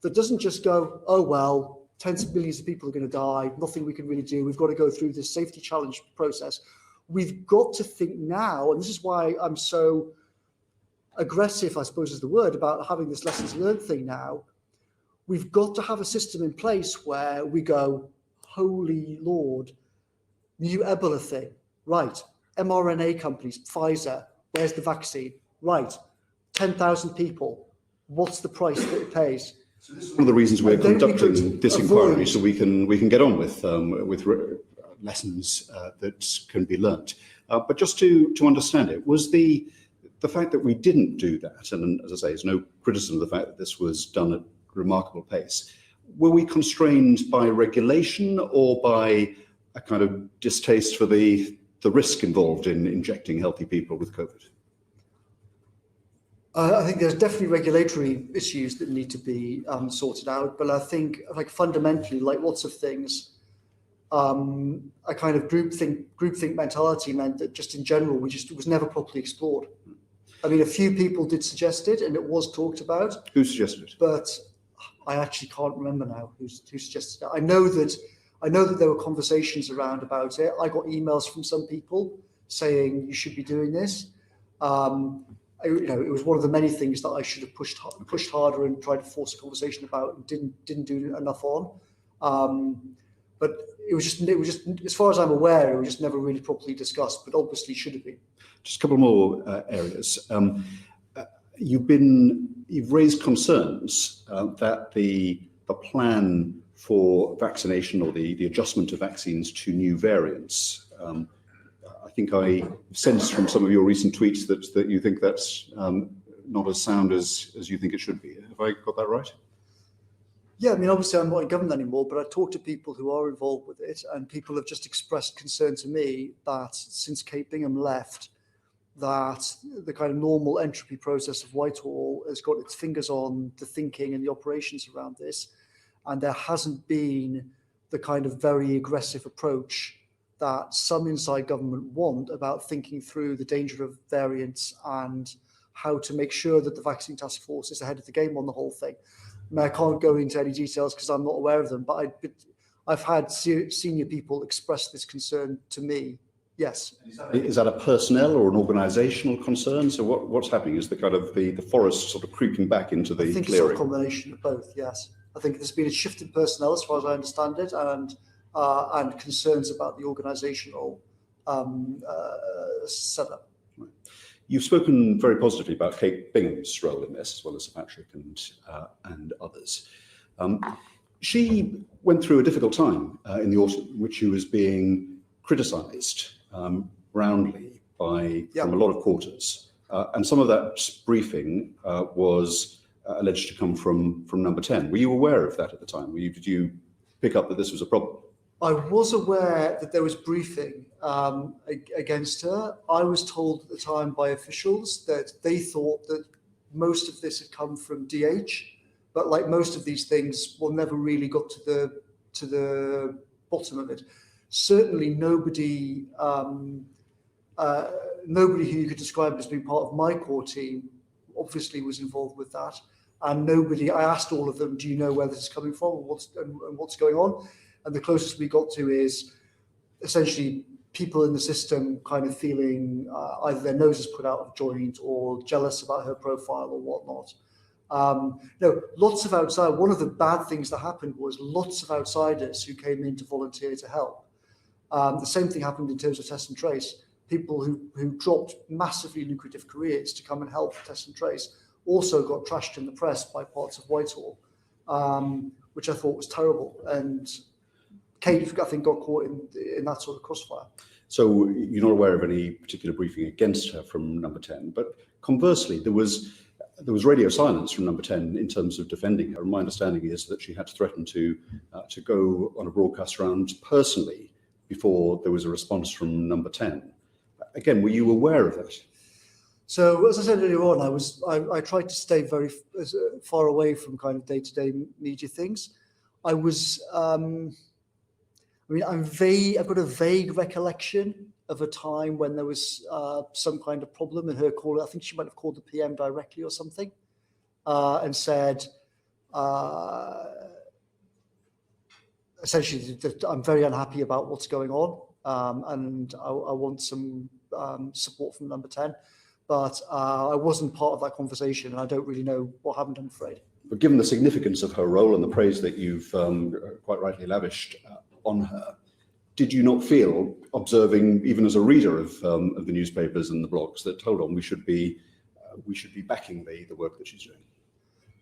that doesn't just go, oh, well, tens of millions of people are going to die, nothing we can really do. We've got to go through this safety challenge process. We've got to think now, and this is why I'm so aggressive, I suppose is the word, about having this lessons learned thing now. We've got to have a system in place where we go, holy Lord, new Ebola thing. Right, mRNA companies, Pfizer, where's the vaccine? Right, 10,000 people, what's the price that it pays? So this is one of the reasons we're conducting this inquiry, so we can get on with lessons that can be learnt. But just to understand it, was the fact that we didn't do that, and as I say, there's no criticism of the fact that this was done at remarkable pace, were we constrained by regulation or by a kind of distaste for the risk involved in injecting healthy people with COVID? I think there's definitely regulatory issues that need to be sorted out, but I think, like, fundamentally, like lots of things, a kind of groupthink mentality meant that just in general, it was never properly explored. I mean, a few people did suggest it, and it was talked about. Who suggested it? But I actually can't remember now who suggested it. I know that there were conversations around about it. I got emails from some people saying you should be doing this. It was one of the many things that I should have pushed harder and tried to force a conversation about and didn't do enough on. But it was just, as far as I'm aware, it was just never really properly discussed, but obviously should have been. Just a couple more areas. You've raised concerns that the plan for vaccination or the adjustment of vaccines to new variants. I think I sensed from some of your recent tweets that you think that's not as sound as you think it should be. Have I got that right? Yeah, I mean, obviously I'm not in government anymore, but I talk to people who are involved with it, and people have just expressed concern to me that since Kate Bingham left, that the kind of normal entropy process of Whitehall has got its fingers on the thinking and the operations around this, and there hasn't been the kind of very aggressive approach that some inside government want about thinking through the danger of variants and how to make sure that the vaccine task force is ahead of the game on the whole thing. I mean, I can't go into any details because I'm not aware of them, but I've had senior people express this concern to me. Yes. Is that a personnel or an organisational concern? So what's happening? Is the kind of the forest sort of creeping back into the I think clearing? It's a combination of both. Yes, I think there's been a shift in personnel, as far as I understand it, and concerns about the organisational setup. Right. You've spoken very positively about Kate Bingham's role in this, as well as Patrick and others. She went through a difficult time in the autumn, in which she was being criticised roundly from a lot of quarters, and some of that briefing was alleged to come from Number 10. Were you aware of that at the time? Did you pick up that this was a problem? I was aware that there was briefing against her. I was told at the time by officials that they thought that most of this had come from DH, but like most of these things, one never really got to the bottom of it. Certainly, nobody who you could describe as being part of my core team obviously was involved with that, and nobody. I asked all of them, "Do you know where this is coming from and what's going on?" And the closest we got to is essentially people in the system kind of feeling either their noses put out of joint or jealous about her profile or whatnot. Lots of outside. One of the bad things that happened was lots of outsiders who came in to volunteer to help. The same thing happened in terms of test and trace. People who dropped massively lucrative careers to come and help test and trace also got trashed in the press by parts of Whitehall, which I thought was terrible. And Kate, I think, got caught in that sort of crossfire. So you're not aware of any particular briefing against her from Number 10, but conversely, there was radio silence from Number 10 in terms of defending her. And my understanding is that she had to threaten to go on a broadcast round personally before there was a response from Number 10. Again, were you aware of that? So, as I said earlier on, I tried to stay very far away from kind of day-to-day media things. I was. I've got a vague recollection of a time when there was some kind of problem in her call. I think she might have called the PM directly or something, and said, essentially, that I'm very unhappy about what's going on, and I want some support from Number 10. But I wasn't part of that conversation, and I don't really know what happened, I'm afraid. But given the significance of her role and the praise that you've quite rightly lavished on her, did you not feel, observing even as a reader of the newspapers and the blogs, that hold on, we should be backing the work that she's doing?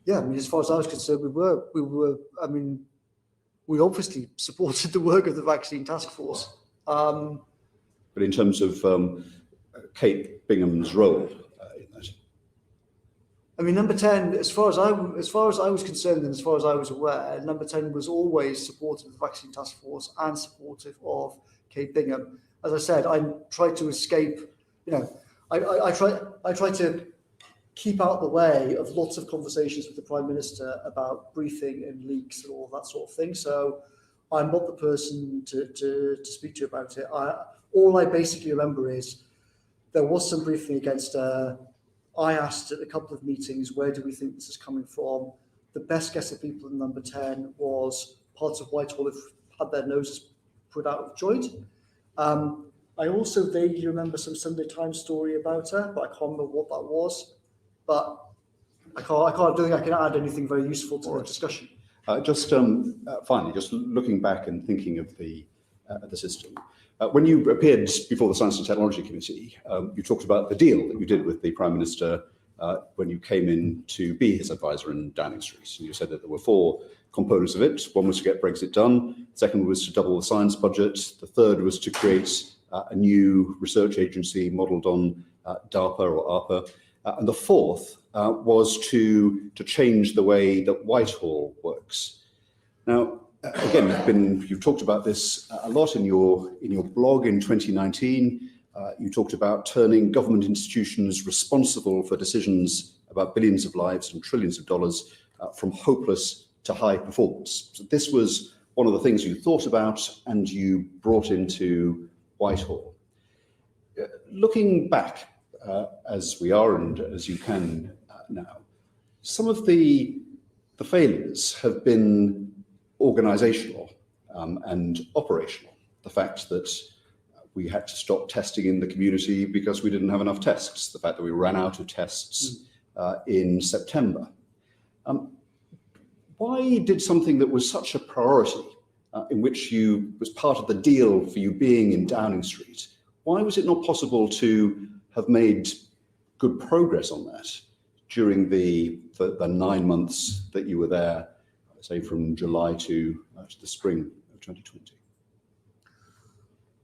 Yeah, I mean, as far as I was concerned, we were. I mean, we obviously supported the work of the vaccine task force. But in terms of Kate Bingham's role in that, I mean, Number 10, as far as I was concerned and as far as I was aware, Number 10 was always supportive of the vaccine task force and supportive of Kate Bingham. As I said, I tried to escape. I tried to keep out the way of lots of conversations with the Prime Minister about briefing and leaks and all that sort of thing. So I'm not the person to speak to you about it. All I basically remember is there was some briefing against her. I asked at a couple of meetings, where do we think this is coming from? The best guess of people in number 10 was parts of Whitehall have had their noses put out of joint. I also vaguely remember some Sunday Times story about her, but I can't remember what that was. But I don't think I can add anything very useful to the discussion. Finally, just looking back and thinking of the system, when you appeared before the Science and Technology Committee, you talked about the deal that you did with the Prime Minister when you came in to be his advisor in Downing Street. And you said that there were 4 components of it. One was to get Brexit done. The second was to double the science budget. The third was to create a new research agency modelled on DARPA or ARPA. And the fourth was to change the way that Whitehall works. Now, again, you've talked about this a lot in your blog in 2019. You talked about turning government institutions responsible for decisions about billions of lives and trillions of dollars from hopeless to high performance. So this was one of the things you thought about and you brought into Whitehall. Looking back, as we are and as you can now, some of the failures have been organisational and operational. The fact that we had to stop testing in the community because we didn't have enough tests, the fact that we ran out of tests in September. Why did something that was such a priority, in which was part of the deal for you being in Downing Street, why was it not possible to have made good progress on that during the 9 months that you were there, say from July to the spring of 2020?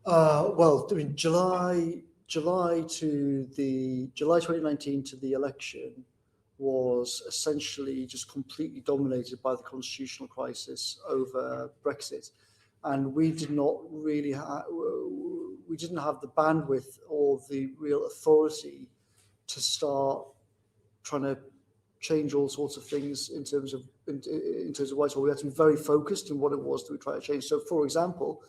Well, I mean, July 2019 to the election was essentially just completely dominated by the constitutional crisis over Brexit, and we did not really we didn't have the bandwidth or the real authority to start trying to change all sorts of things in terms of Whitehall. We had to be very focused in what it was that we tried to change. So, for example,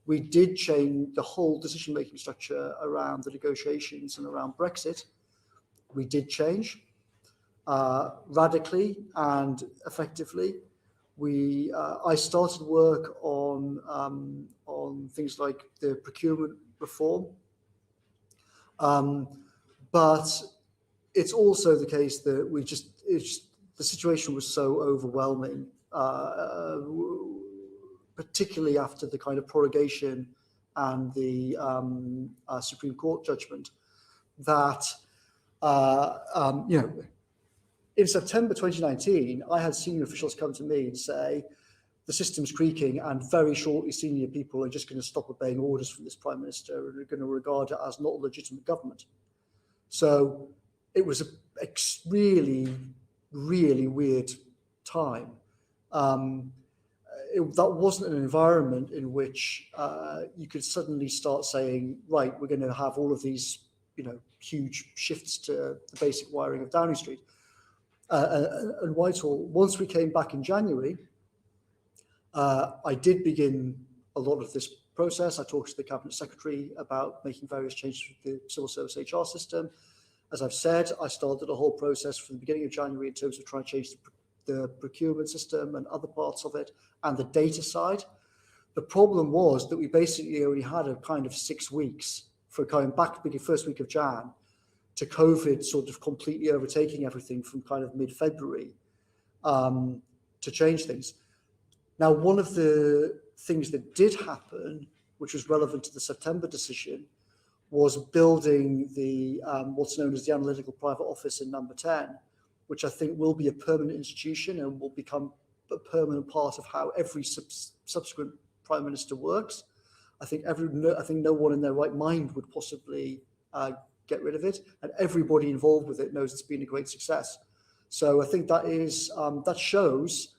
we did change the whole decision-making structure around the negotiations and around Brexit. We did change radically and effectively. I started work on things like the procurement reform, but it's also the case that the situation was so overwhelming, particularly after the kind of prorogation and the Supreme Court judgment, that in September 2019, I had senior officials come to me and say, the system's creaking and very shortly senior people are just going to stop obeying orders from this Prime Minister and are going to regard it as not a legitimate government. So it was a really, really weird time. That wasn't an environment in which you could suddenly start saying, right, we're going to have all of these, huge shifts to the basic wiring of Downing Street and Whitehall. Once we came back in January, I did begin a lot of this process. I talked to the Cabinet Secretary about making various changes to the civil service HR system. As I've said, I started a whole process from the beginning of January in terms of trying to change the procurement system and other parts of it and the data side. The problem was that we basically only had a kind of 6 weeks for going back to the first week of Jan to COVID sort of completely overtaking everything from kind of mid-February to change things. Now, one of the things that did happen, which was relevant to the September decision, was building the what's known as the Analytical Private Office in Number 10, which I think will be a permanent institution and will become a permanent part of how every subsequent Prime Minister works. I think no one in their right mind would possibly get rid of it, and everybody involved with it knows it's been a great success. So I think that shows.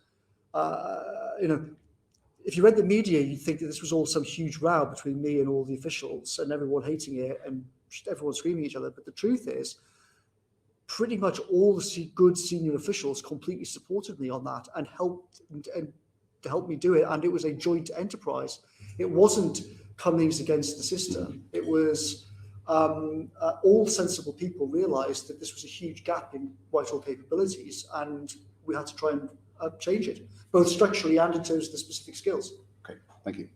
If you read the media, you'd think that this was all some huge row between me and all the officials and everyone hating it and everyone screaming at each other. But the truth is, pretty much all the good senior officials completely supported me on that and helped and to help me do it. And it was a joint enterprise. It wasn't Cummings against the system. It was all sensible people realised that this was a huge gap in Whitehall capabilities, and we had to try and change it, both structurally and in terms of the specific skills. Okay, thank you.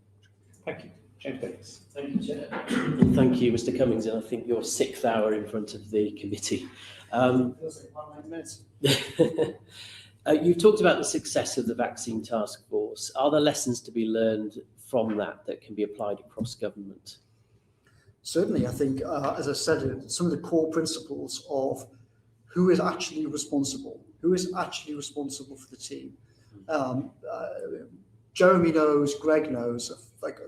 Thank you. James Davis. Thank you, Chair. And thank you, Mr. Cummings, and I think your 6th hour in front of the committee. You've talked about the success of the vaccine task force. Are there lessons to be learned from that can be applied across government? Certainly, I think, as I said, some of the core principles of who is actually responsible for the team. Jeremy knows, Greg knows, like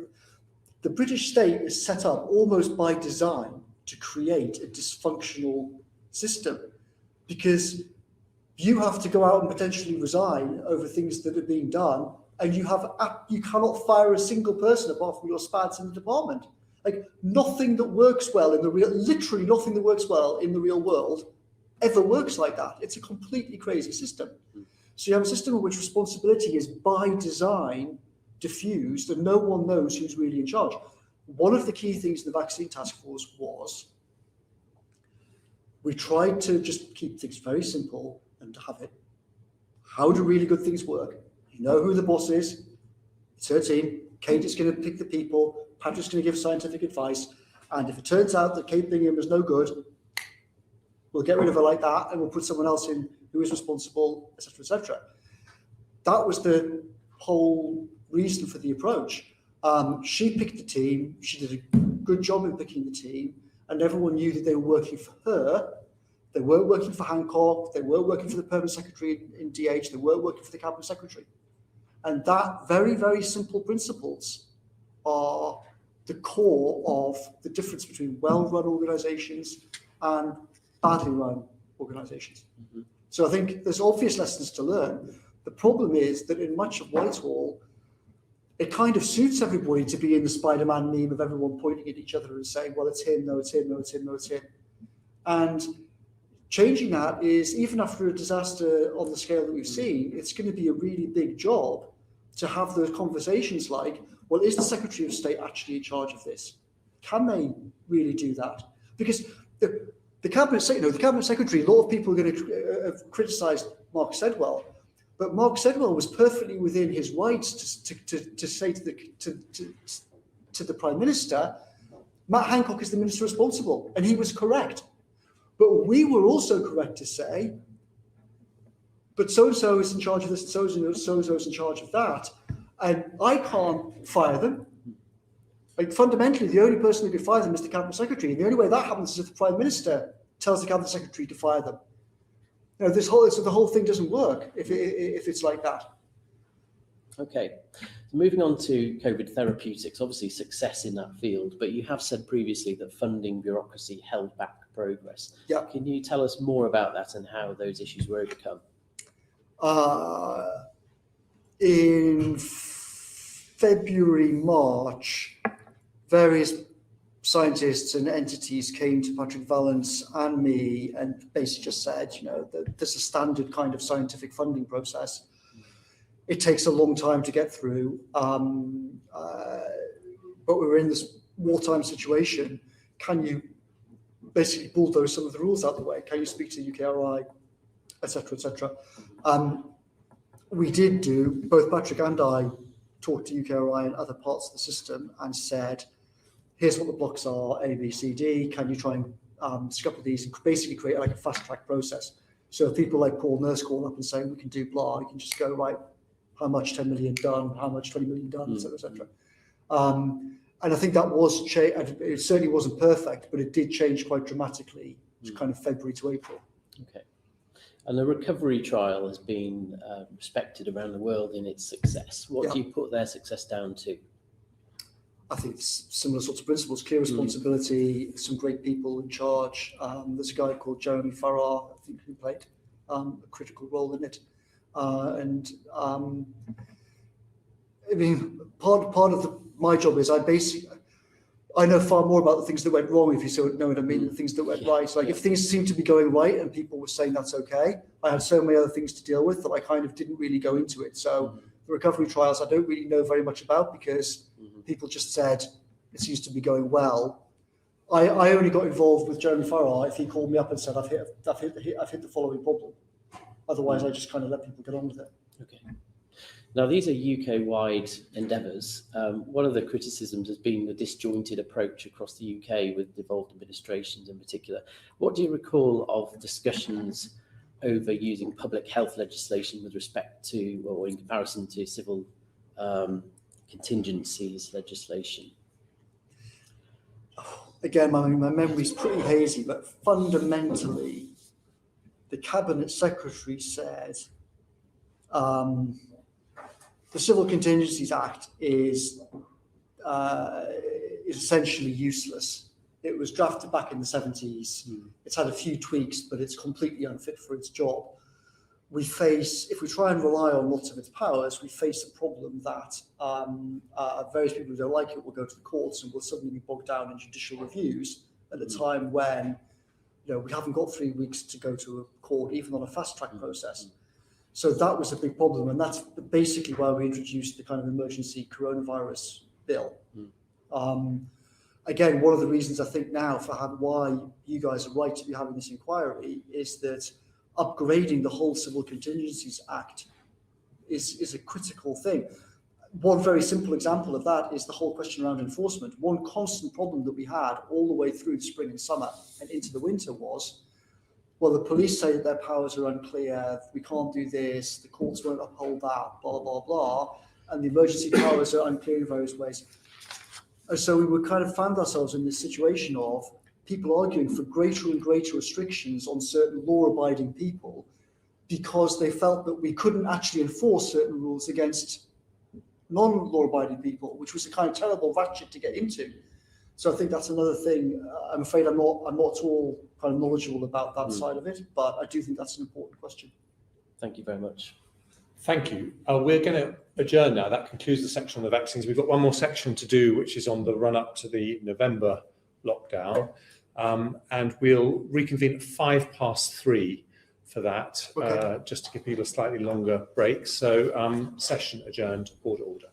the British state is set up almost by design to create a dysfunctional system, because you have to go out and potentially resign over things that are being done, and you cannot fire a single person apart from your spads in the department. Like nothing that works well in the real, literally nothing that works well in the real world ever works like that. It's a completely crazy system. So you have a system in which responsibility is by design diffused and no one knows who's really in charge. One of the key things in the vaccine task force was we tried to just keep things very simple and have it. How do really good things work? You know who the boss is. It's her team. Kate is going to pick the people. Patrick's going to give scientific advice. And if it turns out that Kate Bingham is no good, we'll get rid of her like that and we'll put someone else in who is responsible, etc., etc. That was the whole reason for the approach. She picked the team. She did a good job in picking the team, and everyone knew that they were working for her. They weren't working for Hancock. They weren't working for the permanent secretary in DH. They weren't working for the cabinet secretary. And that very, very simple principles are the core of the difference between well-run organisations and badly run organisations. Mm-hmm. So I think there's obvious lessons to learn. The problem is that in much of Whitehall, it kind of suits everybody to be in the Spider-Man meme of everyone pointing at each other and saying, well, it's him, no, it's him, no, it's him, no, it's him. And changing that is, even after a disaster on the scale that we've seen, it's going to be a really big job to have those conversations like, well, is the Secretary of State actually in charge of this? Can they really do that? Because the cabinet secretary, a lot of people are going to have criticised Mark Sedwell, but Mark Sedwell was perfectly within his rights to say to the Prime Minister, Matt Hancock is the minister responsible, and he was correct. But we were also correct to say, but so-and-so is in charge of this, and so-and-so is in charge of that, and I can't fire them. Like fundamentally, the only person who could fire them is the cabinet secretary, and the only way that happens is if the Prime Minister tells the cabinet secretary to fire them. You know, so the whole thing doesn't work if it's like that. Okay, so moving on to COVID therapeutics, obviously success in that field, but you have said previously that funding bureaucracy held back progress. Yeah. Can you tell us more about that and how those issues were overcome? In February, March, various scientists and entities came to Patrick Vallance and me and basically just said, you know, that there's a standard kind of scientific funding process. It takes a long time to get through, but we're in this wartime situation. Can you basically bulldoze some of the rules out of the way? Can you speak to UKRI, etc., etc.? We did do, both Patrick and I talked to UKRI and other parts of the system and said, here's what the blocks are, A, B, C, D. Can you try and scupper these and basically create like a fast track process? So if people like Paul Nurse call up and say, we can do blah, you can just go, right, how much 10 million done, how much 20 million done, etc., etc. And I think that was, it certainly wasn't perfect, but it did change quite dramatically, kind of February to April. Okay. And the recovery trial has been respected around the world in its success. What do you put their success down to? I think it's similar sorts of principles, clear responsibility, some great people in charge. There's a guy called Jeremy Farrar, I think, who played a critical role in it. I mean, part of my job is I know far more about the things that went wrong, if you know what I mean, the things that went right. Like if things seemed to be going right and people were saying that's okay, I had so many other things to deal with that I kind of didn't really go into it. So the recovery trials I don't really know very much about, because people just said it seems to be going well. I only got involved with Jeremy Farrar if he called me up and said I've hit the following problem. Otherwise, I just kind of let people get on with it. Okay. Now, these are UK-wide endeavours. One of the criticisms has been the disjointed approach across the UK with devolved administrations in particular. What do you recall of discussions over using public health legislation with respect to, or in comparison to, civil contingencies legislation? Again, my memory's pretty hazy, but fundamentally, the Cabinet Secretary said the Civil Contingencies Act is essentially useless. It was drafted back in the 70s. It's had a few tweaks, but it's completely unfit for its job. If we try and rely on lots of its powers, we face a problem that various people who don't like it will go to the courts and will suddenly be bogged down in judicial reviews at a time when, we haven't got 3 weeks to go to a court, even on a fast track process. So that was a big problem, and that's basically why we introduced the kind of emergency coronavirus bill. Again, one of the reasons I think now for why you guys are right to be having this inquiry is that upgrading the whole Civil Contingencies Act is a critical thing. One very simple example of that is the whole question around enforcement. One constant problem that we had all the way through the spring and summer and into the winter was, well, the police say that their powers are unclear, we can't do this, the courts won't uphold that, blah, blah, blah, and the emergency powers are unclear in various ways. And so we would kind of found ourselves in this situation of people arguing for greater and greater restrictions on certain law-abiding people because they felt that we couldn't actually enforce certain rules against non-law-abiding people, which was a kind of terrible ratchet to get into. So I think that's another thing. I'm afraid I'm not at all kind of knowledgeable about that side of it, but I do think that's an important question. Thank you very much. Thank you. We're going to adjourn now. That concludes the section on the vaccines. We've got one more section to do, which is on the run-up to the November lockdown. And we'll reconvene at 3:05 for that, just to give people a slightly longer break. So session adjourned, order.